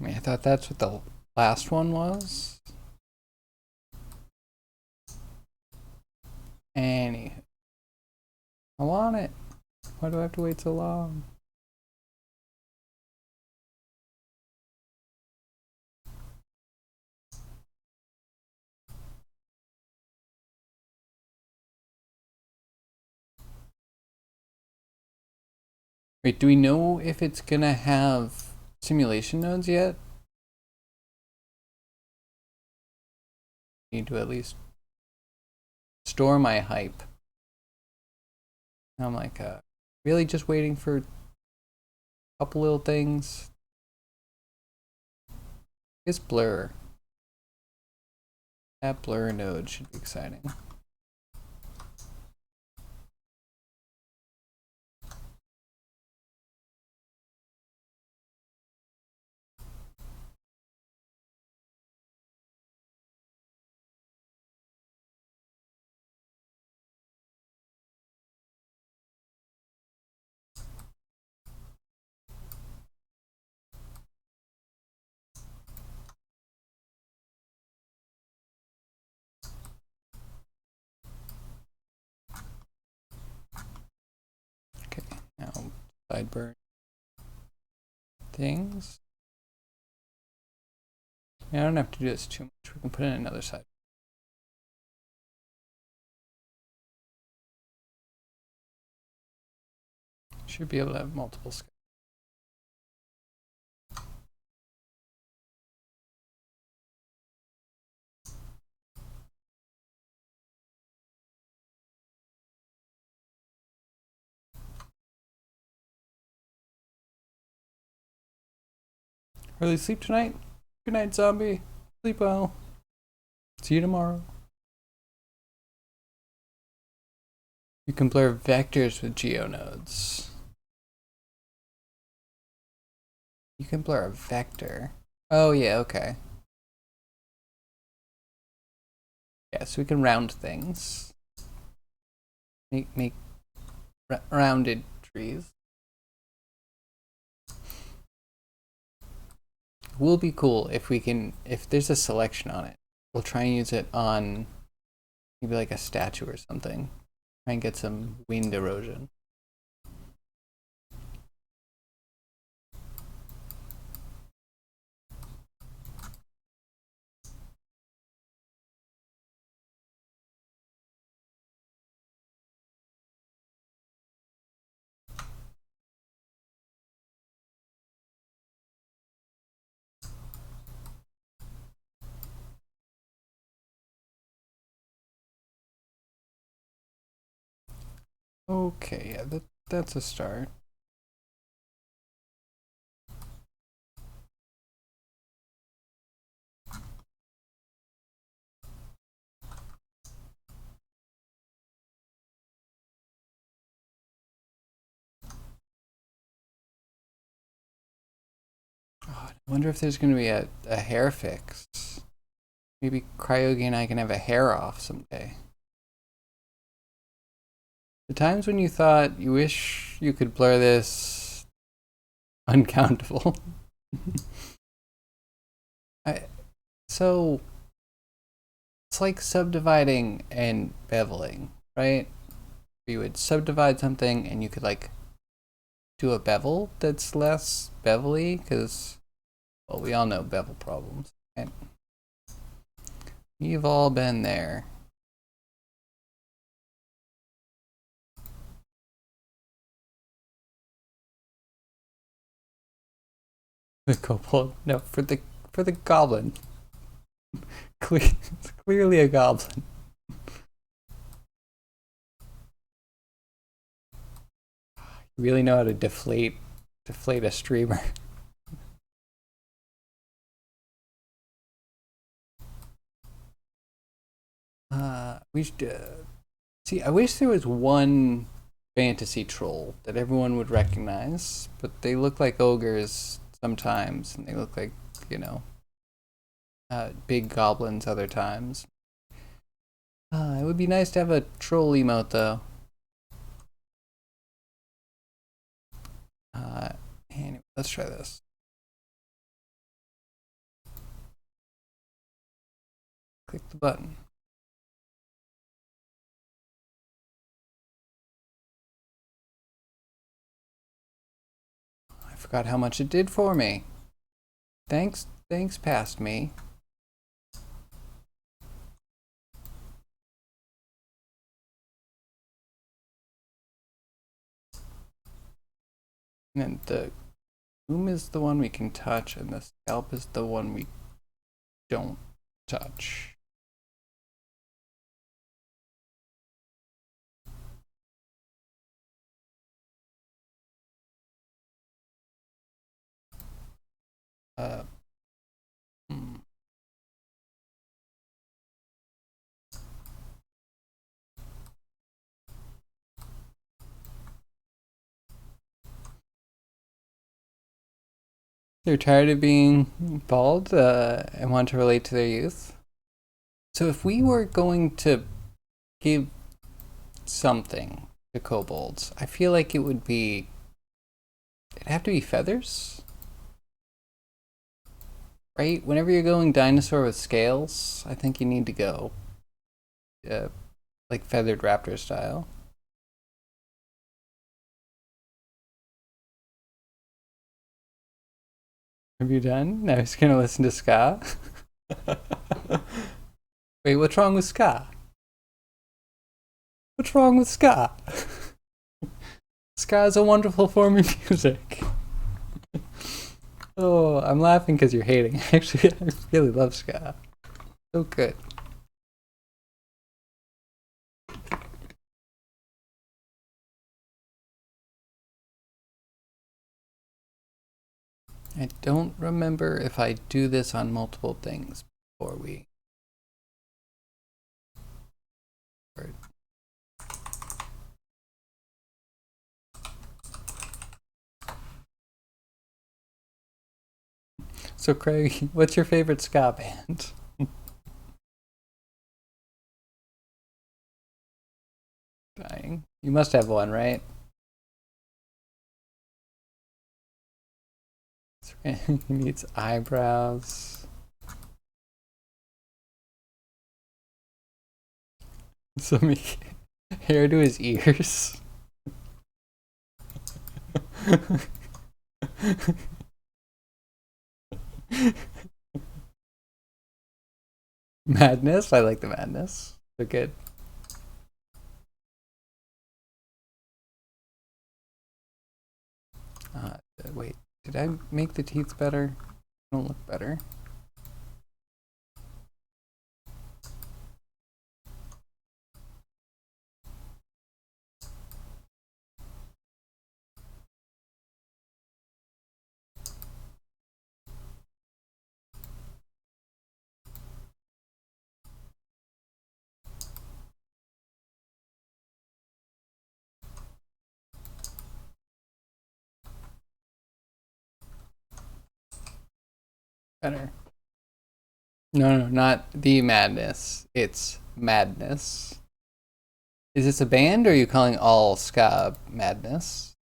I mean, I thought that's what the last one was. Anywho, I want it. Why do I have to wait so long? Wait, do we know if it's gonna have simulation nodes yet? Need to at least store my hype. I'm like, really just waiting for a couple little things. It's blur. That blur node should be exciting. Okay, now sideburn things. Yeah, I don't have to do this too much. We can put in another side. Should be able to have multiple scales. Early sleep tonight. Good night, zombie. Sleep well. See you tomorrow. You can blur vectors with geonodes. You can blur a vector. Oh yeah, okay. Yeah, so we can round things. Make rounded trees. Will be cool if we can, if there's a selection on it. We'll try and use it on maybe like a statue or something. Try and get some wind erosion. Okay, yeah, that's a start. Oh, I wonder if there's going to be a hair fix. Maybe Cryogi and I can have a hair off someday. The times when you thought you wish you could blur this, uncountable. So it's like subdividing and beveling, right? You would subdivide something and you could like do a bevel that's less bevelly because, well, we all know bevel problems. Right? We've all been there. The kobold, no, for the goblin. It's clearly a goblin. You really know how to deflate a streamer. We should see. I wish there was one fantasy troll that everyone would recognize, but they look like ogres sometimes, and they look like, you know, big goblins other times. It would be nice to have a troll emote though. Anyway, let's try this. Click the button. I forgot how much it did for me. Thanks, past me. And the whom is the one we can touch, and the scalp is the one we don't touch. Uh, hmm. They're tired of being bald and want to relate to their youth. So if we were going to give something to kobolds, I feel like it would be. It'd have to be feathers, right? Whenever you're going dinosaur with scales, I think you need to go like feathered raptor style. Have you done? Now he's gonna listen to ska. Wait, what's wrong with ska? What's wrong with ska? Ska is a wonderful form of music. Oh, I'm laughing because you're hating. Actually, I really love ska. So good. I don't remember if I do this on multiple things before we. So, Craig, what's your favorite ska band? Dying. You must have one, right? He needs eyebrows. Some hair to his ears. Madness. I like the madness. They're good. Wait, did I make the teeth better? Don't look better. Better. No, not the madness. It's madness. Is this a band, or are you calling all ska madness?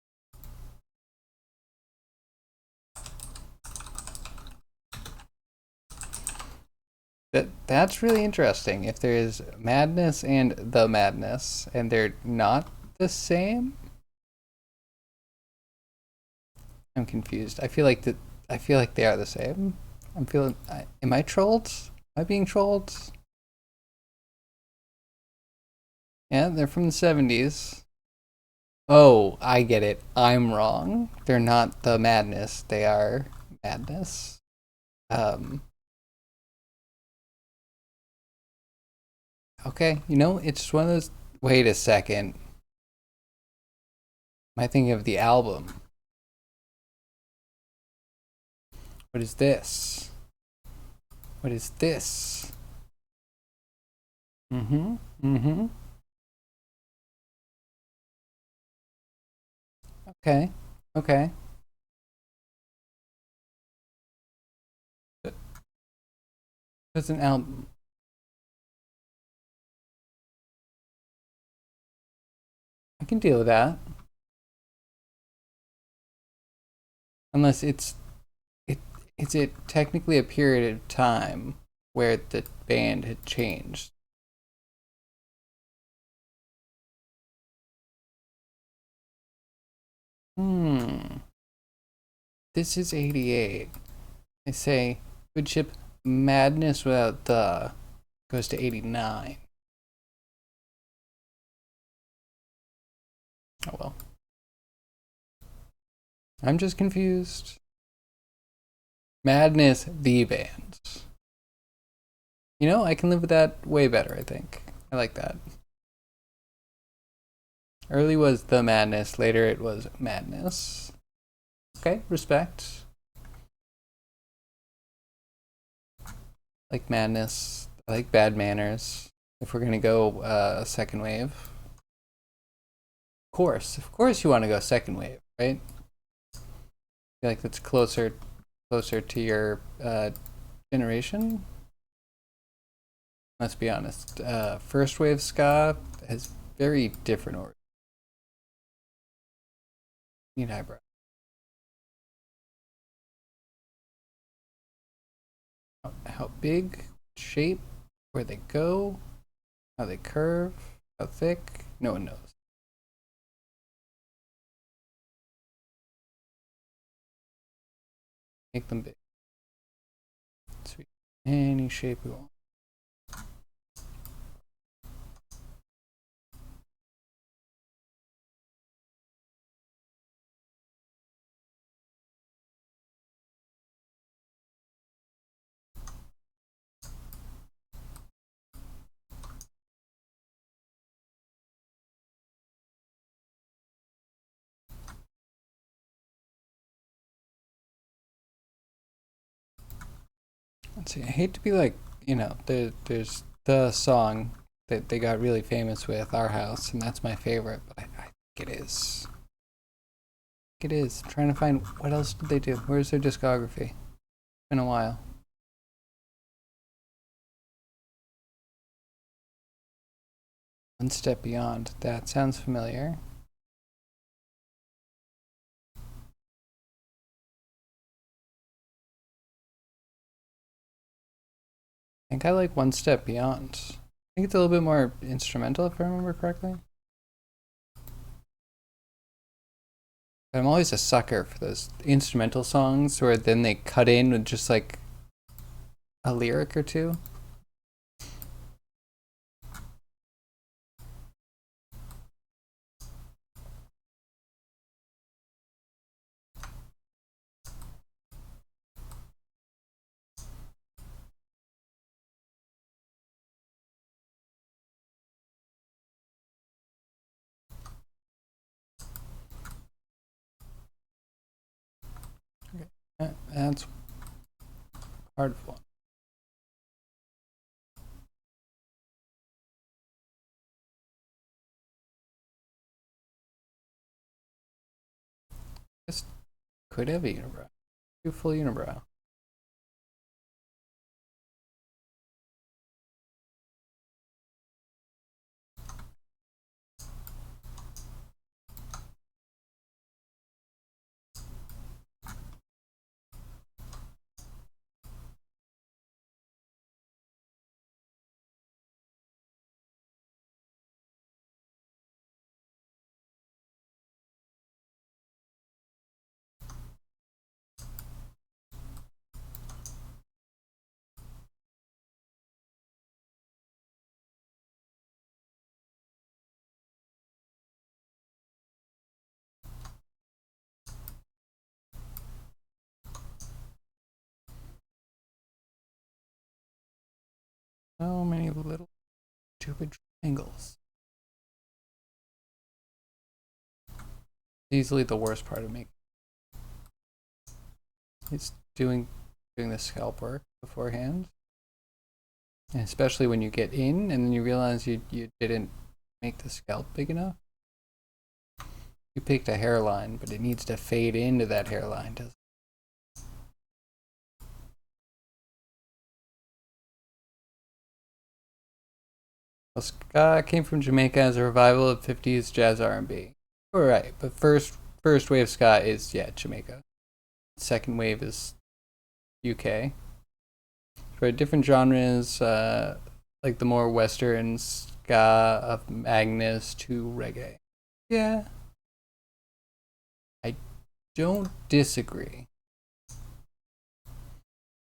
That's really interesting. If there is madness and the madness, and they're not the same, I'm confused. I feel like they are the same. I'm feeling. Am I trolled? Am I being trolled? Yeah, they're from the 70s. Oh, I get it. I'm wrong. They're not the madness. They are madness. Um, okay, it's just one of those. Wait a second. Am I thinking of the album? What is this? What is this? Mm-hmm. Mm-hmm. Okay. Okay. That's an album. I can deal with that. Unless it is it technically a period of time where the band had changed. Hmm. This is 88. I say would ship madness without the goes to 89. Oh well. I'm just confused. Madness the band. I can live with that way better, I think. I like that. Early was the madness, later it was madness. Okay, respect. I like madness. I like bad manners. If we're gonna go second wave. Of course you want to go second wave, right? I feel like that's closer to your generation. Let's be honest. First wave ska has very different order. Need eyebrow. How big, shape, where they go, how they curve, how thick. No one knows. Make them big. Sweet. Any shape we want. Let's see. I hate to be like, there's the song that they got really famous with, Our House, and that's my favorite, but I think it is. It is. I'm trying to find what else did they do? Where's their discography? It's been a while. One Step Beyond. That sounds familiar. I think I like One Step Beyond. I think it's a little bit more instrumental, if I remember correctly. But I'm always a sucker for those instrumental songs where then they cut in with just like a lyric or two. That's part of one. Just could have a unibrow. Two full unibrow. So many little stupid triangles. Easily the worst part of me. It's doing the scalp work beforehand. And especially when you get in and then you realize you didn't make the scalp big enough. You picked a hairline, but it needs to fade into that hairline, doesn't it? Well, ska came from Jamaica as a revival of 50s jazz R&B. All right, but first wave ska is Jamaica. Second wave is UK. For different genres, like the more western ska of Magnus to reggae. Yeah, I don't disagree.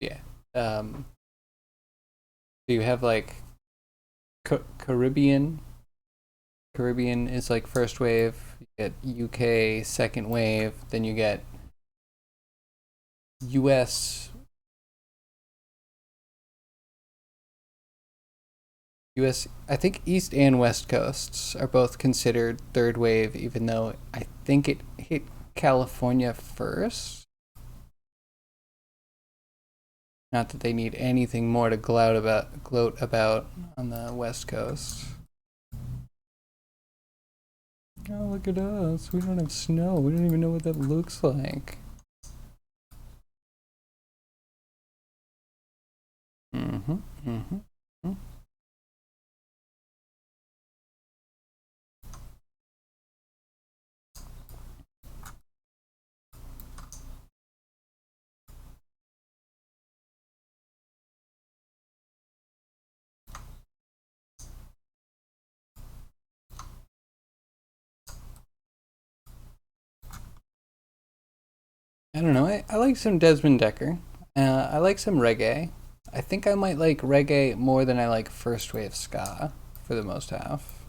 Yeah. So you have like Caribbean. Caribbean is like first wave. You get UK second wave. Then you get US. US. I think East and West coasts are both considered third wave, even though I think it hit California first. Not that they need anything more to gloat about on the West Coast. Oh, look at us. We don't have snow. We don't even know what that looks like. Mm-hmm. Mm-hmm. I don't know. I like some Desmond Decker. I like some reggae. I think I might like reggae more than I like first wave ska for the most half.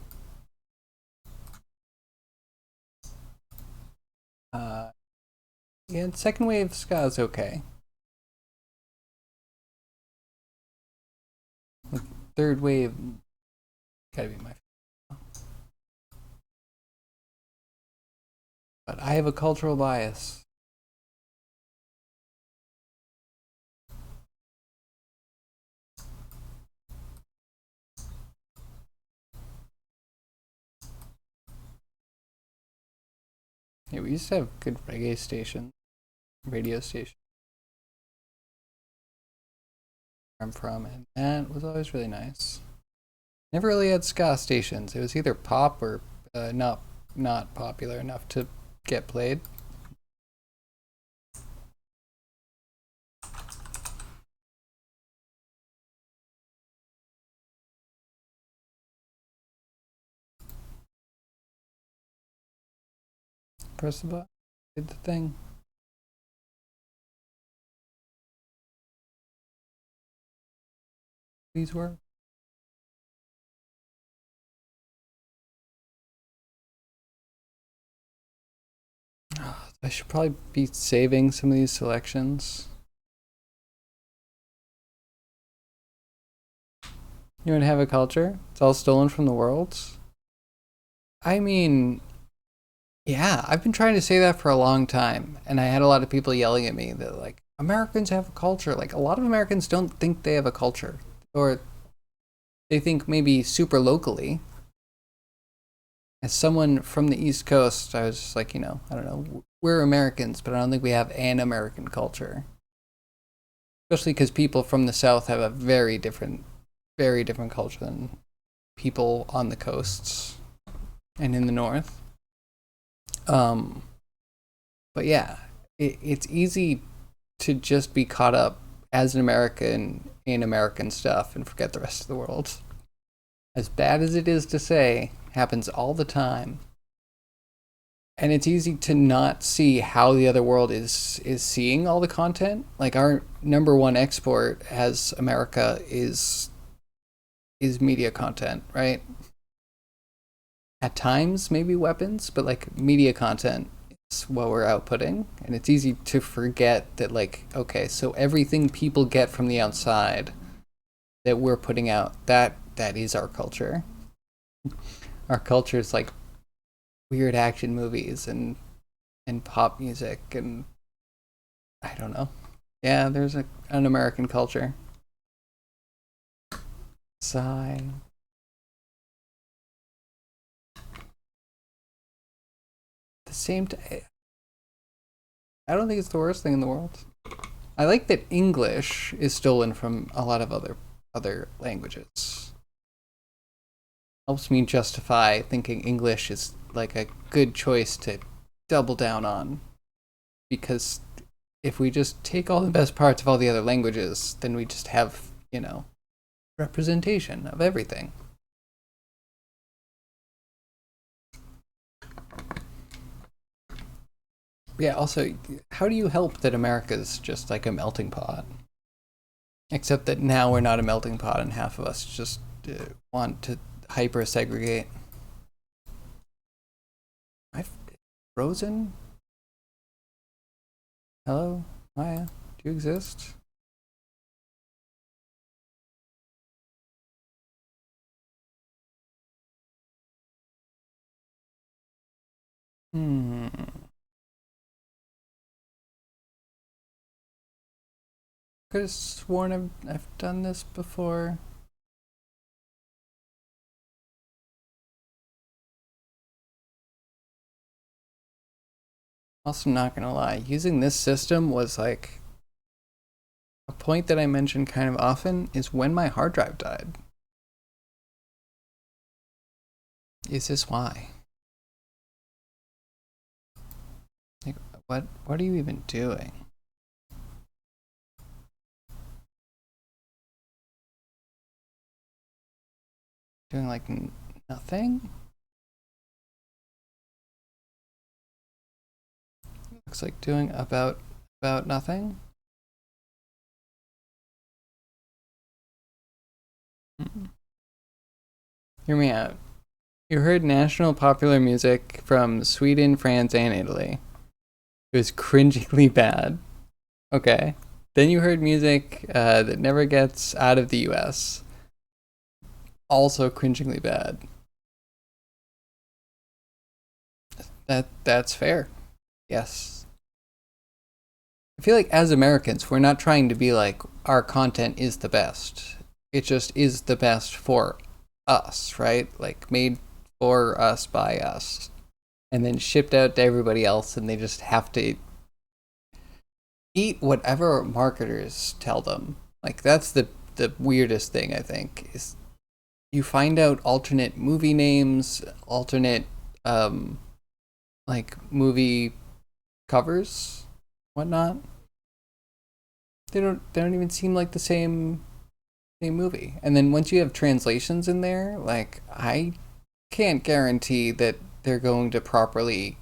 Uh, yeah, second wave ska is okay. Like, third wave gotta be my. But I have a cultural bias. Yeah, we used to have good reggae stations, radio stations. Where I'm from, and that was always really nice. Never really had ska stations. It was either pop or not popular enough to get played. Press the button, did the thing. Please work. I should probably be saving some of these selections. You want to have a culture? It's all stolen from the worlds? I mean, yeah, I've been trying to say that for a long time, and I had a lot of people yelling at me that, like, Americans have a culture. Like, a lot of Americans don't think they have a culture, or they think maybe super locally. As someone from the East Coast, I was just like, I don't know, we're Americans, but I don't think we have an American culture. Especially because people from the South have a very different culture than people on the coasts and in the North. Um, but yeah, it's easy to just be caught up as an American in American stuff and forget the rest of the world. As bad as it is to say, happens all the time. And it's easy to not see how the other world is seeing all the content. Like our number one export as America is media content, right? At times maybe weapons, but like media content is what we're outputting. And it's easy to forget that, like, okay, so everything people get from the outside that we're putting out, that is our culture. Our culture is like weird action movies and pop music, and I don't know. Yeah, there's an American culture. Sigh. The same time, I don't think it's the worst thing in the world. I like that English is stolen from a lot of other languages. Helps me justify thinking English is like a good choice to double down on, because if we just take all the best parts of all the other languages, then we just have, representation of everything. Yeah, also, how do you help that America's just like a melting pot? Except that now we're not a melting pot and half of us just want to hyper segregate. I've frozen? Hello? Maya? Do you exist? Hmm. Could have sworn I've done this before. Also, not gonna lie, using this system was like a point that I mention kind of often is when my hard drive died. Is this why? Like, what are you even doing? Doing like nothing? Looks like doing about nothing. Hear me out. You heard national popular music from Sweden, France, and Italy. It was cringingly bad. Okay. Then you heard music that never gets out of the US. Also cringingly bad. That's fair. Yes. I feel like as Americans, we're not trying to be like our content is the best. It just is the best for us, right? Like made for us by us. and then shipped out to everybody else, and they just have to eat whatever marketers tell them. Like that's the weirdest thing I think is you find out alternate movie names, alternate um like movie covers, whatnot. They don't even seem like the same movie. And then once you have translations in there, like I can't guarantee that they're going to properly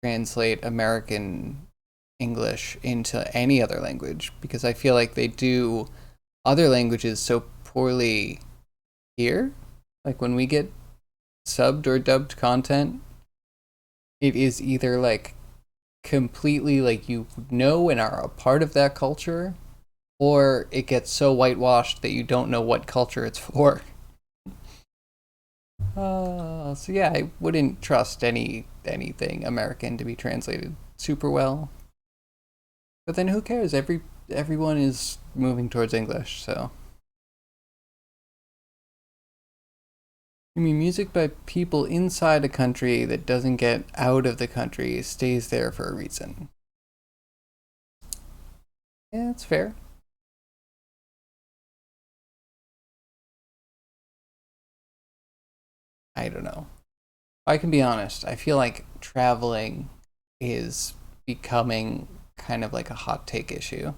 translate American English into any other language because I feel like they do other languages so poorly here. Like when we get subbed or dubbed content, it is either like completely like you know and are a part of that culture, or it gets so whitewashed that you don't know what culture it's for. So yeah, I wouldn't trust anything American to be translated super well. But then who cares? Everyone is moving towards English, so I mean music by people inside a country that doesn't get out of the country stays there for a reason. Yeah, that's fair. I don't know. I can be honest, I feel like traveling is becoming kind of like a hot take issue.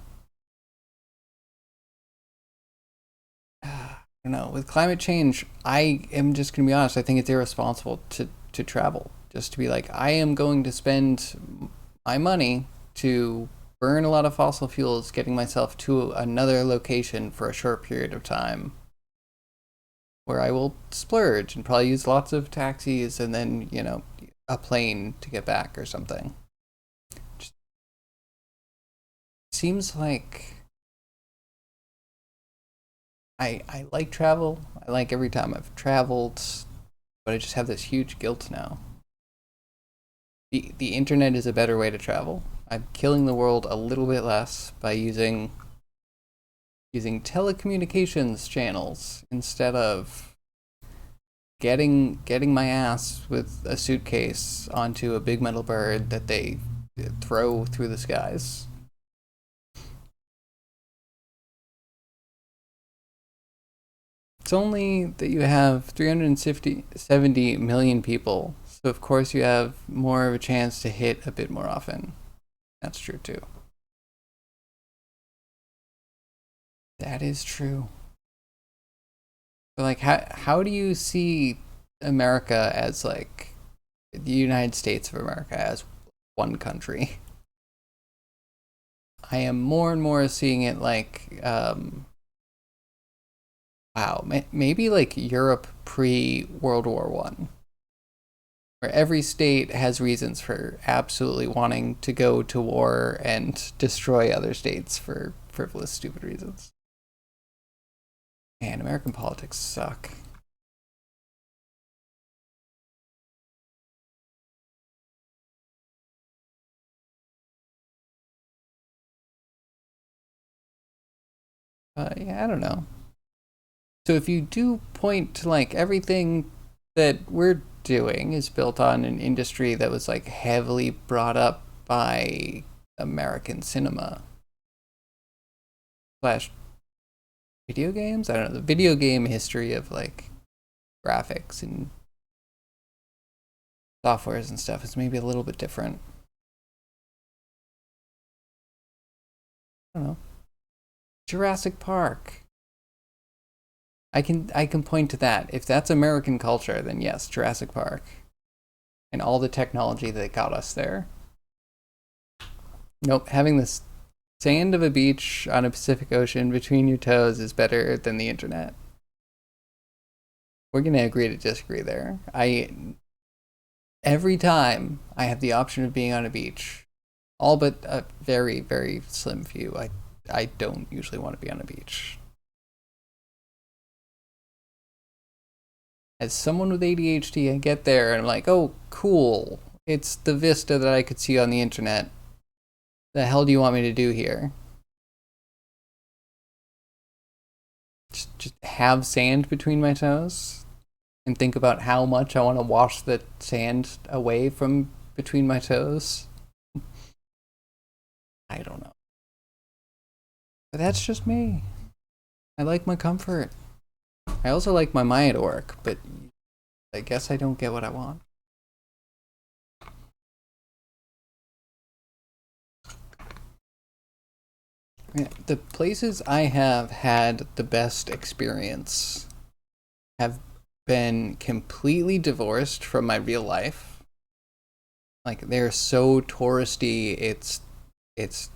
I don't know. With climate change, I am just gonna be honest. I think it's irresponsible to travel. Just to be like, I am going to spend my money to burn a lot of fossil fuels, getting myself to another location for a short period of time, where I will splurge and probably use lots of taxis and then a plane to get back or something. Just seems like I like travel. I like every time I've traveled, but I just have this huge guilt now. The internet is a better way to travel. I'm killing the world a little bit less by using telecommunications channels instead of getting my ass with a suitcase onto a big metal bird that they throw through the skies. It's only that you have 370 million people, so of course you have more of a chance to hit a bit more often. That's true too. That is true. But like how do you see America as like the United States of America as one country? I am more and more seeing it like wow, maybe like Europe pre World War One, where every state has reasons for absolutely wanting to go to war and destroy other states for frivolous, stupid reasons. Man, American politics suck. Yeah, I don't know. So if you do point to like everything that we're doing is built on an industry that was like heavily brought up by American cinema slash video games. I don't know, the video game history of like graphics and softwares and stuff is maybe a little bit different. I don't know. Jurassic Park. I can point to that. If that's American culture, then yes, Jurassic Park and all the technology that got us there. Nope, having this sand of a beach on a Pacific Ocean between your toes is better than the internet. We're gonna agree to disagree there. I every time I have the option of being on a beach, all but a very very slim few, I don't usually want to be on a beach. As someone with ADHD, I get there and I'm like, oh, cool. It's the vista that I could see on the internet. The hell do you want me to do here? Just have sand between my toes? and think about how much I want to wash the sand away from between my toes. I don't know. But that's just me. I like my comfort. I also like my Maya to work, but I guess I don't get what I want. Yeah, the places I have had the best experience have been completely divorced from my real life. Like they're so touristy, it's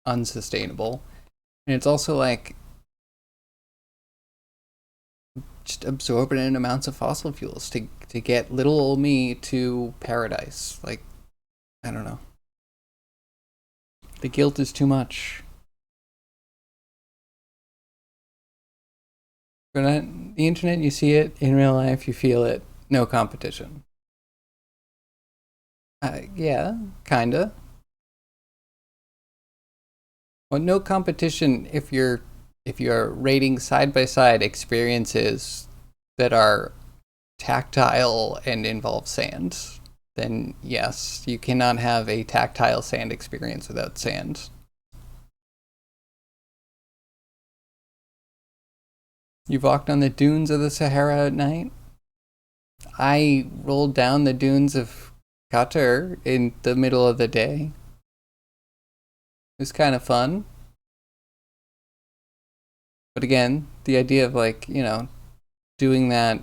unsustainable. And it's also like just absorbent amounts of fossil fuels to get little old me to paradise. Like I don't know. The guilt is too much. But on the internet, you see it. In real life, you feel it. No competition. Yeah, kinda. Well, no competition if you're rating side by side experiences that are tactile and involve sand. Then yes, you cannot have a tactile sand experience without sand. You've walked on the dunes of the Sahara at night? I rolled down the dunes of Qatar in the middle of the day. It was kind of fun. But again, the idea of like, doing that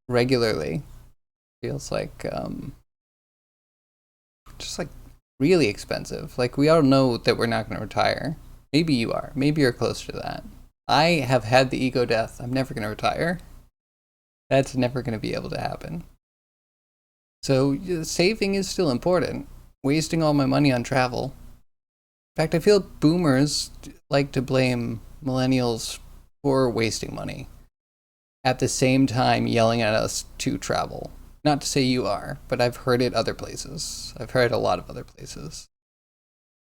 regularly feels like just like really expensive. Like we all know that we're not going to retire. Maybe you are. Maybe you're close to that. I have had the ego death. I'm never going to retire. That's never going to be able to happen. So saving is still important. Wasting all my money on travel. In fact, I feel boomers like to blame millennials for wasting money at the same time yelling at us to travel. Not to say you are, but I've heard it other places. I've heard a lot of other places.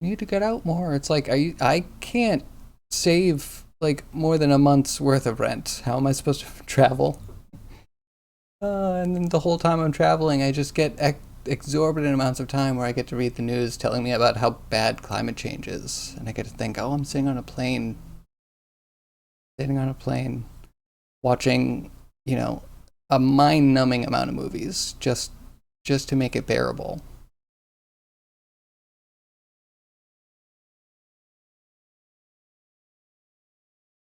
You need to get out more. It's like I can't save like more than a month's worth of rent. How am I supposed to travel? And then the whole time I'm traveling, I just get exorbitant amounts of time where I get to read the news telling me about how bad climate change is, and I get to think, oh, I'm sitting on a plane, watching, a mind-numbing amount of movies just to make it bearable.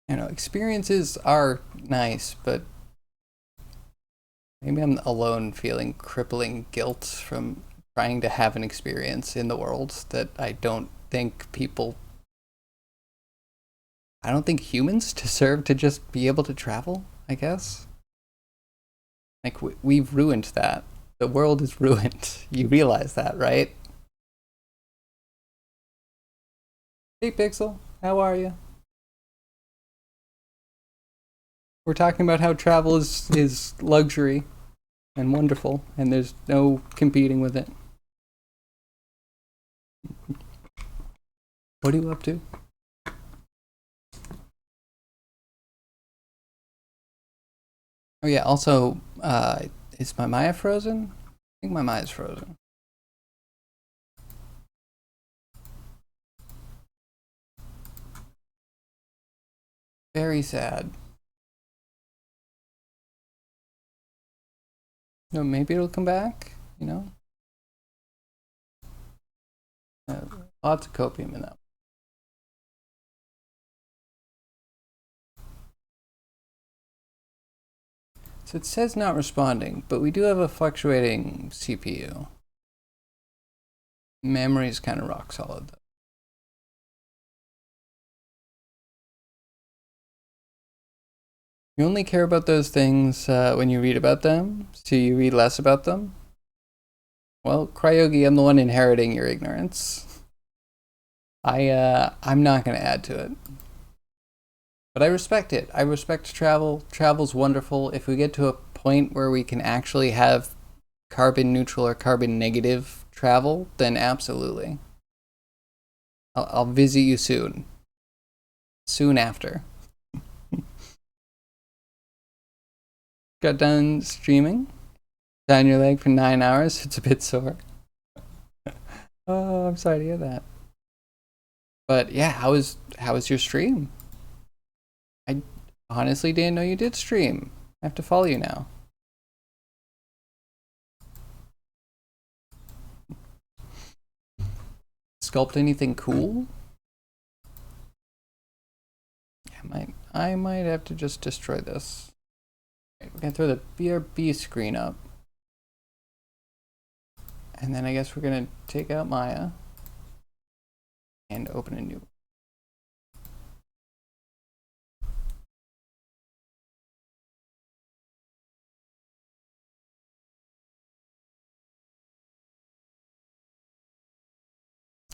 Experiences are nice, but maybe I'm alone feeling crippling guilt from trying to have an experience in the world that I don't think humans deserve to just be able to travel, I guess. Like, we've ruined that. The world is ruined. You realize that, right? Hey, Pixel, how are you? We're talking about how travel is luxury and wonderful, and there's no competing with it. What are you up to? Oh yeah. Also, is my Maya frozen? I think my Maya's frozen. Very sad. No, maybe it'll come back. Uh, Lots of copium in that. So it says not responding, but we do have a fluctuating CPU. Memory is kind of rock solid though. You only care about those things when you read about them, so you read less about them. Well, Cryogi, I'm the one inheriting your ignorance. I'm not going to add to it, but I respect it. I respect travel. Travel's wonderful. If we get to a point where we can actually have carbon neutral or carbon negative travel, then absolutely. I'll visit you soon. Soon after. got done streaming. Down your leg for 9 hours. It's a bit sore. Oh, I'm sorry to hear that. But yeah, how was your stream? I honestly didn't know you did stream. I have to follow you now. Sculpt anything cool? I might have to just destroy this. Right, we're gonna throw the BRB screen up. And then I guess we're gonna take out Maya and open a new.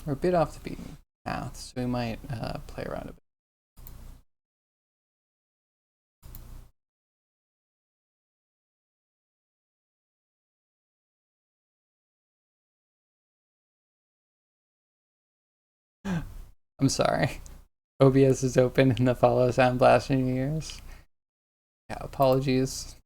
We're a bit off the beaten path, so we might play around a bit. I'm sorry. OBS is open and the follow sound blasting in your ears. Yeah, apologies.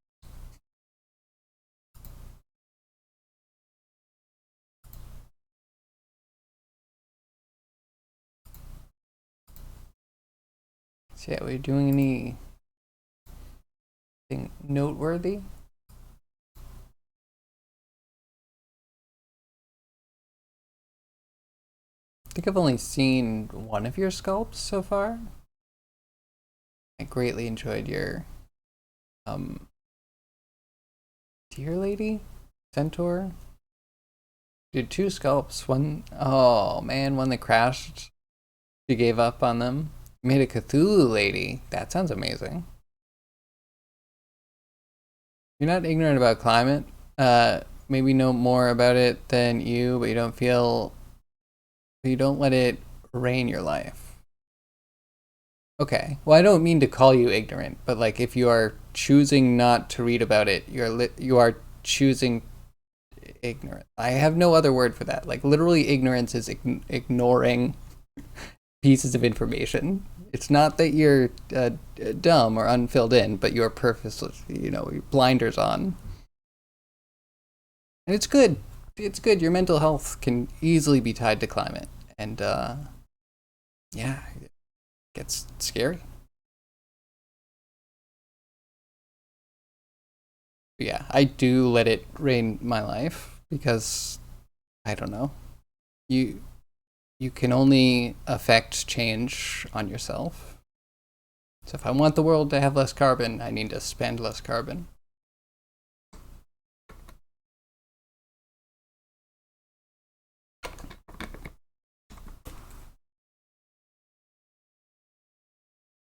So yeah, we're doing anything noteworthy? I think I've only seen one of your sculpts so far. I greatly enjoyed your deer lady? Centaur? Did 2 sculpts. One, oh man, one that crashed. You gave up on them. You made a Cthulhu lady. That sounds amazing. You're not ignorant about climate. Maybe know more about it than you, but you don't let it reign your life. Okay. Well, I don't mean to call you ignorant, but like if you are choosing not to read about it, you are choosing ignorant. I have no other word for that. Like literally, ignorance is ignoring pieces of information. It's not that you're dumb or unfilled in, but you're purposely, your blinders on. And it's good. It's good. Your mental health can easily be tied to climate, and yeah, it gets scary. But yeah, I do let it reign my life because I don't know. You you can only affect change on yourself. So if I want the world to have less carbon, I need to spend less carbon.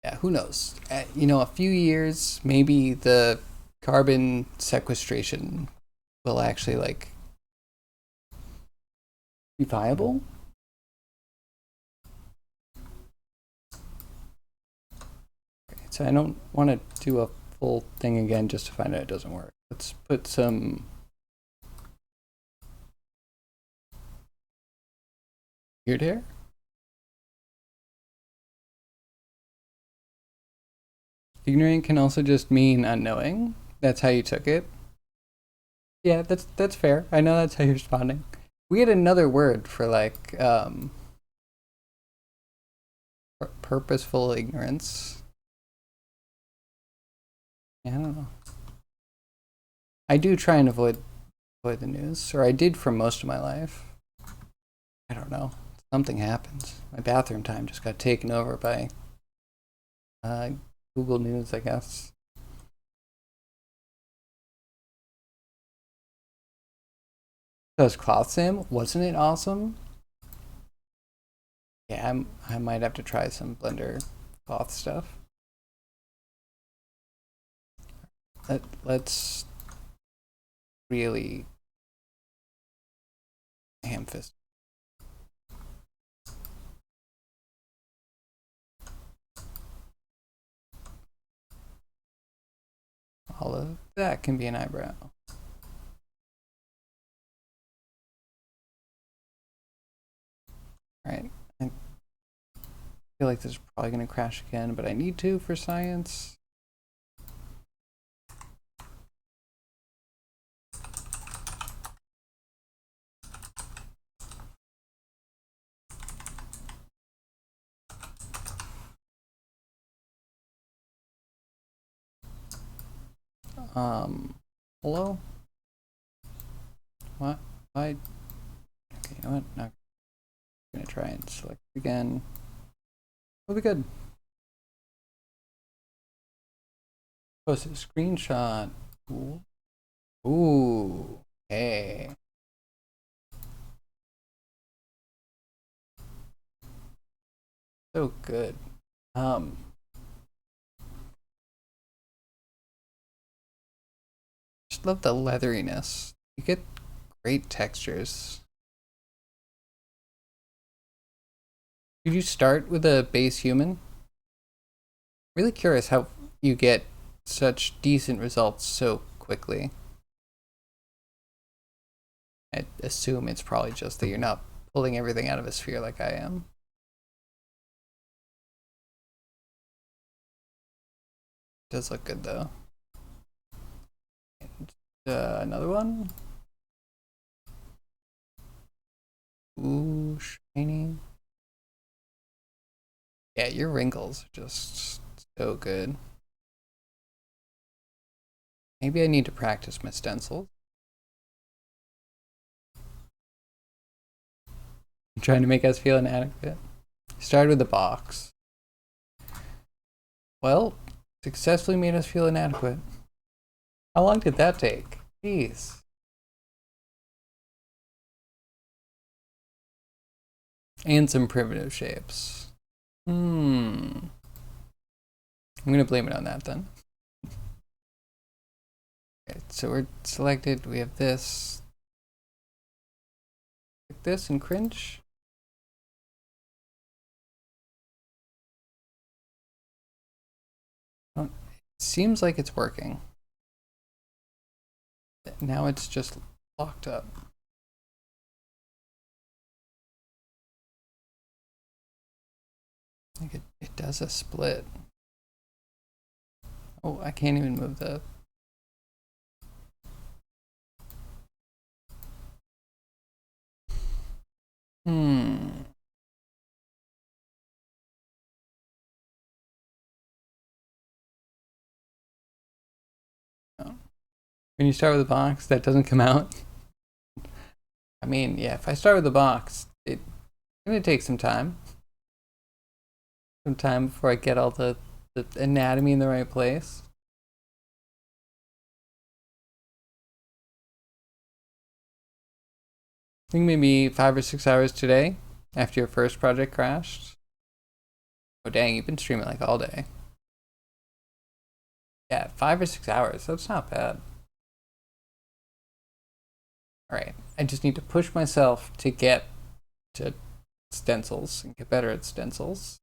Yeah, who knows? A few years, maybe the carbon sequestration will actually like be viable. Okay, so I don't want to do a full thing again just to find out it doesn't work. Let's put some weird hair. Ignorant can also just mean unknowing. That's how you took it. Yeah, that's fair. I know that's how you're responding. We had another word for like purposeful ignorance. Yeah, I don't know. I do try and avoid the news, or I did for most of my life. I don't know. Something happens. My bathroom time just got taken over by uh, Google News, I guess. That was Cloth Sim. Wasn't it awesome? Yeah, I might have to try some Blender cloth stuff. Let's really ham fist. All of that can be an eyebrow. All right. I feel like this is probably going to crash again, but I need to for science. Hello? What? Why? Okay, you know what? Not gonna try and select again. We'll be good. Post a screenshot. Ooh. Ooh. Hey. So good. Um. Just love the leatheriness. You get great textures. Did you start with a base human? Really curious how you get such decent results so quickly. I assume it's probably just that you're not pulling everything out of a sphere like I am. Does look good though. And, another one. Ooh, shiny. Yeah, your wrinkles are just so good. Maybe I need to practice my stencils. I'm trying to make us feel inadequate. Started with the box. Well, successfully made us feel inadequate. How long did that take? Jeez. And some primitive shapes. I'm gonna blame it on that then. Okay, so we're selected. We have this. Like this and cringe. It seems like it's working. Now it's just locked up. Like it does a split. Oh, I can't even move the. Hmm. Oh. When you start with a box, that doesn't come out. I mean, yeah, if I start with a box, it's gonna take some time. Some time before I get all the anatomy in the right place. I think maybe 5 or 6 hours today after your first project crashed. Oh dang, you've been streaming like all day. Yeah, 5 or 6 hours. That's not bad. All right, I just need to push myself to get to stencils and get better at stencils.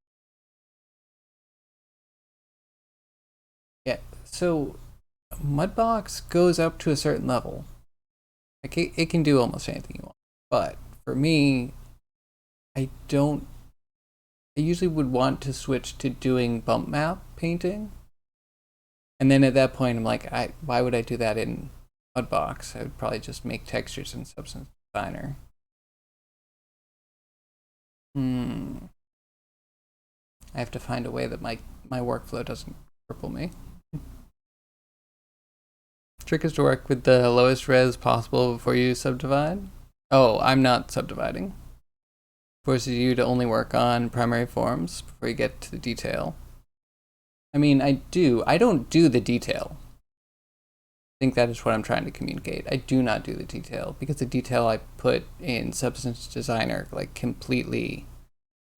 Yeah, so Mudbox goes up to a certain level. Like it can do almost anything you want. But for me, I don't. I usually would want to switch to doing bump map painting, and then at that point, I'm like, why would I do that in Mudbox? I would probably just make textures in Substance Designer. Hmm. I have to find a way that my workflow doesn't cripple me. Trick is to work with the lowest res possible before you subdivide. Oh, I'm not subdividing. Forces you to only work on primary forms before you get to the detail. I mean, I do. I don't do the detail. I think that is what I'm trying to communicate. I do not do the detail because the detail I put in Substance Designer like completely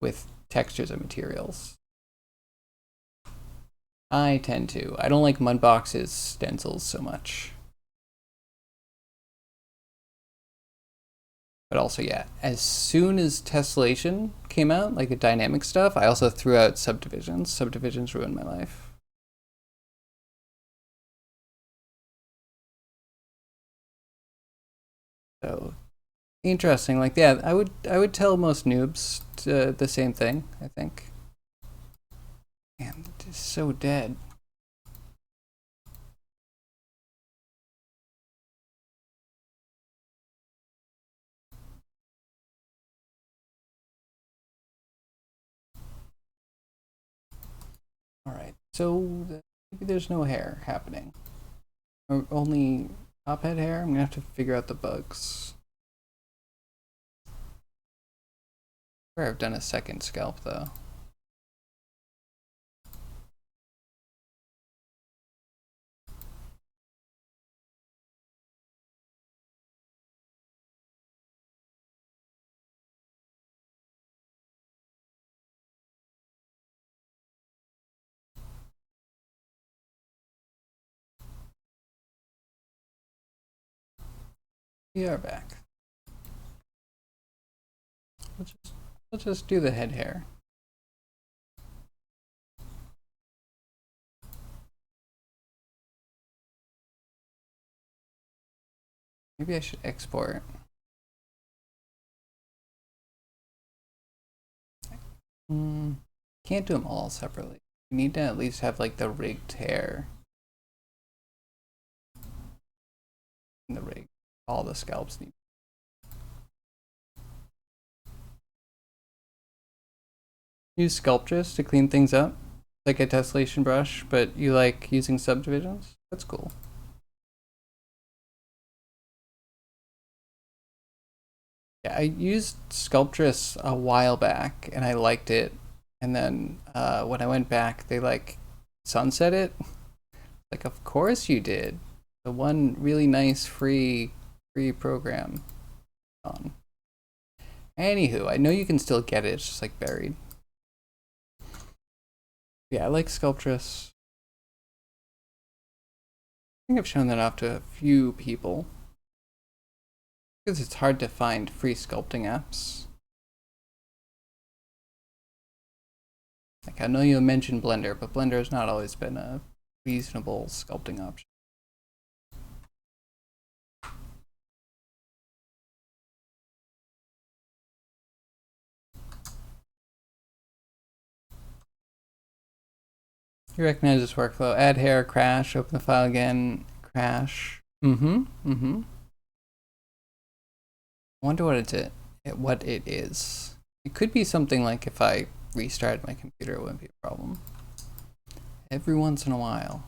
with textures and materials. I tend to. I don't like Mudbox's stencils so much. But also, yeah, as soon as Tessellation came out, like the dynamic stuff, I also threw out subdivisions. Subdivisions ruined my life. So interesting. Like, yeah, I would tell most noobs the same thing. I think. Man, it's so dead. All right, so maybe there's no hair happening. Or only top head hair? I'm gonna have to figure out the bugs. Sure, I've done a second scalp though. We are back. We'll just do the head hair. Maybe I should export. Can't do them all separately. You need to at least have like the rigged hair. And the rig. All the scalps need. Use Sculptress to clean things up. Like a tessellation brush, but you like using subdivisions? That's cool. Yeah, I used Sculptress a while back and I liked it. And then when I went back, they like sunset it. Like, of course you did. The one really nice free program on. Anywho, I know you can still get it. It's just like buried. Yeah, I like Sculptress. I think I've shown that off to a few people. Because it's hard to find free sculpting apps. Like, I know you mentioned Blender, but Blender has not always been a reasonable sculpting option. You recognize this workflow. Add hair, crash, open the file again, crash. I wonder what what it is. It could be something like if I restarted my computer, it wouldn't be a problem. Every once in a while.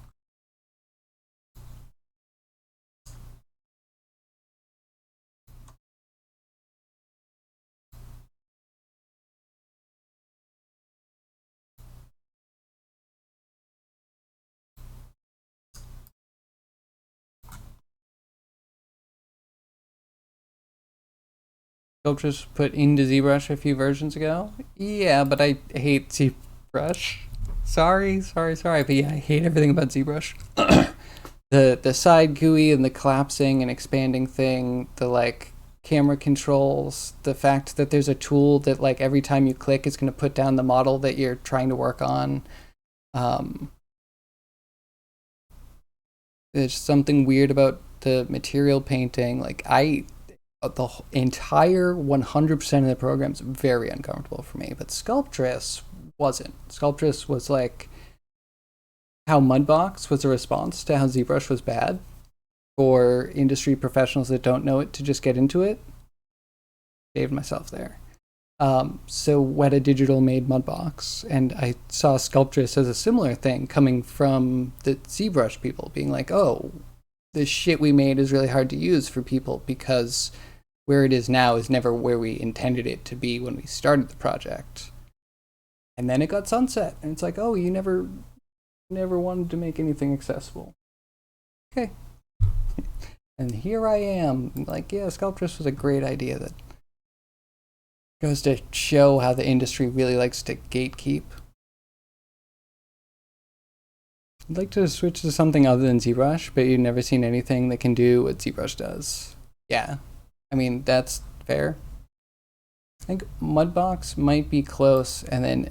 Sculptures put into ZBrush a few versions ago. Yeah, but I hate ZBrush. Sorry, but yeah, I hate everything about ZBrush. The side GUI and the collapsing and expanding thing, the like camera controls, the fact that there's a tool that like every time you click it's going to put down the model that you're trying to work on. There's something weird about the material painting. Like the entire 100% of the program is very uncomfortable for me, but Sculptress wasn't. Sculptress was like how Mudbox was a response to how ZBrush was bad for industry professionals that don't know it to just get into it. Saved myself there. So Weta Digital made Mudbox, and I saw Sculptress as a similar thing coming from the ZBrush people being like, oh, this shit we made is really hard to use for people because where it is now is never where we intended it to be when we started the project. And then it got sunset, and it's like, oh, you never wanted to make anything accessible. Okay. And here I am, like, yeah, Sculptress was a great idea that goes to show how the industry really likes to gatekeep. I'd like to switch to something other than ZBrush, but you've never seen anything that can do what ZBrush does. Yeah, I mean, that's fair. I think Mudbox might be close, and then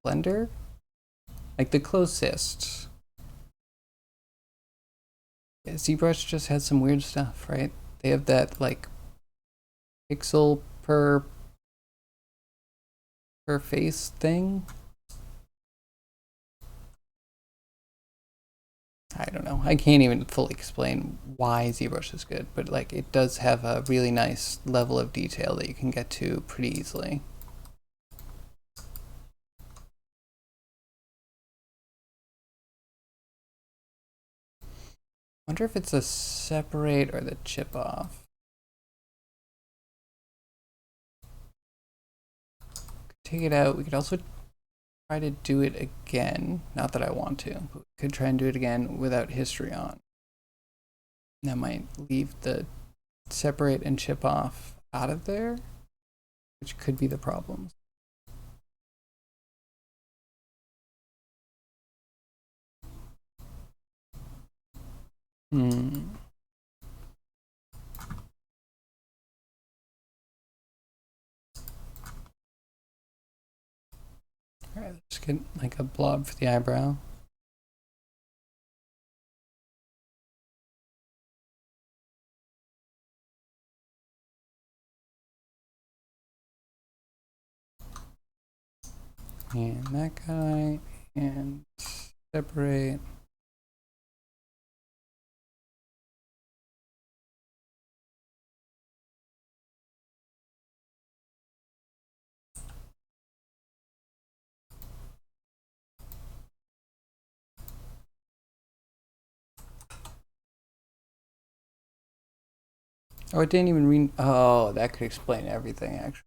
Blender? Like the closest. Yeah, ZBrush just has some weird stuff, right? They have that, like, pixel per face thing. I don't know. I can't even fully explain why ZBrush is good, but like it does have a really nice level of detail that you can get to pretty easily. Wonder if it's the separate or the chip off. Take it out. We could also try to do it again. Not that I want to, but we could try and do it again without history on. That might leave the separate and chip off out of there, which could be the problem. Hmm. Alright, let's get like a blob for the eyebrow. And that guy, and separate. Oh, it didn't even oh, that could explain everything, actually.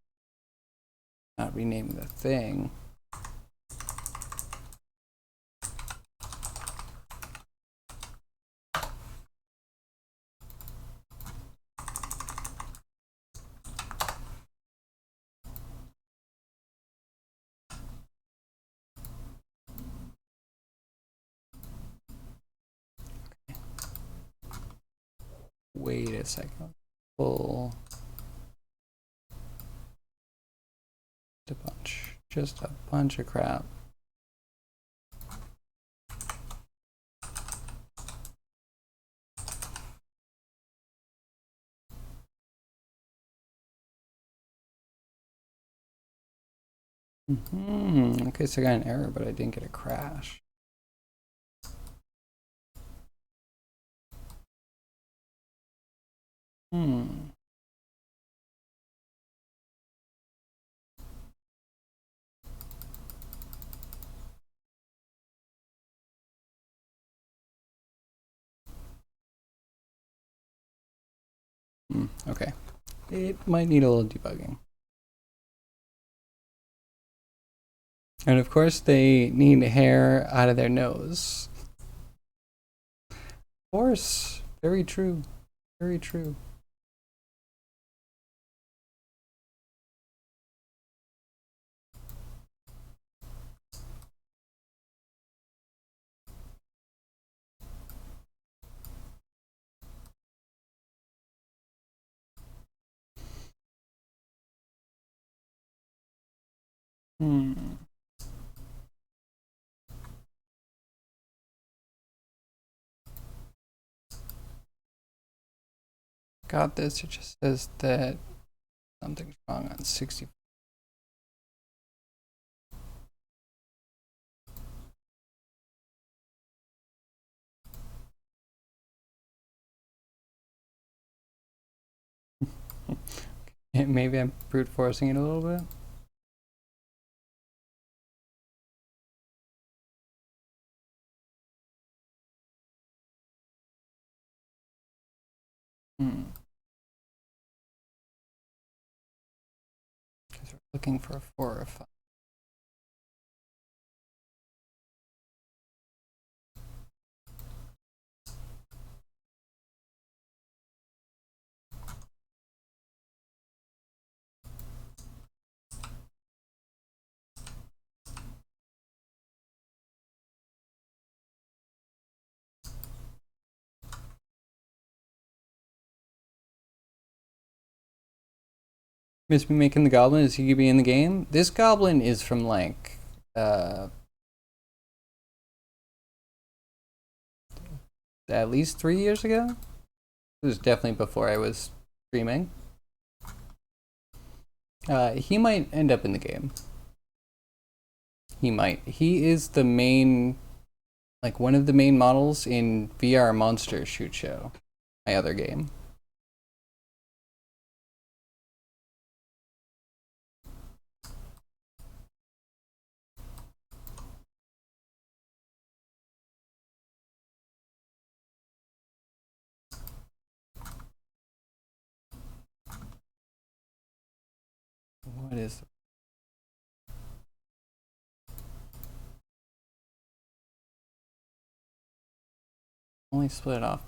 Not renaming the thing. Wait a second. Pull. Just a bunch of crap. Okay, so I got an error, but I didn't get a crash. Okay. It might need a little debugging. And of course, they need hair out of their nose. Of course. Very true. Very true. Got this. It just says that something's wrong on 60. Maybe I'm brute forcing it a little bit. Because we're looking for a 4 or a 5. Miss me making the goblin. Is he gonna be in the game? This goblin is from like at least 3 years ago. It was definitely before I was streaming. He might end up in the game. He might. He is the main, like one of the main models in VR Monster Shoot Show, my other game. What is only split off?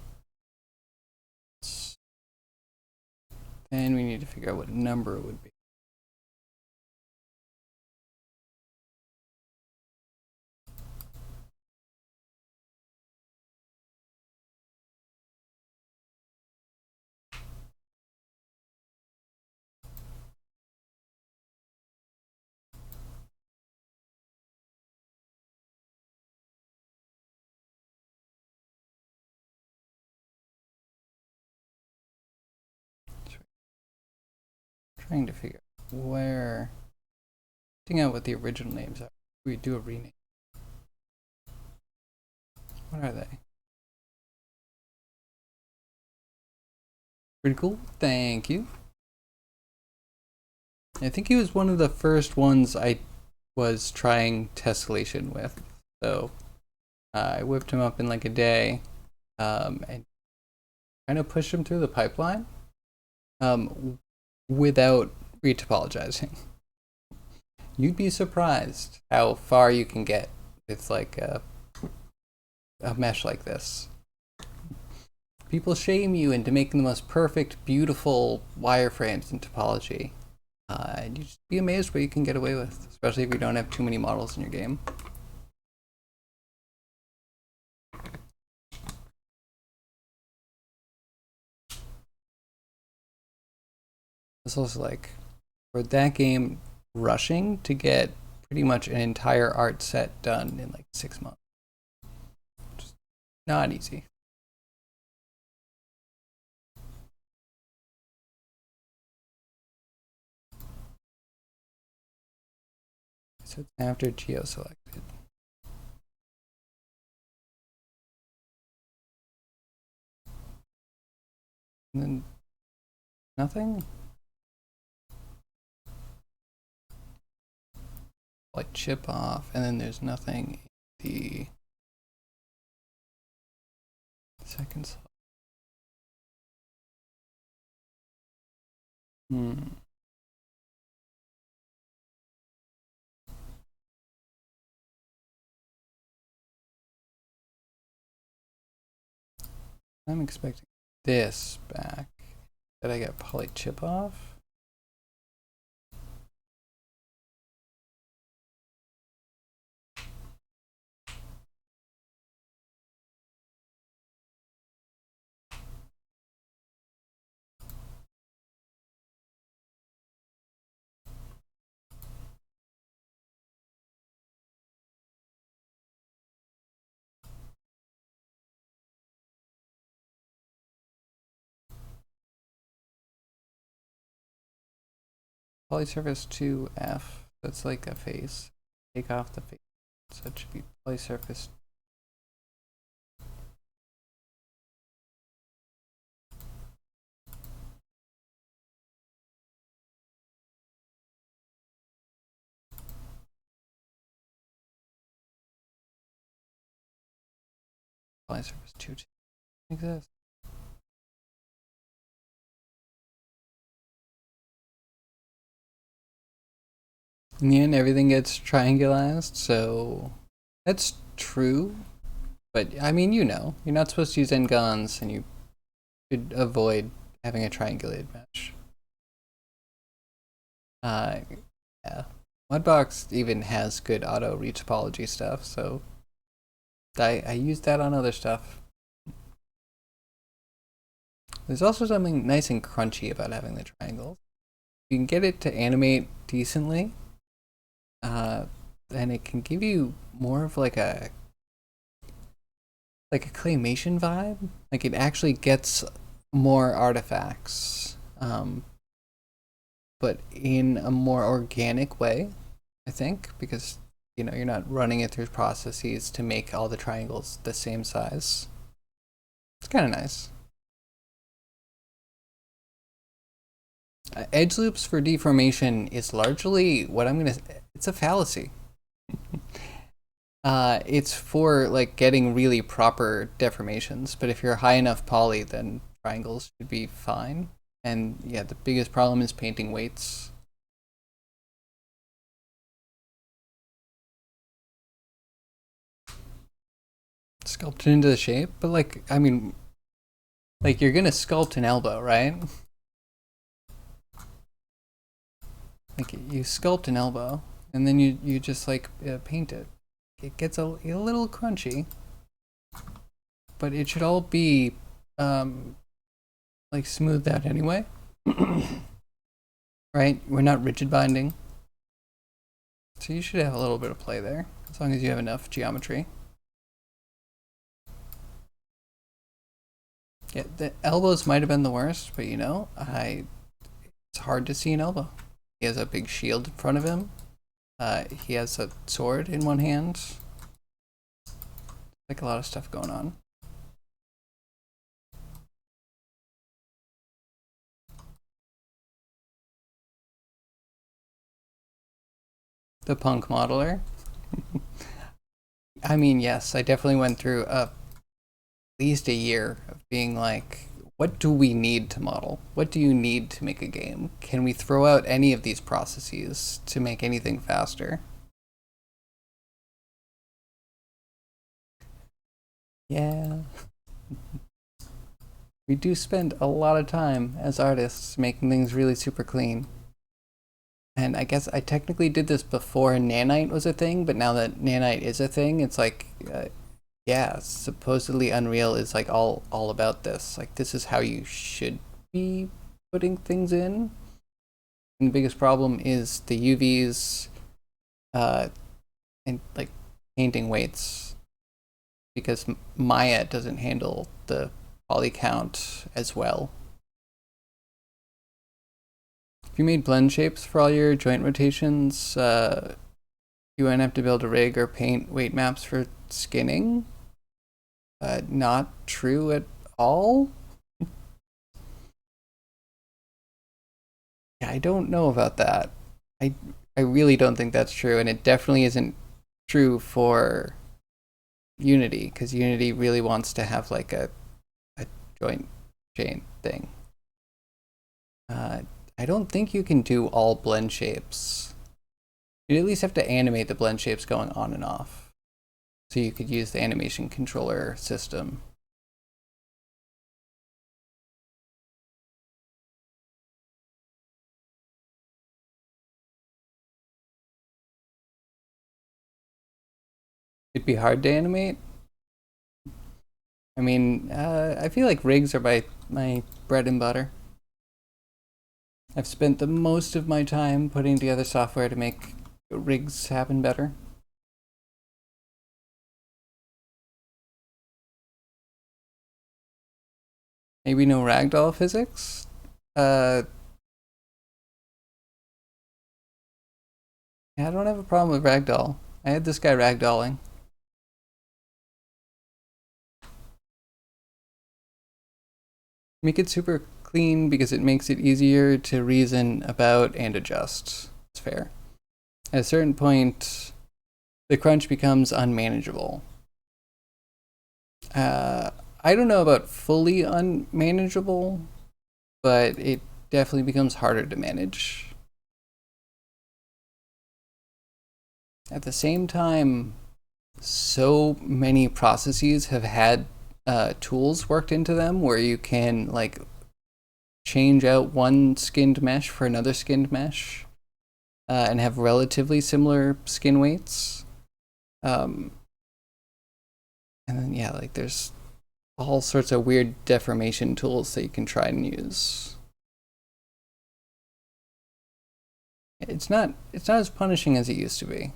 Then we need to figure out what number it would be. Trying to figure out where, figuring out what the original names are. We do a rename. What are they? Pretty cool. Thank you. I think he was one of the first ones I was trying tessellation with. So I whipped him up in like a day and kind of pushed him through the pipeline without retopologizing. You'd be surprised how far you can get with like a mesh like this. People shame you into making the most perfect, beautiful wireframes in topology. And you just be amazed what you can get away with, especially if you don't have too many models in your game. It's also like, for that game, rushing to get pretty much an entire art set done in like 6 months. Just not easy. So it's after geo selected. And then nothing? Like chip off, and then there's nothing in the second slot. I'm expecting this back. Did I get poly chip off? Polysurface 2F. That's like a face. Take off the face. So it should be polysurface. Polysurface 2 like this. In the end, everything gets triangulized, so that's true. But I mean, you know, you're not supposed to use n-gons, and you should avoid having a triangulated mesh. Yeah. Mudbox even has good auto retopology stuff, so I use that on other stuff. There's also something nice and crunchy about having the triangles. You can get it to animate decently, and it can give you more of like a claymation vibe. Like it actually gets more artifacts, but in a more organic way, I think, because you know you're not running it through processes to make all the triangles the same size. It's kind of nice. Edge loops for deformation is largely what I'm gonna. It's a fallacy. It's for like getting really proper deformations, but if you're high enough poly, then triangles should be fine. And yeah, the biggest problem is painting weights. Sculpt it into the shape, but like, I mean, like you're gonna sculpt an elbow, right? Like you sculpt an elbow, and then you just like paint it. It gets a little crunchy, but it should all be like smoothed out anyway. Right? We're not rigid binding. So you should have a little bit of play there, as long as you have enough geometry. Yeah, the elbows might have been the worst, but you know, it's hard to see an elbow. He has a big shield in front of him. He has a sword in one hand. Like a lot of stuff going on. The punk modeler. I mean, yes, I definitely went through at least a year of being like, what do we need to model? What do you need to make a game? Can we throw out any of these processes to make anything faster? Yeah. We do spend a lot of time as artists making things really super clean. And I guess I technically did this before Nanite was a thing, but now that Nanite is a thing, it's like, yeah, supposedly Unreal is like all about this. Like this is how you should be putting things in. And the biggest problem is the UVs, and like painting weights, because Maya doesn't handle the poly count as well. If you made blend shapes for all your joint rotations, you wouldn't have to build a rig or paint weight maps for skinning. Not true at all. Yeah, I don't know about that. I I really don't think that's true, and it definitely isn't true for Unity, because Unity really wants to have like a joint chain thing. I don't think you can do all blend shapes. You'd at least have to animate the blend shapes going on and off. So you could use the animation controller system. It'd be hard to animate. I mean, I feel like rigs are my bread and butter. I've spent the most of my time putting together software to make rigs happen better. Maybe no ragdoll physics? Yeah, I don't have a problem with ragdoll. I had this guy ragdolling. Make it super clean because it makes it easier to reason about and adjust. It's fair. At a certain point, the crunch becomes unmanageable. I don't know about fully unmanageable, but it definitely becomes harder to manage. At the same time, so many processes have had tools worked into them where you can like change out one skinned mesh for another skinned mesh, and have relatively similar skin weights. And then yeah, like there's all sorts of weird deformation tools that you can try and use. It's not as punishing as it used to be.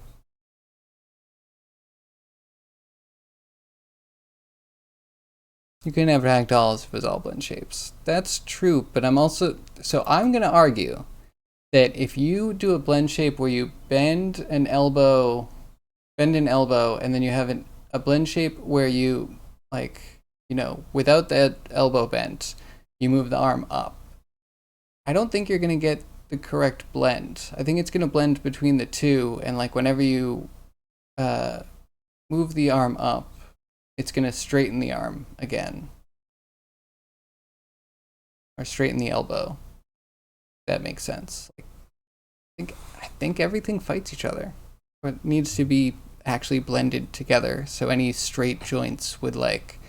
You can have ragdolls with all blend shapes. That's true, but I'm gonna argue that if you do a blend shape where you bend an elbow, and then you have a blend shape where you like, without that elbow bent, you move the arm up. I don't think you're gonna get the correct blend. I think it's gonna blend between the two, and like whenever you move the arm up, it's going to straighten the arm again. Or straighten the elbow. That makes sense. Like, I think everything fights each other. But it needs to be actually blended together. So any straight joints would like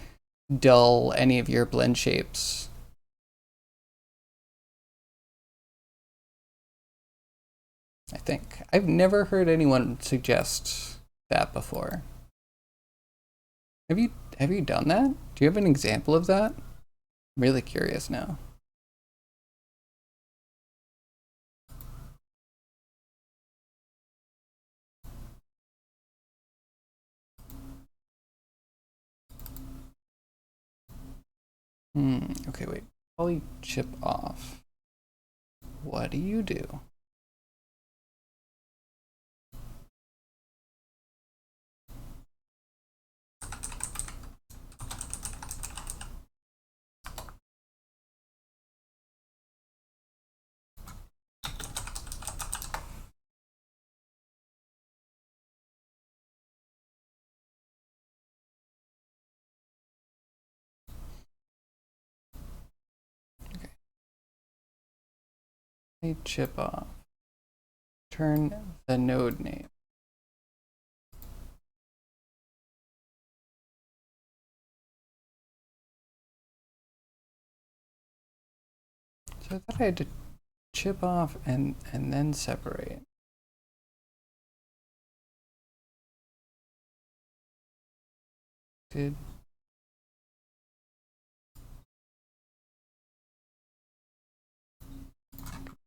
dull any of your blend shapes. I think. I've never heard anyone suggest that before. Have you done that? Do you have an example of that? I'm really curious now. Okay, wait. Poly chip off. What do you do? Poly chip off. Turn the node name. So I thought I had to chip off and then separate. Did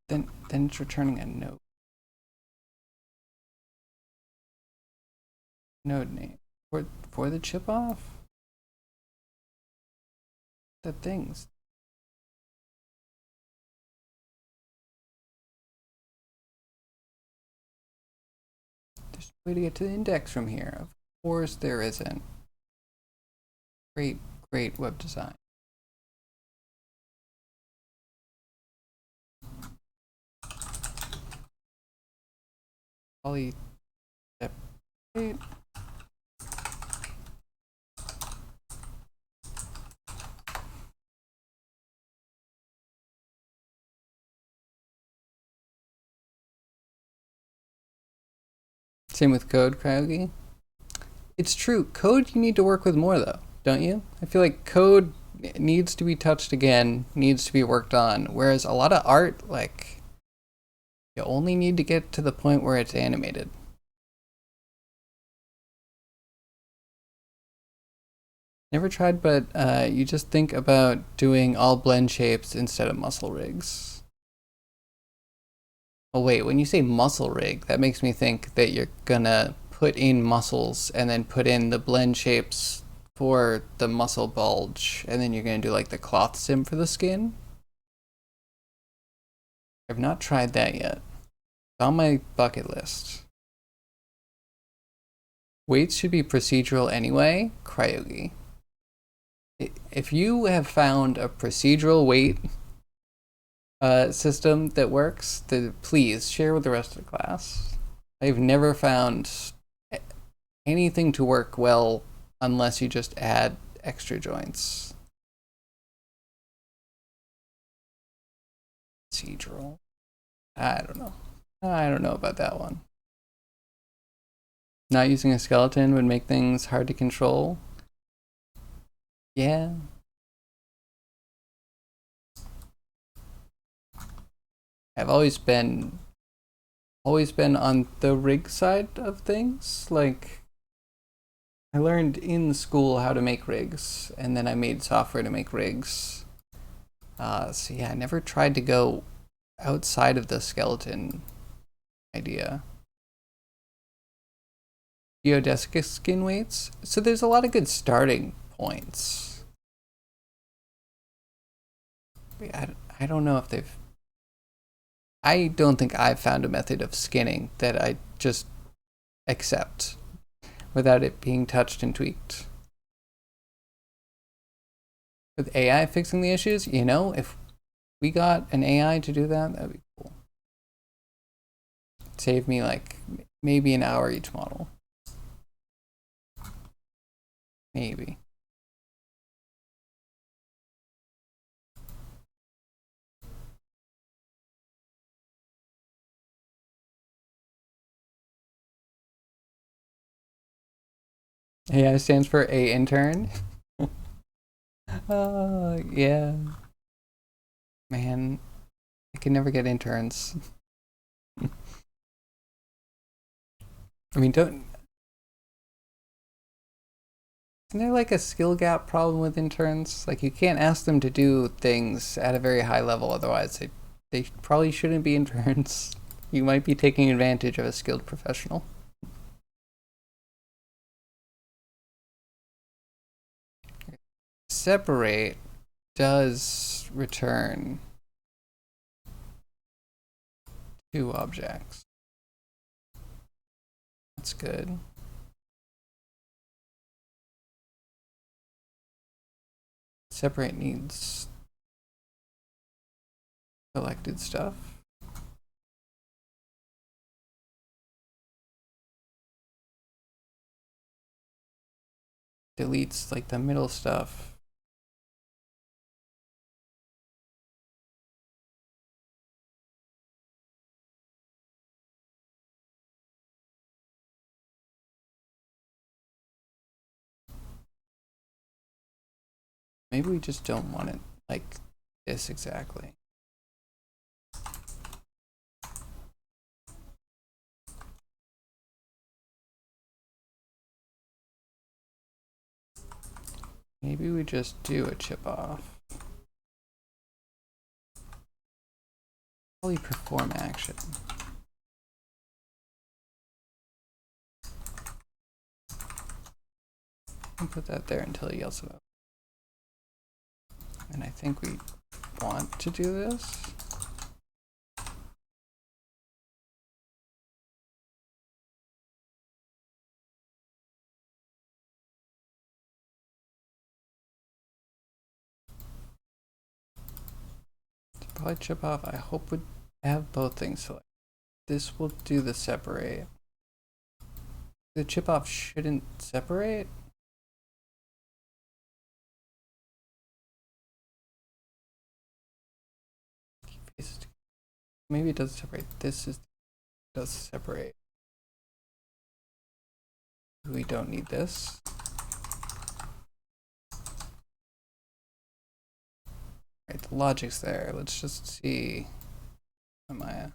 then it's returning a node name for the chip off. The things. There's a way to get to the index from here. Of course there isn't. Great, great web design. Poly separate. Same with code, Cryogi. It's true. Code you need to work with more though, don't you? I feel like code needs to be touched again, needs to be worked on. Whereas a lot of art, like, you only need to get to the point where it's animated. Never tried, but you just think about doing all blend shapes instead of muscle rigs. Oh wait, when you say muscle rig, that makes me think that you're gonna put in muscles and then put in the blend shapes for the muscle bulge, and then you're gonna do like the cloth sim for the skin. I've not tried that yet. It's on my bucket list. Weights should be procedural anyway. Cryogi. If you have found a procedural weight system that works, then please share with the rest of the class. I've never found anything to work well unless you just add extra joints. Procedural. I don't know. I don't know about that one. Not using a skeleton would make things hard to control. Yeah. I've always been on the rig side of things. Like, I learned in school how to make rigs, and then I made software to make rigs. So yeah, I never tried to go outside of the skeleton idea. Geodesic skin weights. So there's a lot of good starting points. I don't know if they've. I don't think I've found a method of skinning that I just accept without it being touched and tweaked. With AI fixing the issues, you know, if we got an AI to do that, that'd be cool. Save me like maybe an hour each model. Maybe. AI stands for A intern. Yeah. Man, I can never get interns. I mean, don't. Isn't there like a skill gap problem with interns? Like, you can't ask them to do things at a very high level, otherwise, they probably shouldn't be interns. You might be taking advantage of a skilled professional. Separate does return two objects. That's good. Separate needs collected stuff. Deletes like the middle stuff. Maybe we just don't want it like this exactly. Maybe we just do a chip off. Probably perform action. And put that there until he yells it out. And I think we want to do this. To probably chip off, I hope we have both things selected. This will do the separate. The chip off shouldn't separate. Maybe it does separate. This does separate. We don't need this. Right, the logic's there. Let's just see. Maya.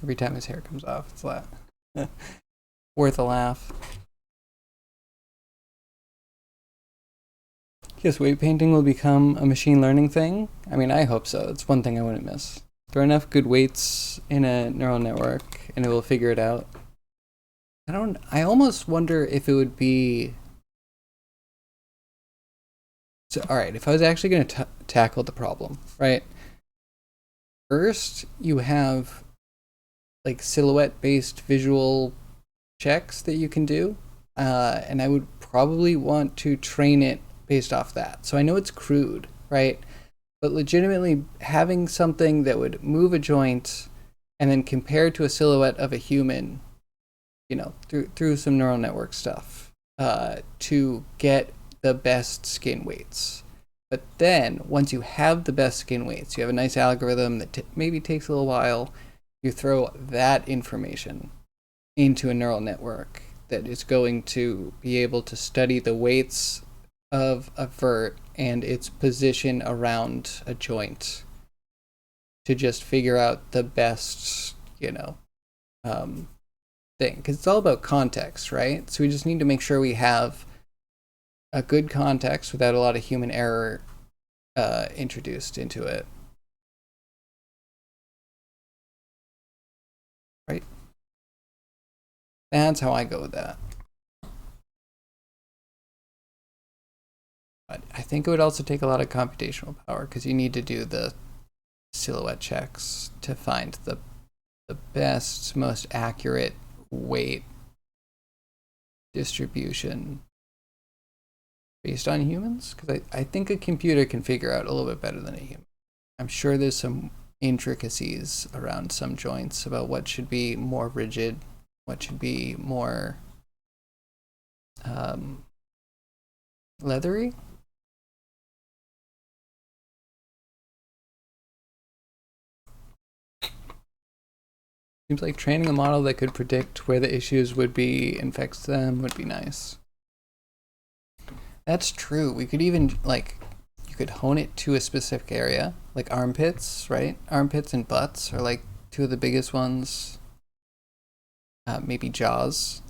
Every time his hair comes off, it's worth a laugh. Yes, weight painting will become a machine learning thing. I mean, I hope so. It's one thing I wouldn't miss. Throw enough good weights in a neural network and it will figure it out. I almost wonder if it would be. So, all right, if I was actually going to tackle the problem, right? First, you have like silhouette based visual checks that you can do. And I would probably want to train it based off that. So I know it's crude, right? But legitimately having something that would move a joint and then compare to a silhouette of a human, you know, through some neural network stuff, to get the best skin weights. But then once you have the best skin weights, you have a nice algorithm that maybe takes a little while, you throw that information into a neural network that is going to be able to study the weights of a vert and its position around a joint to just figure out the best, thing. Because it's all about context, right? So we just need to make sure we have a good context without a lot of human error introduced into it. Right? That's how I go with that. But I think it would also take a lot of computational power because you need to do the silhouette checks to find the best, most accurate weight distribution based on humans. Because I think a computer can figure out a little bit better than a human. I'm sure there's some intricacies around some joints about what should be more rigid, what should be more leathery. Seems like training a model that could predict where the issues would be and fix them would be nice. That's true. We could even, like, you could hone it to a specific area, like armpits, right? Armpits and butts are like two of the biggest ones. Maybe jaws.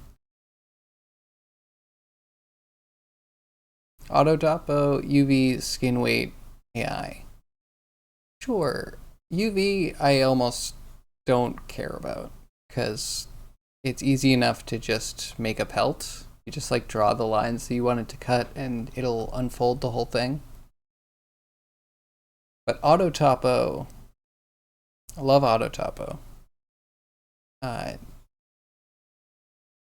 Auto Dopo, UV, skin weight, AI. Sure. UV, I almost don't care about because it's easy enough to just make a pelt. You just like draw the lines that you want it to cut and it'll unfold the whole thing. But Auto Topo, I love Auto Topo. Uh,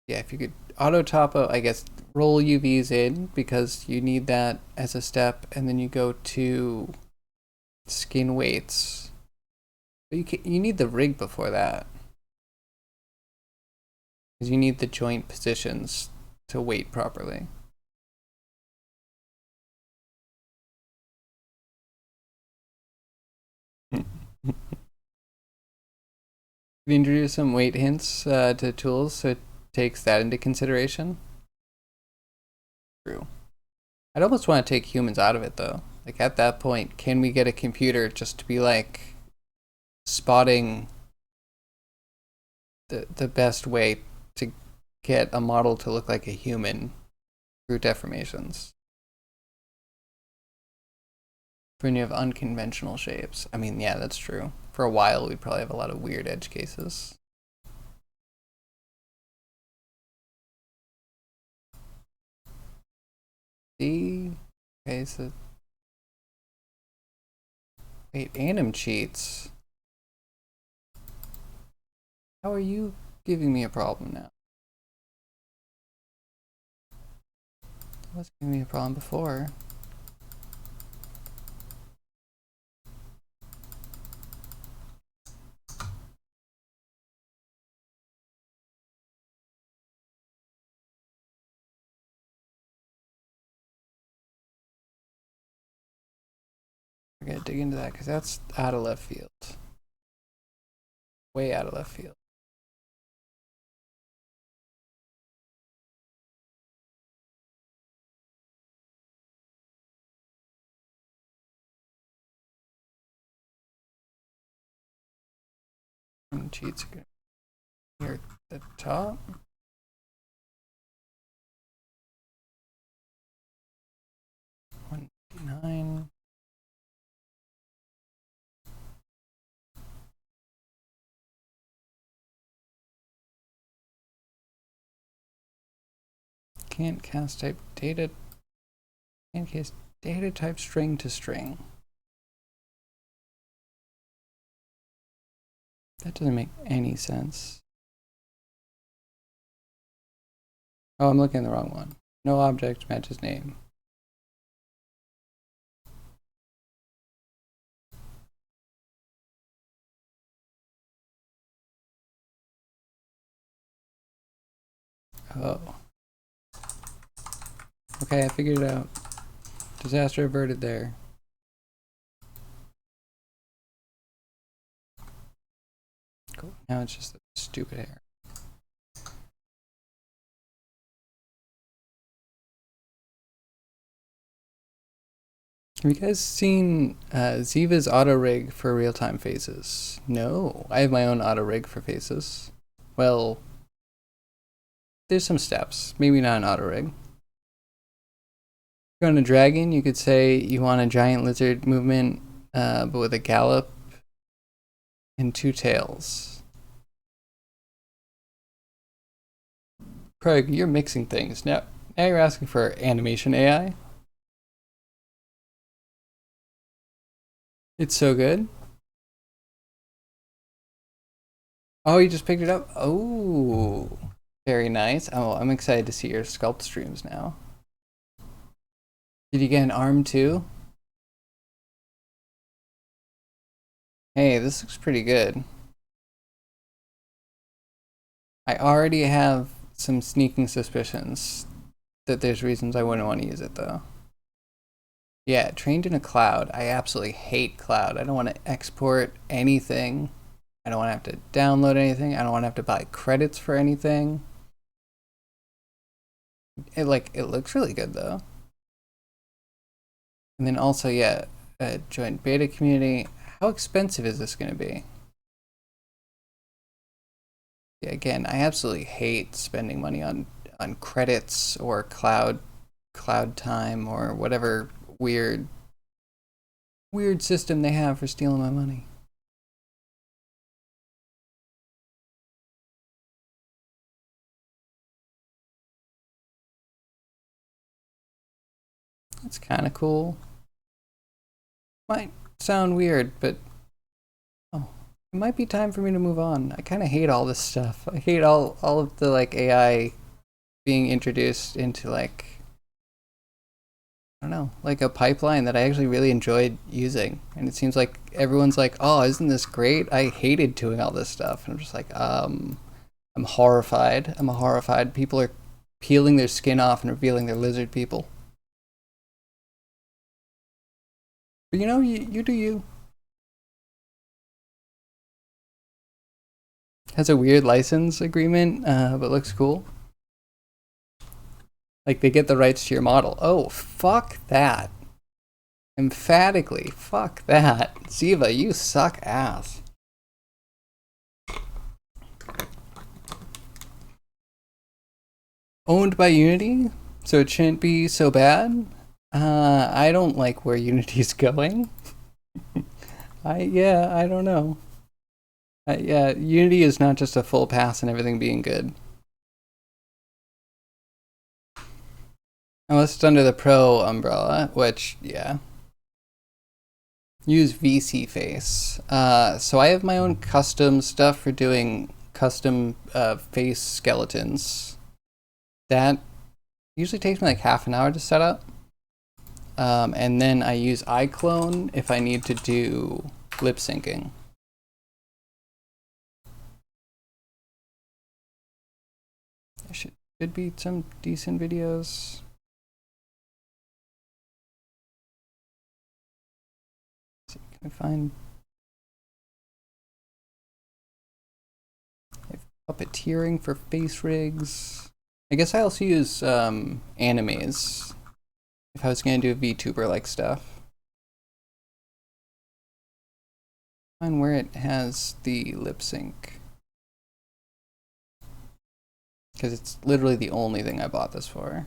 yeah, if you could Auto Topo, I guess roll UVs in because you need that as a step, and then you go to skin weights. But you need the rig before that because you need the joint positions to weight properly. We introduce some weight hints to tools, so it takes that into consideration. True. I'd almost want to take humans out of it though. Like at that point, can we get a computer just to be like spotting the best way to get a model to look like a human through deformations? When you have unconventional shapes. I mean, yeah, that's true. For a while, we'd probably have a lot of weird edge cases. See? Okay, so... Wait, anim cheats? How are you giving me a problem now? That was giving me a problem before. I gotta dig into that because that's out of left field. Way out of left field. And cheats are here at the top. $1.59. Can't cast type data. Can't cast data type string to string. That doesn't make any sense. Oh, I'm looking at the wrong one. No object matches name. Oh. Okay, I figured it out. Disaster averted there. Cool. Now it's just a stupid hair. Have you guys seen Ziva's auto rig for real-time faces? No, I have my own auto rig for faces. Well, there's some steps. Maybe not an auto rig. If you're on a dragon, you could say you want a giant lizard movement, but with a gallop and two tails. Craig, you're mixing things. Now you're asking for animation AI? It's so good. Oh, you just picked it up? Oh, very nice. Oh, I'm excited to see your sculpt streams now. Did you get an arm too? Hey, this looks pretty good. I already have some sneaking suspicions that there's reasons I wouldn't want to use it though. Yeah, trained in a cloud. I absolutely hate cloud. I don't want to export anything I don't want to have to download anything. I don't want to have to buy credits for anything. It looks really good though. And then also, yeah, a joint beta community. How expensive is this going to be? Yeah, again, I absolutely hate spending money on credits or cloud time or whatever weird system they have for stealing my money. That's kind of cool. Might sound weird, but oh, it might be time for me to move on. I kind of hate all this stuff. I hate all of the like AI being introduced into like, I don't know, like a pipeline that I actually really enjoyed using. And it seems like everyone's like, "Oh, isn't this great? I hated doing all this stuff." And I'm just like, I'm horrified. I'm horrified. People are peeling their skin off and revealing they're lizard people. But you know, you do you. Has a weird license agreement, but looks cool. Like they get the rights to your model. Oh, fuck that. Emphatically, fuck that. Ziva, you suck ass. Owned by Unity, so it shouldn't be so bad. I don't like where Unity's going. I don't know. Yeah, Unity is not just a full pass and everything being good. Unless it's under the Pro umbrella, which, yeah. Use VC Face. So I have my own custom stuff for doing custom face skeletons. That usually takes me like half an hour to set up. And then I use iClone if I need to do lip syncing. There should be some decent videos. Can we find puppeteering for face rigs? I guess I also use animes if I was gonna do VTuber like stuff. Find where it has the lip sync, because it's literally the only thing I bought this for.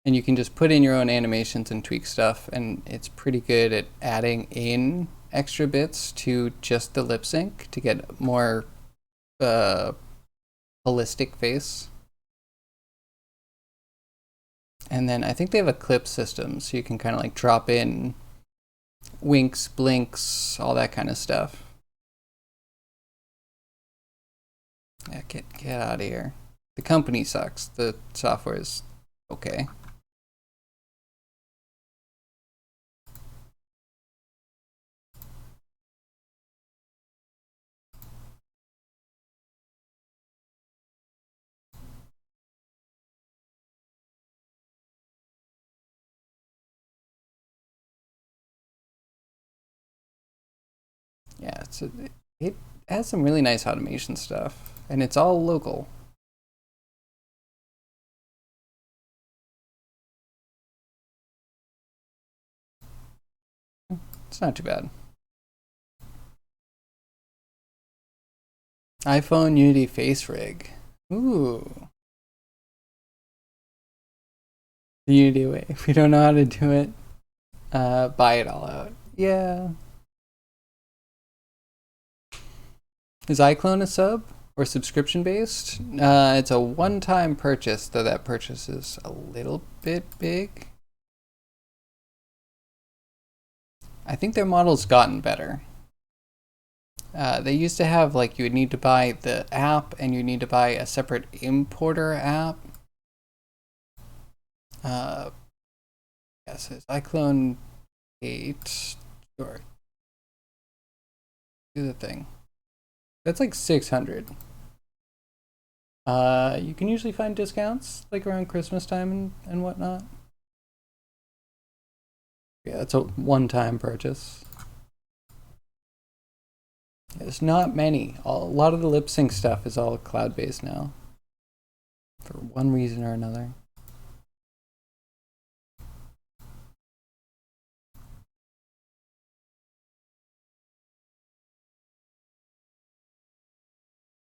And you can just put in your own animations and tweak stuff, and it's pretty good at adding in extra bits to just the lip sync to get more holistic face. And then I think they have a clip system, so you can kind of like drop in winks, blinks, all that kind of stuff. Yeah, get out of here. The company sucks. The software is okay. Yeah, it has some really nice automation stuff, and it's all local. It's not too bad. iPhone Unity face rig. Ooh. The Unity way. If we don't know how to do it, buy it all out. Yeah. Is iClone a sub or subscription based? It's a one-time purchase, though that purchase is a little bit big. I think their model's gotten better. They used to have like you would need to buy the app and you need to buy a separate importer app. Yes, it's iClone 8. Sure. Do the thing. That's like 600. You can usually find discounts like around Christmas time and whatnot. Yeah, that's a one-time purchase. There's not many. A lot of the lip sync stuff is all cloud-based now, for one reason or another.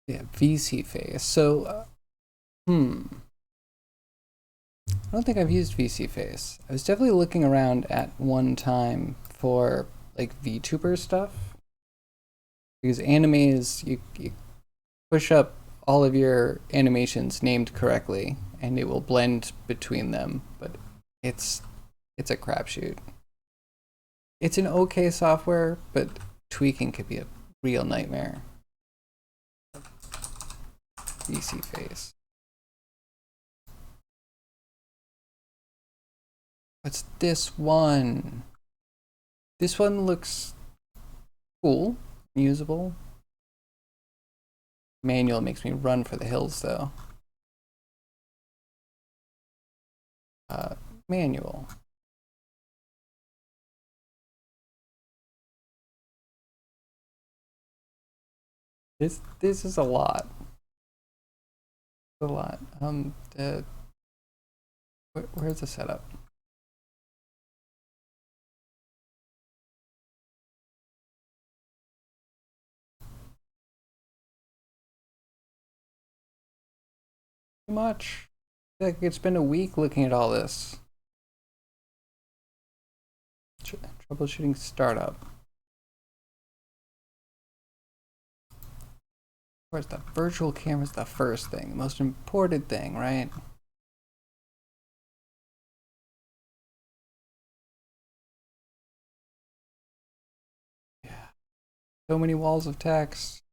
Yeah, VC Face. So, I don't think I've used VC Face. I was definitely looking around at one time for like VTuber stuff, because animes, you push up all of your animations named correctly and it will blend between them, but it's it's a crapshoot. It's an okay software, but tweaking could be a real nightmare. VC Face. What's this one? This one looks cool, usable. Manual makes me run for the hills though. Manual. This is a lot. A lot. Where's the setup? Too much. I feel like I could spend a week looking at all this. Troubleshooting startup. Of course, the virtual camera's the first thing, the most important thing, right? Yeah. So many walls of text.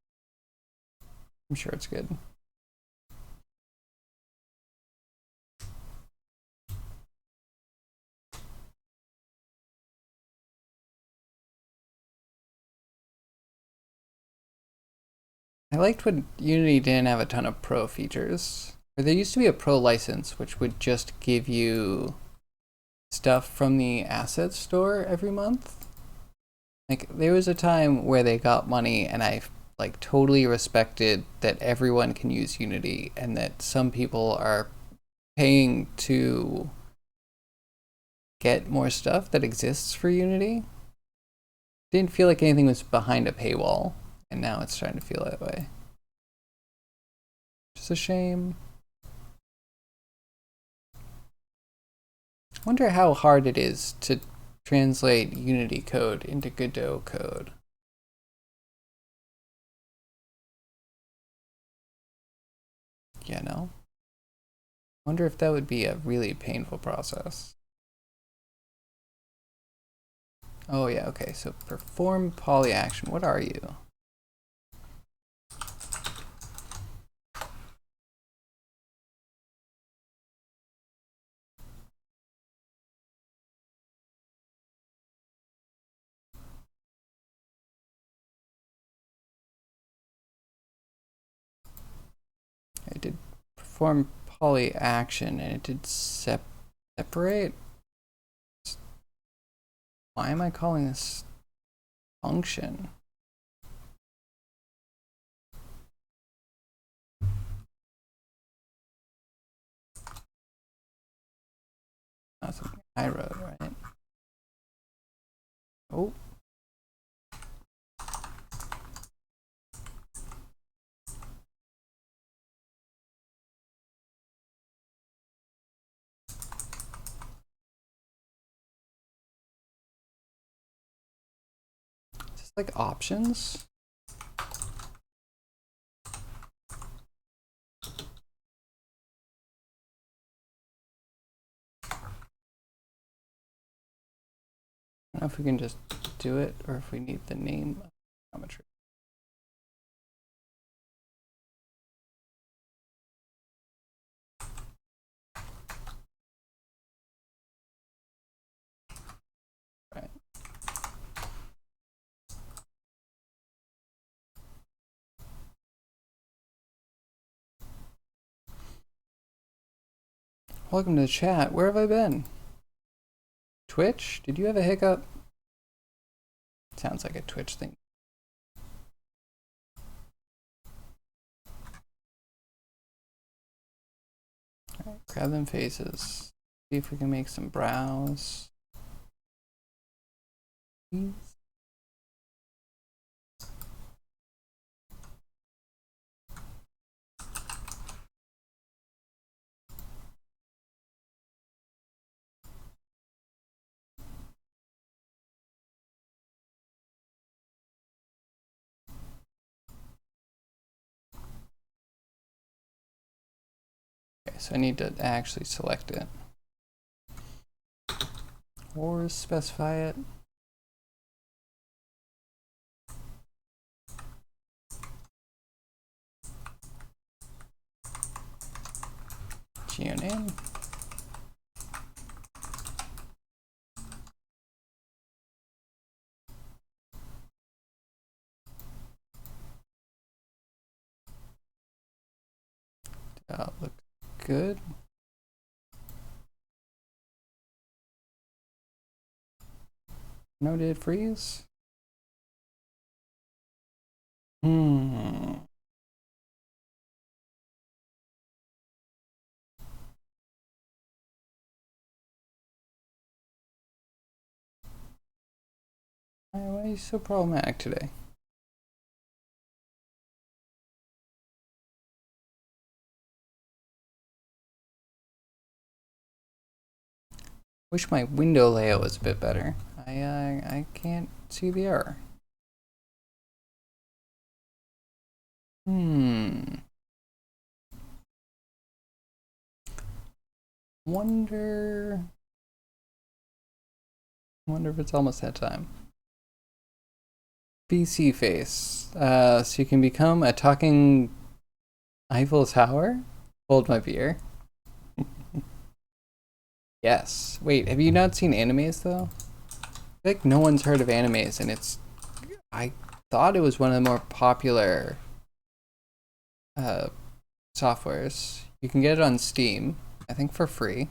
I'm sure it's good. I liked when Unity didn't have a ton of pro features. Or there used to be a pro license, which would just give you stuff from the asset store every month. Like there was a time where they got money and I like totally respected that everyone can use Unity and that some people are paying to get more stuff that exists for Unity. Didn't feel like anything was behind a paywall, and now it's starting to feel that way. Just a shame. I wonder how hard it is to translate Unity code into Godot code. Yeah, no? I wonder if that would be a really painful process. Oh yeah, okay, so perform poly action. What are you? I did perform poly action and it did separate. Why am I calling this function? That's something I wrote, right? Oh. Just like options. I don't know if we can just do it or if we need the name of geometry. Right. Welcome to the chat. Where have I been? Twitch? Did you have a hiccup? Sounds like a Twitch thing. All right, grab them faces. See if we can make some brows. Please. Okay, so I need to actually select it. Or specify it. Geoname. Look good. No, did it freeze? Why are you so problematic today? Wish my window layout was a bit better. I can't see the error. Wonder if it's almost that time. BC face. So you can become a talking Eiffel Tower? Hold my beer. Yes. Wait, have you not seen animes though? I feel like no one's heard of animes, and I thought it was one of the more popular softwares. You can get it on Steam, I think for free.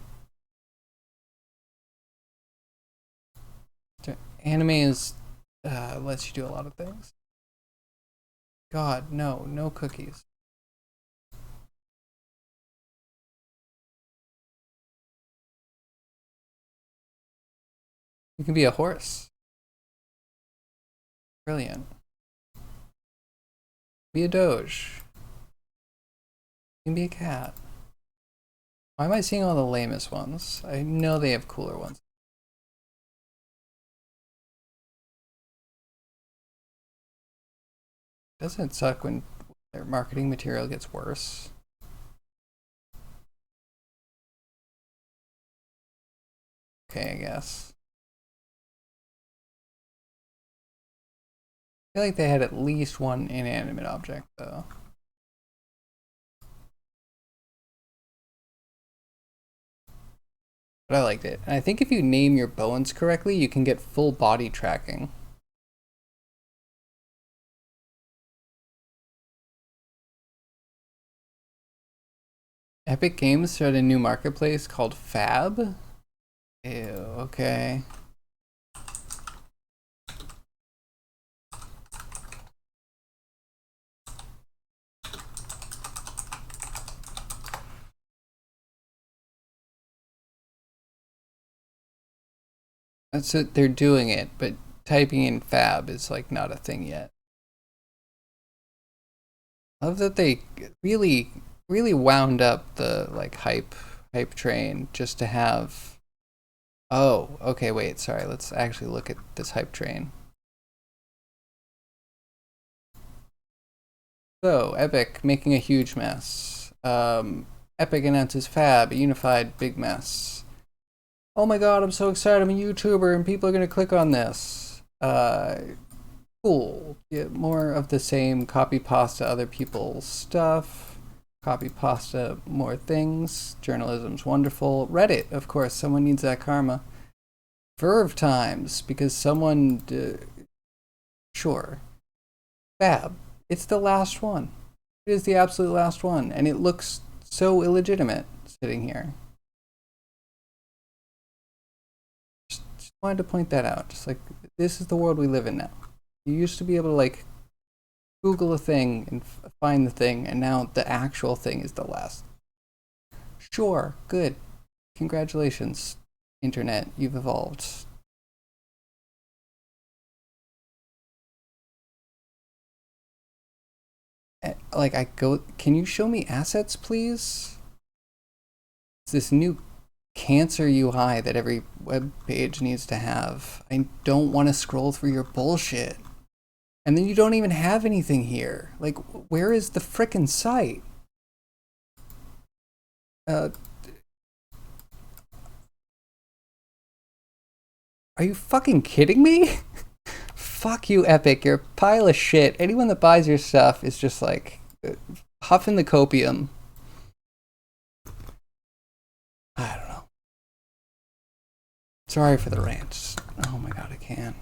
Animes lets you do a lot of things. God, no cookies. You can be a horse. Brilliant. Be a doge. You can be a cat. Why am I seeing all the lamest ones? I know they have cooler ones. Doesn't it suck when their marketing material gets worse? Okay, I guess. I feel like they had at least one inanimate object, though. But I liked it. And I think if you name your bones correctly, you can get full body tracking. Epic Games started a new marketplace called Fab. Ew, okay. That's it, they're doing it, but typing in Fab is like not a thing yet. I love that they really wound up the like hype train just to have. Oh, okay, wait, sorry. Let's actually look at this hype train. So, Epic making a huge mess. Epic announces Fab, a unified big mess. Oh my god, I'm so excited. I'm a YouTuber and people are going to click on this. Cool. Get more of the same, copy pasta other people's stuff. Copy pasta more things. Journalism's wonderful. Reddit, of course, someone needs that karma. Verve Times, because someone. Sure. Fab. It's the last one. It is the absolute last one, and it looks so illegitimate sitting here. wanted to point that out. Just like, this is the world we live in now. You used to be able to like Google a thing and find the thing, and now the actual thing is the last. Sure, good. Congratulations, internet. You've evolved. Like, I go. Can you show me assets, please? It's this new cancer UI that every web page needs to have. I don't want to scroll through your bullshit. And then you don't even have anything here. Like, where is the frickin' site? Are you fucking kidding me? Fuck you, Epic. You're a pile of shit. Anyone that buys your stuff is just like huffing the copium. I don't know. Sorry for the rants. Oh my god, I can't.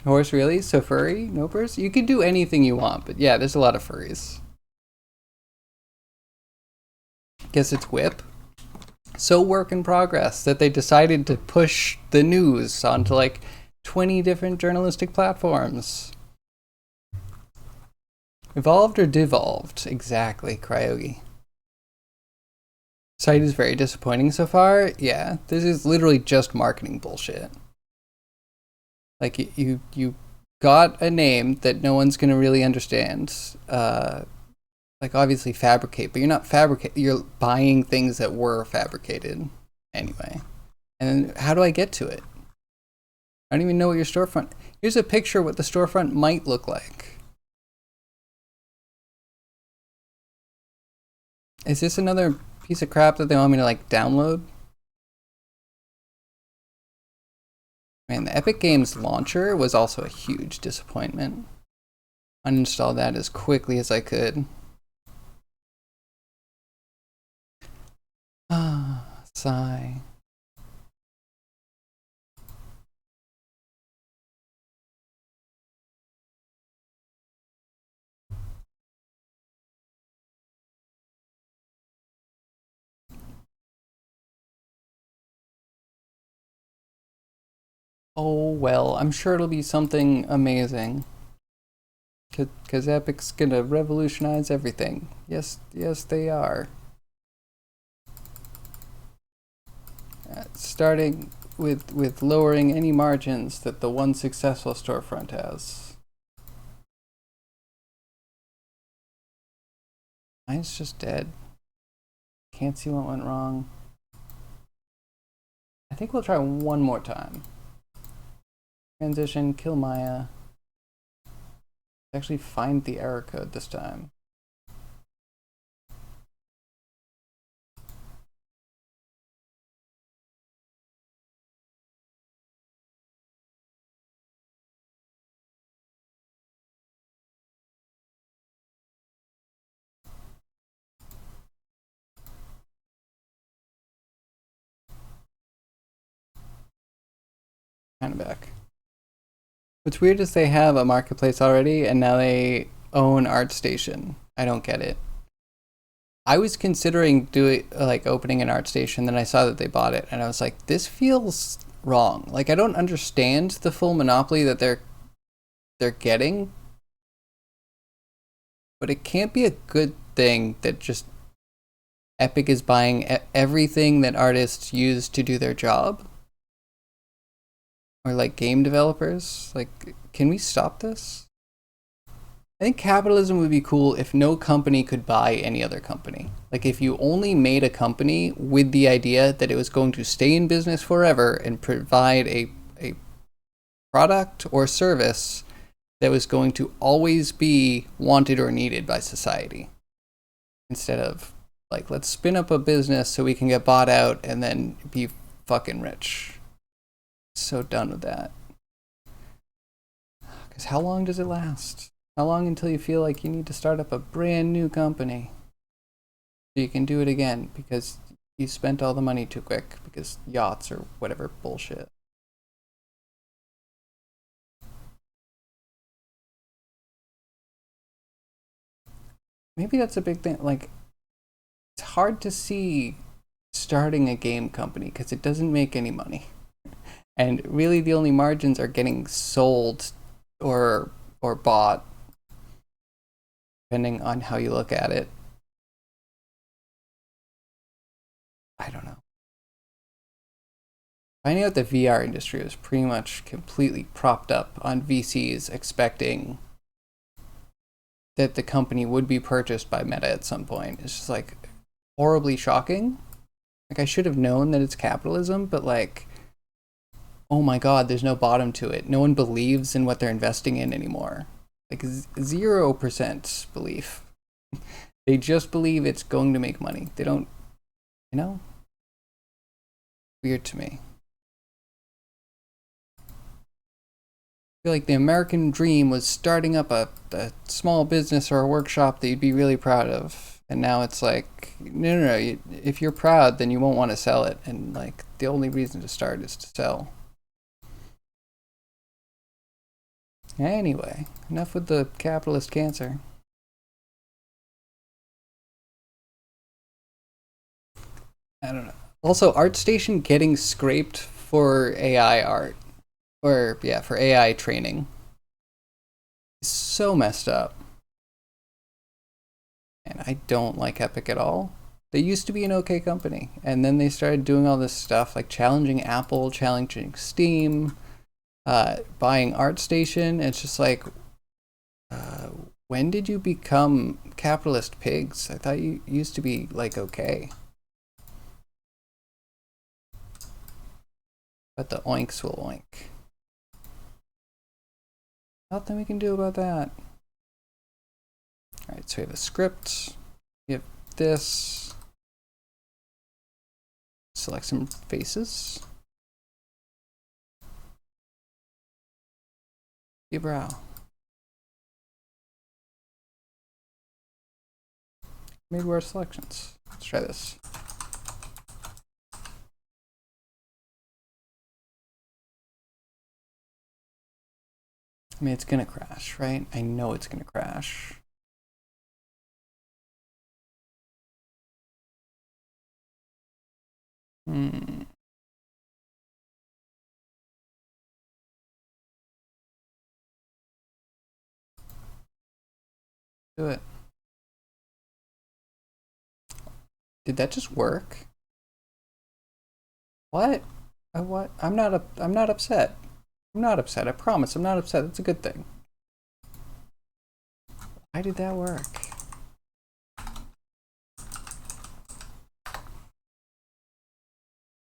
Horse, really? So furry? Nopers? You can do anything you want, but yeah, there's a lot of furries. Guess it's whip. So work in progress that they decided to push the news onto like 20 different journalistic platforms. Evolved or devolved? Exactly, Cryogi. Site is very disappointing so far. Yeah, this is literally just marketing bullshit. Like, you got a name that no one's gonna really understand. Like, obviously fabricate, but you're not fabricate. You're buying things that were fabricated anyway. And then how do I get to it? I don't even know what your storefront. Here's a picture of what the storefront might look like. Is this another piece of crap that they want me to like download? Man, the Epic Games launcher was also a huge disappointment. Uninstalled that as quickly as I could. Ah, sigh. Oh well, I'm sure it'll be something amazing. Because Epic's gonna revolutionize everything. Yes, yes, they are. Starting with lowering any margins that the one successful storefront has. Mine's just dead. Can't see what went wrong. I think we'll try one more time. Transition, kill Maya. Actually find the error code this time. Kind of back. What's weird is they have a marketplace already, and now they own ArtStation. I don't get it. I was considering doing like opening an ArtStation, then I saw that they bought it, and I was like, this feels wrong. Like, I don't understand the full monopoly that they're getting, but it can't be a good thing that just Epic is buying everything that artists use to do their job. Or like game developers. Like, can we stop this? I think capitalism would be cool if no company could buy any other company. Like, if you only made a company with the idea that it was going to stay in business forever and provide a product or service that was going to always be wanted or needed by society. Instead of, like, let's spin up a business so we can get bought out and then be fucking rich. So done with that. Because how long does it last? How long until you feel like you need to start up a brand new company so you can do it again because you spent all the money too quick because yachts or whatever bullshit. Maybe that's a big thing. Like, it's hard to see starting a game company because it doesn't make any money. And really the only margins are getting sold or bought, depending on how you look at it. I don't know. Finding out the VR industry was pretty much completely propped up on VCs expecting that the company would be purchased by Meta at some point. It's just like horribly shocking. Like, I should have known that it's capitalism, but like, oh my god, there's no bottom to it. No one believes in what they're investing in anymore. Like 0% belief. They just believe it's going to make money. They don't, you know? Weird to me. I feel like the American dream was starting up a small business or a workshop that you'd be really proud of. And now it's like, no. If you're proud, then you won't want to sell it. And like, the only reason to start is to sell. Anyway, enough with the capitalist cancer. I don't know. Also, ArtStation getting scraped for AI art. Or, yeah, for AI training. It's so messed up. And I don't like Epic at all. They used to be an okay company. And then they started doing all this stuff, like challenging Apple, challenging Steam, buying ArtStation. It's just like, when did you become capitalist pigs? I thought you used to be, like, okay. But the oinks will oink. Nothing we can do about that. Alright, so we have a script. We have this. Select some faces. Your brow. Made our selections. Let's try this. I mean, it's gonna crash, right? I know it's gonna crash. Do it. Did that just work? What? What? I'm not upset. I'm not upset. I promise. I'm not upset. That's a good thing. Why did that work?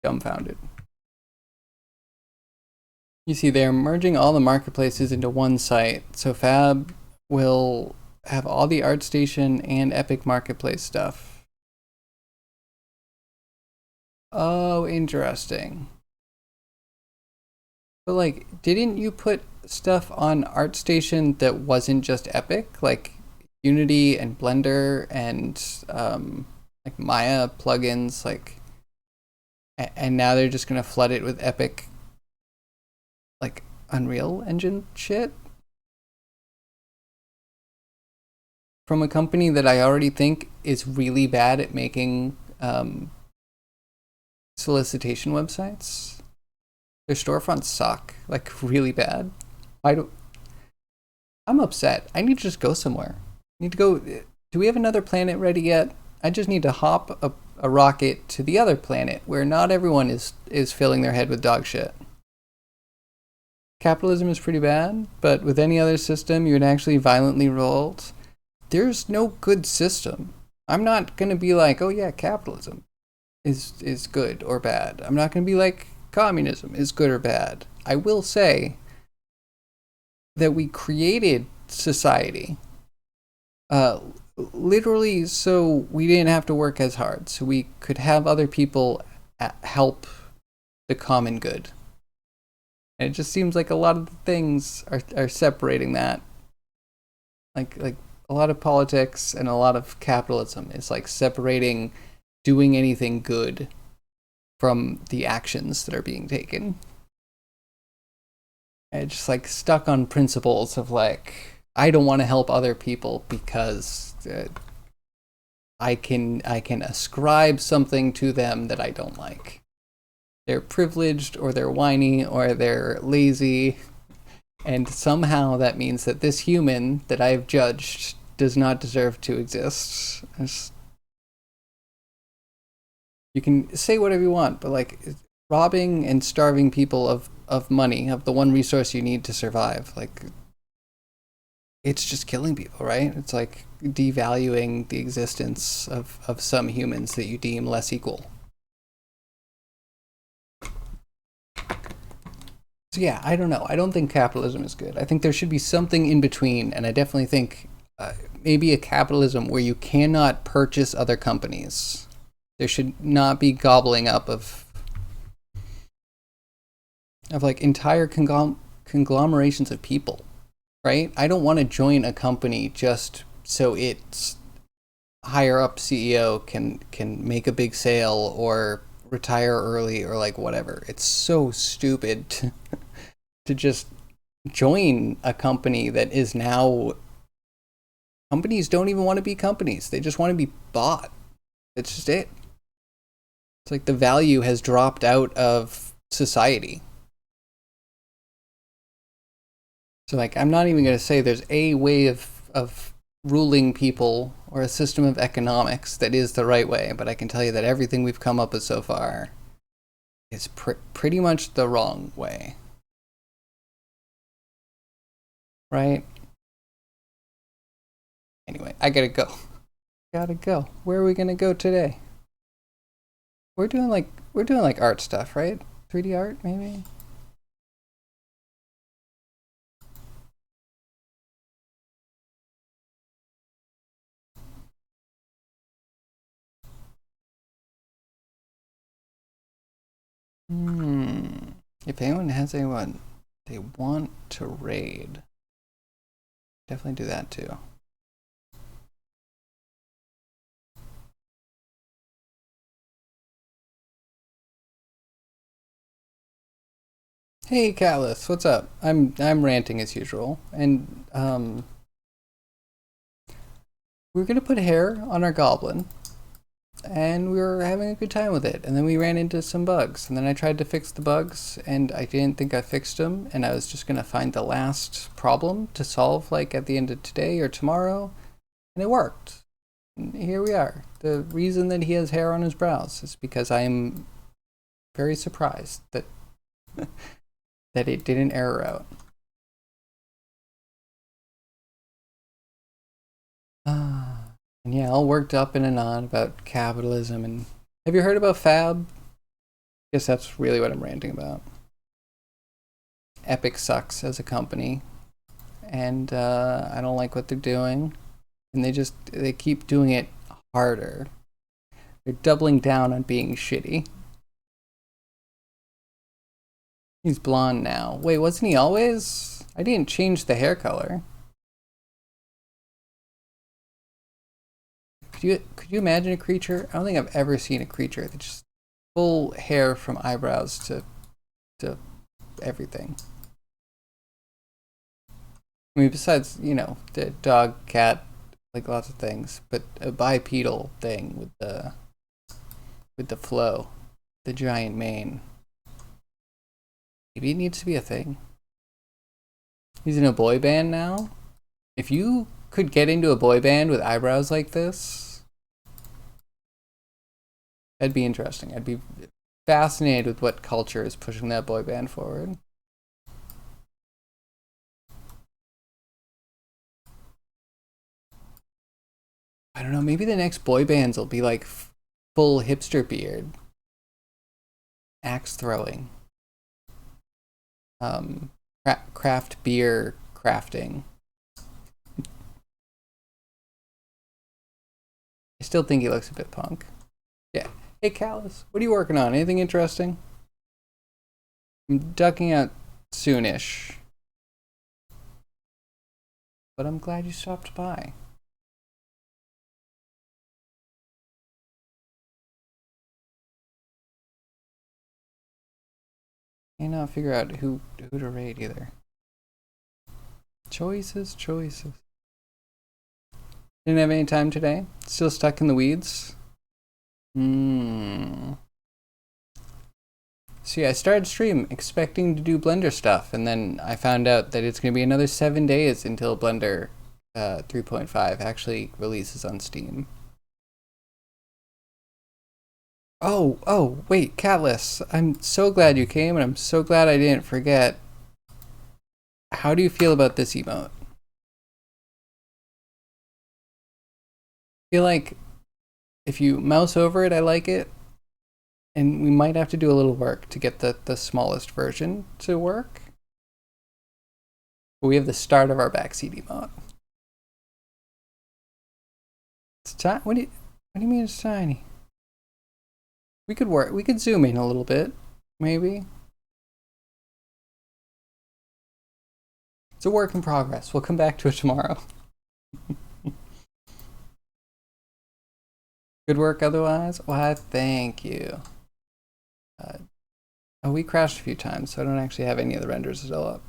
Dumbfounded. You see, they're merging all the marketplaces into one site. So Fab will have all the ArtStation and Epic Marketplace stuff. Oh, interesting. But like, didn't you put stuff on ArtStation that wasn't just Epic? Like Unity and Blender and like Maya plugins, like, and now they're just gonna flood it with Epic, like Unreal Engine shit from a company that I already think is really bad at making solicitation websites. Their storefronts suck, like really bad. I'm upset. I need to just go somewhere. I need to go. Do we have another planet ready yet? I just need to hop a rocket to the other planet where not everyone is filling their head with dog shit. Capitalism is pretty bad, but with any other system, you would actually violently revolt. There's no good system. I'm not gonna be like, oh yeah, capitalism is good or bad. I'm not gonna be like communism is good or bad. I will say that we created society literally so we didn't have to work as hard, so we could have other people help the common good. And it just seems like a lot of the things are separating that. Like a lot of politics and a lot of capitalism is like separating doing anything good from the actions that are being taken. And just like stuck on principles of like, I don't want to help other people because I can ascribe something to them that I don't like. They're privileged, or they're whiny, or they're lazy, and somehow that means that this human that I've judged does not deserve to exist. You can say whatever you want, but like robbing and starving people of money, of the one resource you need to survive, like it's just killing people, right? It's like devaluing the existence of some humans that you deem less equal. So yeah, I don't know. I don't think capitalism is good. I think there should be something in between, and I definitely think maybe a capitalism where you cannot purchase other companies. There should not be gobbling up of like entire conglomerations of people, right? I don't want to join a company just so its higher up CEO can make a big sale or retire early or like whatever. It's so stupid to just join a company that is now, companies don't even want to be companies. They just want to be bought. It's just it. It's like the value has dropped out of society. So like I'm not even going to say there's a way of ruling people or a system of economics that is the right way, but I can tell you that everything we've come up with so far is pretty much the wrong way. Right? Anyway, I gotta go. Gotta go. Where are we gonna go today? We're doing like art stuff, right? 3D art, maybe? Hmm. If anyone has anyone they want to raid, definitely do that too. Hey, Callus, what's up? I'm ranting as usual, and we are gonna put hair on our goblin, and we were having a good time with it, and then we ran into some bugs, and then I tried to fix the bugs, and I didn't think I fixed them, and I was just gonna find the last problem to solve like at the end of today or tomorrow, and it worked. And here we are. The reason that he has hair on his brows is because I am very surprised that that it didn't error out. And yeah, all worked up in and on about capitalism. And have you heard about Fab? I guess that's really what I'm ranting about. Epic sucks as a company, and I don't like what they're doing. And they keep doing it harder. They're doubling down on being shitty. He's blonde now. Wait, wasn't he always? I didn't change the hair color. Could you imagine a creature? I don't think I've ever seen a creature that just full hair from eyebrows to everything. I mean, besides the dog, cat, like lots of things, but a bipedal thing with the flow, the giant mane. Maybe it needs to be a thing. He's in a boy band now. If you could get into a boy band with eyebrows like this, that'd be interesting. I'd be fascinated with what culture is pushing that boy band forward. I don't know. Maybe the next boy bands will be like full hipster beard, axe throwing, craft beer crafting. I still think he looks a bit punk. Yeah. Hey, Callus, what are you working on? Anything interesting? I'm ducking out soonish, but I'm glad you stopped by. Cannot figure out who to raid either. Choices, choices. Didn't have any time today? Still stuck in the weeds? See, I started stream expecting to do Blender stuff, and then I found out that it's going to be another 7 days until Blender 3.5 actually releases on Steam. Oh, wait, Catless, I'm so glad you came, and I'm so glad I didn't forget. How do you feel about this emote? I feel like if you mouse over it, I like it. And we might have to do a little work to get the smallest version to work. But we have the start of our backseat emote. It's tiny. What do you mean it's tiny? We could zoom in a little bit, maybe. It's a work in progress. We'll come back to it tomorrow. Good work otherwise? Why, thank you. We crashed a few times, so I don't actually have any of the renders still up.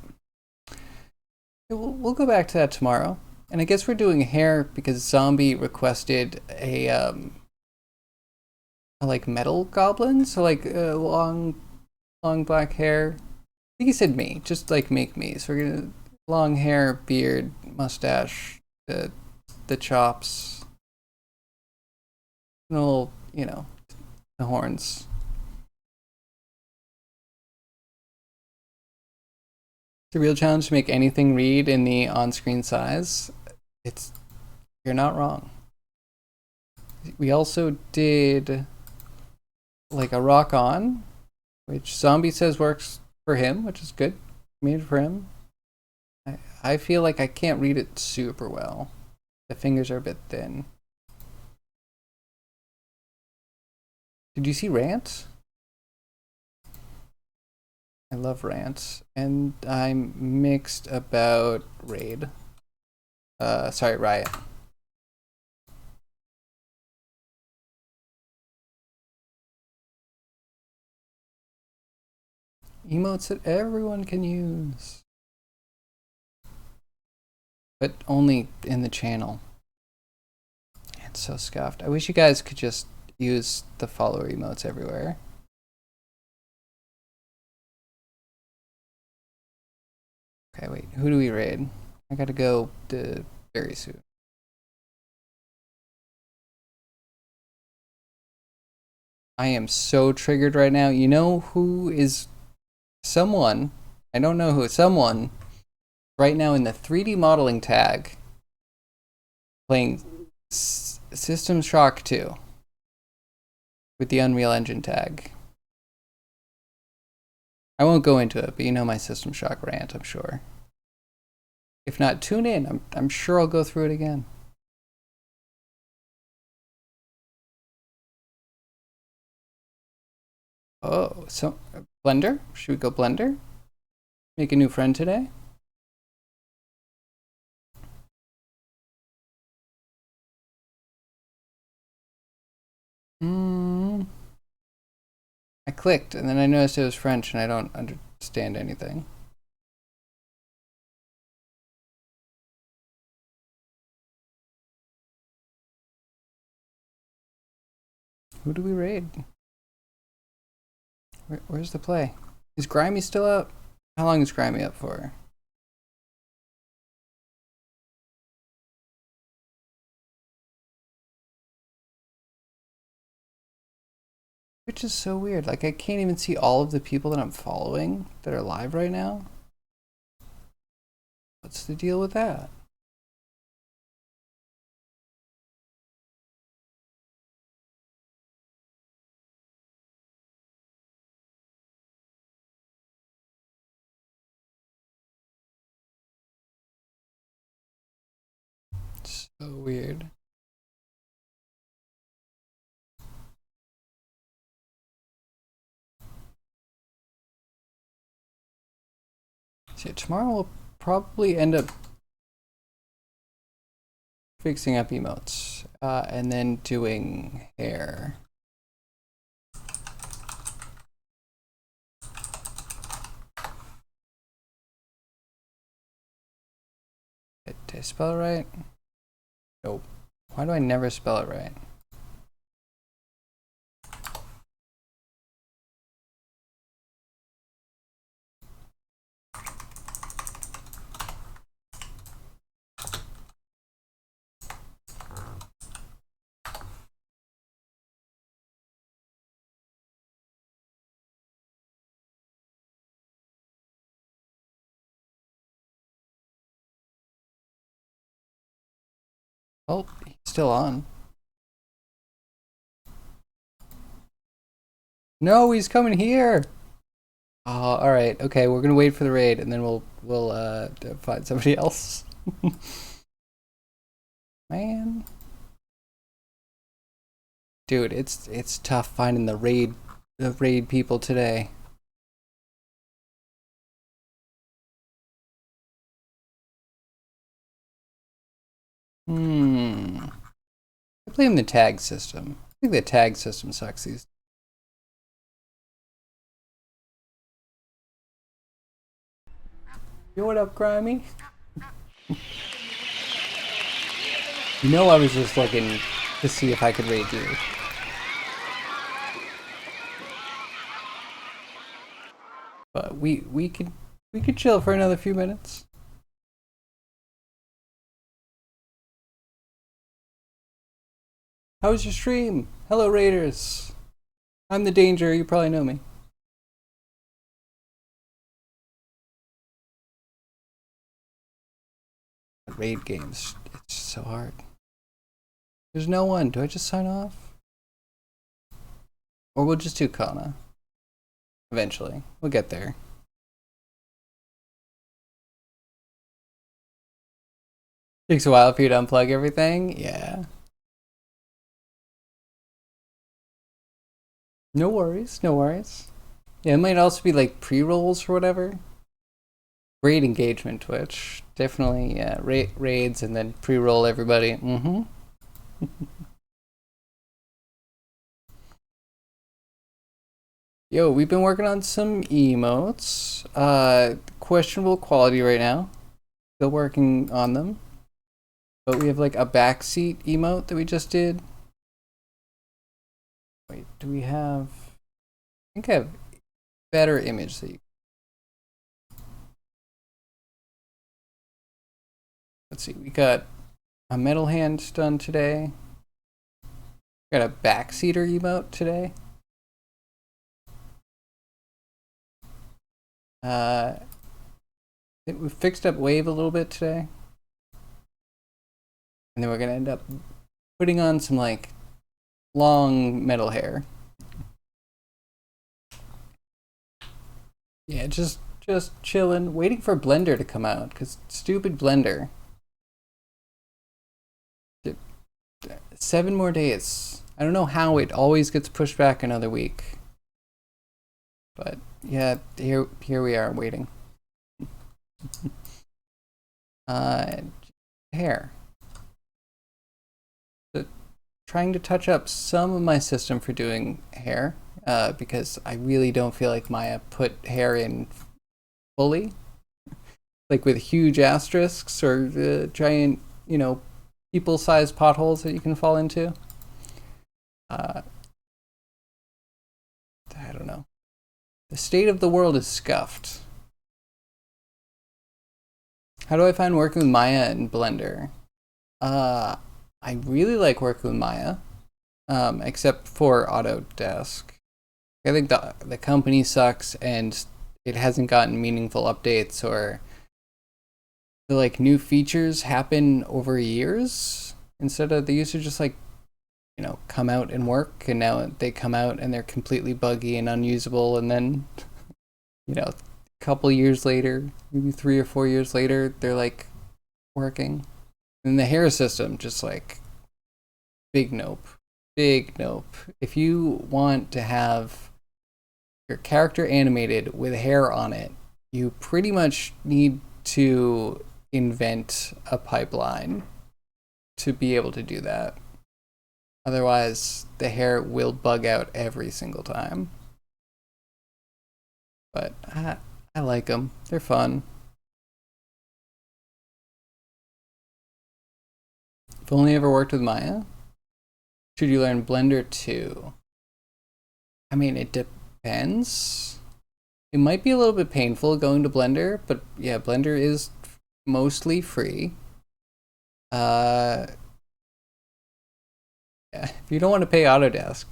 We'll go back to that tomorrow. And I guess we're doing hair because Zombie requested a like metal goblin, so like long black hair. I think he said me, just like make me. So we're gonna long hair, beard, mustache, the chops, and a little, the horns. It's a real challenge to make anything read in the on-screen size. You're not wrong. We also did like a rock on, which Zombie says works for him, which is good. Made for him. I feel like I can't read it super well. The fingers are a bit thin. Did you see Rant? I love Rant. And I'm mixed about Raid. Sorry, Riot. Emotes that everyone can use. But only in the channel. It's so scuffed. I wish you guys could just use the follower emotes everywhere. Okay, wait. Who do we raid? I gotta go to very soon. I am so triggered right now. You know who is someone? I don't know who. Someone right now in the 3D modeling tag playing System Shock 2 with the Unreal Engine tag. I won't go into it, but you know my System Shock rant, I'm sure. If not, tune in. I'm sure I'll go through it again. Oh, so Blender? Should we go Blender? Make a new friend today? I clicked and then I noticed it was French and I don't understand anything. Who do we raid? Where's the play? Is Grimy still up? How long is Grimy up for? Which is so weird. Like, I can't even see all of the people that I'm following that are live right now. What's the deal with that? It's so weird. See, tomorrow we'll probably end up fixing up emotes and then doing hair. Did I spell it right? Nope. Why do I never spell it right? Oh, he's still on. No, he's coming here. Oh, all right. Okay, we're gonna wait for the raid, and then we'll find somebody else. Man, dude, it's tough finding the raid people today. Hmm. I blame the tag system. I think the tag system sucks these. Yo, what up, Grimy? You know, I was just looking to see if I could raid you. But we could chill for another few minutes. How was your stream? Hello, Raiders. I'm the Danger. You probably know me. Raid games. It's so hard. There's no one. Do I just sign off? Or we'll just do Kana. Eventually. We'll get there. Takes a while for you to unplug everything? Yeah. No worries, no worries. Yeah, it might also be like pre-rolls or whatever. Raid engagement Twitch. Definitely, yeah. Raids and then pre-roll everybody. Mm-hmm. Yo, we've been working on some emotes. Questionable quality right now. Still working on them. But we have like a backseat emote that we just did. Wait, do we have... I think I have better image that you... Let's see, we got a metal hand done today. Got a backseater emote today. We fixed up Wave a little bit today. And then we're gonna end up putting on some like long metal hair. Yeah, just chilling, waiting for Blender to come out, because stupid Blender. 7 more days. I don't know how it always gets pushed back another week. But yeah, here we are waiting. Hair. So, trying to touch up some of my system for doing hair, because I really don't feel like Maya put hair in fully, like with huge asterisks or giant, people-sized potholes that you can fall into. I don't know. The state of the world is scuffed. How do I find working with Maya and Blender? I really like working with Maya, except for Autodesk. I think the company sucks and it hasn't gotten meaningful updates, or the like new features happen over years instead of they used to just like come out and work, and now they come out and they're completely buggy and unusable, and then a couple years later, maybe 3 or 4 years later, they're like working. And the hair system, just like big nope. Big nope. If you want to have your character animated with hair on it, you pretty much need to invent a pipeline to be able to do that. Otherwise, the hair will bug out every single time. But I like them. They're fun. I've only ever worked with Maya. Should you learn Blender 2? I mean, it depends. It might be a little bit painful going to Blender, but yeah, Blender is mostly free. Yeah, if you don't want to pay Autodesk,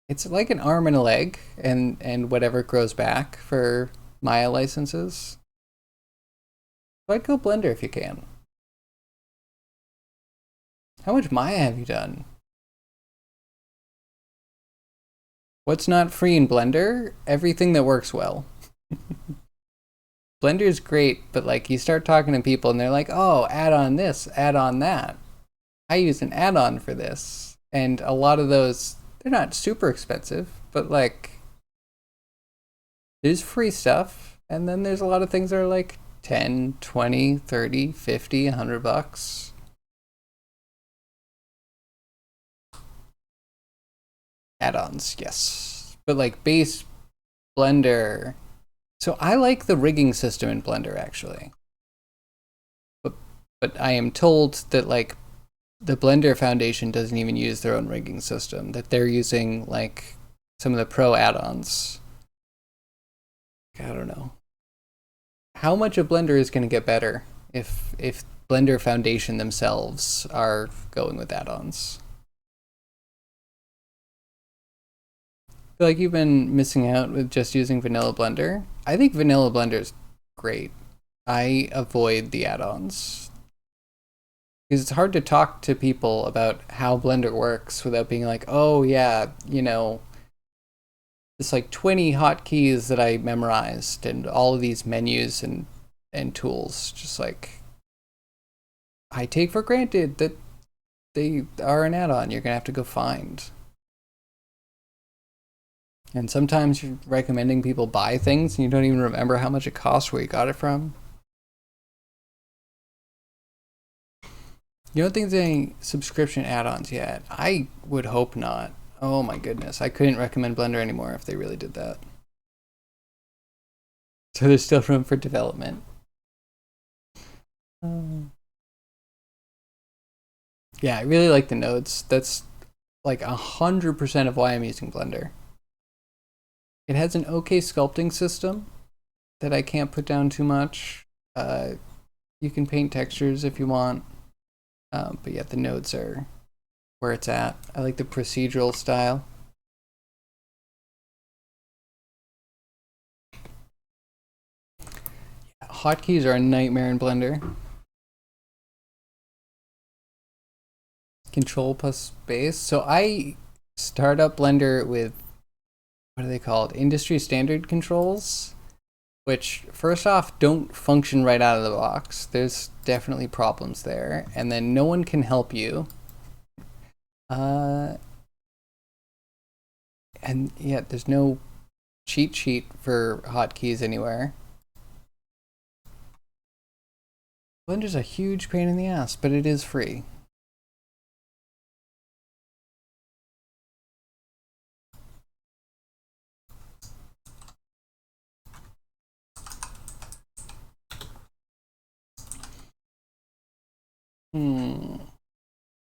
it's like an arm and a leg, and whatever grows back for Maya licenses. So I'd go Blender if you can. How much Maya have you done? What's not free in Blender? Everything that works well. Blender's great, but like you start talking to people and they're like, oh, add on this, add on that. I use an add-on for this. And a lot of those, they're not super expensive, but like there's free stuff. And then there's a lot of things that are like 10, 20, 30, 50, $100. Add-ons, yes. But like base Blender. So I like the rigging system in Blender actually. But I am told that like the Blender Foundation doesn't even use their own rigging system, that they're using like some of the pro add-ons. I don't know. How much of Blender is going to get better if Blender Foundation themselves are going with add-ons? I feel like you've been missing out with just using vanilla Blender. I think vanilla Blender is great. I avoid the add-ons because it's hard to talk to people about how Blender works without being like, oh yeah, you know, it's like 20 hotkeys that I memorized and all of these menus and tools. Just like I take for granted that they are an add-on you're gonna have to go find. And sometimes you're recommending people buy things and you don't even remember how much it cost, where you got it from. You don't think there's any subscription add-ons yet? I would hope not. Oh my goodness, I couldn't recommend Blender anymore if they really did that. So there's still room for development. Yeah, I really like the nodes. That's like 100% of why I'm using Blender. It has an okay sculpting system that I can't put down too much. You can paint textures if you want, but yeah, the nodes are where it's at. I like the procedural style. Hotkeys are a nightmare in Blender. Control plus space. So I start up Blender with, what are they called? Industry standard controls, which first off don't function right out of the box. There's definitely problems there, and then no one can help you. And yeah, there's no cheat sheet for hotkeys anywhere. Blender's a huge pain in the ass, but it is free.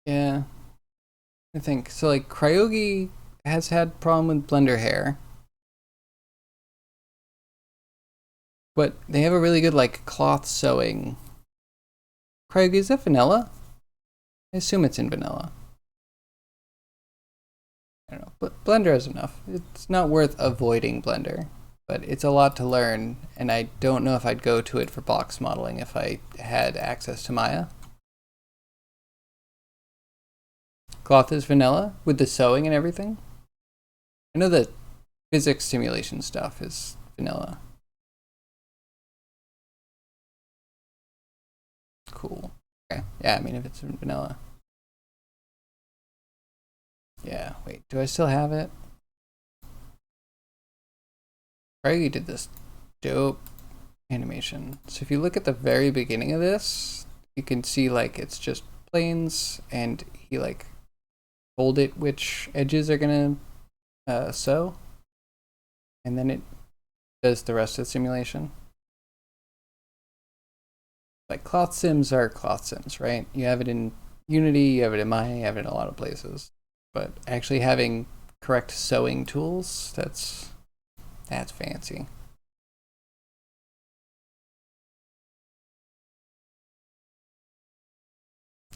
Yeah. I think so. Like Cryogi has had problem with Blender hair, but they have a really good like cloth sewing. Cryogi, is that vanilla? I assume it's in vanilla. I don't know, but Blender has enough. It's not worth avoiding Blender, but it's a lot to learn, and I don't know if I'd go to it for box modeling if I had access to Maya. Cloth is vanilla with the sewing and everything. I know the physics simulation stuff is vanilla. Cool. Okay. Yeah, I mean, if it's in vanilla. Yeah, wait, do I still have it? Craigie did this dope animation. So if you look at the very beginning of this, you can see like it's just planes and he like told it which edges are gonna sew. And then it does the rest of the simulation. Like cloth sims are cloth sims, right? You have it in Unity, you have it in Maya, you have it in a lot of places. But actually having correct sewing tools, that's fancy.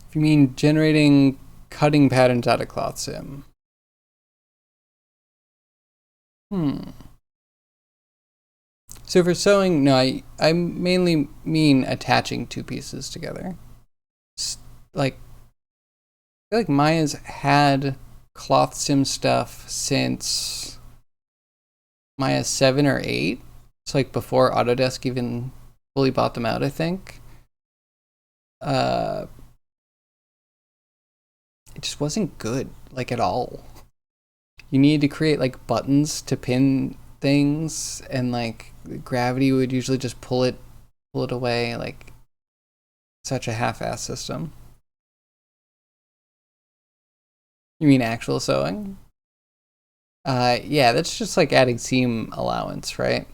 If you mean generating cutting patterns out of cloth sim. So for sewing, no, I mainly mean attaching two pieces together. Like, I feel like Maya's had cloth sim stuff since Maya 7 or 8. It's like before Autodesk even fully bought them out, I think. It just wasn't good, like at all. You needed to create like buttons to pin things, and like gravity would usually just pull it away. Like such a half-ass system. You mean actual sewing? Yeah, that's just like adding seam allowance, right?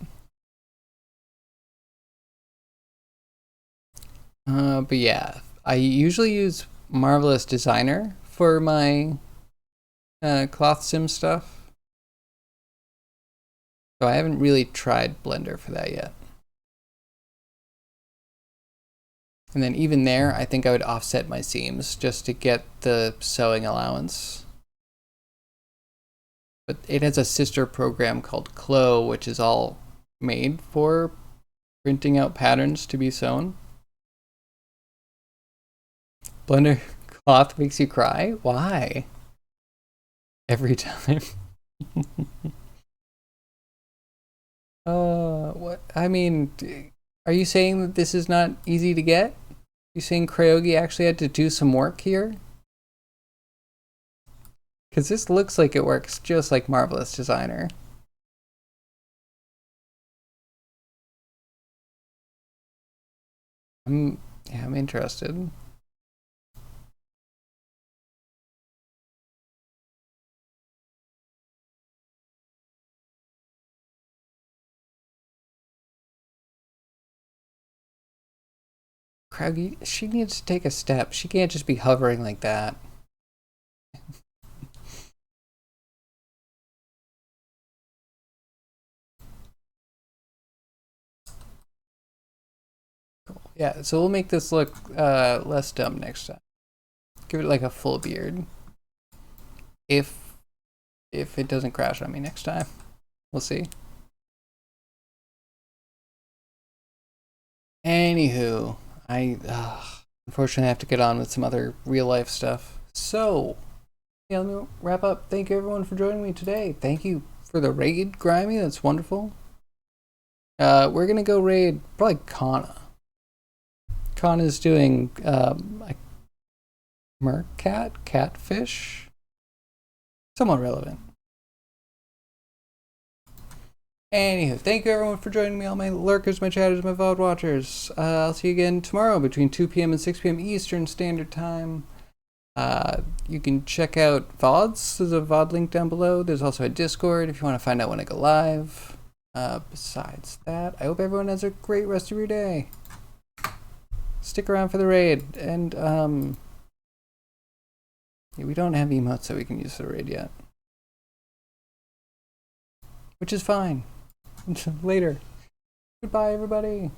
But yeah, I usually use Marvelous Designer for my cloth sim stuff. So I haven't really tried Blender for that yet. And then even there, I think I would offset my seams just to get the sewing allowance. But it has a sister program called Clo, which is all made for printing out patterns to be sewn. Blender cloth makes you cry? Why? Every time. What? I mean, are you saying that this is not easy to get? You saying Crayogi actually had to do some work here? Because this looks like it works just like Marvelous Designer. Yeah, I'm interested. Crayogi, she needs to take a step. She can't just be hovering like that. Yeah, so we'll make this look less dumb next time. Give it like a full beard. If it doesn't crash on me next time. We'll see. Anywho, I unfortunately have to get on with some other real life stuff. So, yeah, let me wrap up. Thank you everyone for joining me today. Thank you for the raid, Grimy. That's wonderful. We're gonna go raid probably Kana. Kana's doing like mercat, catfish, somewhat relevant. Anywho, thank you everyone for joining me, all my lurkers, my chatters, my VOD watchers. I'll see you again tomorrow between 2 p.m. and 6 p.m. Eastern Standard Time. You can check out VODs. There's a VOD link down below. There's also a Discord if you want to find out when I go live. Besides that, I hope everyone has a great rest of your day. Stick around for the raid, and yeah, we don't have emotes that we can use for the raid yet, which is fine. Later. Goodbye, everybody.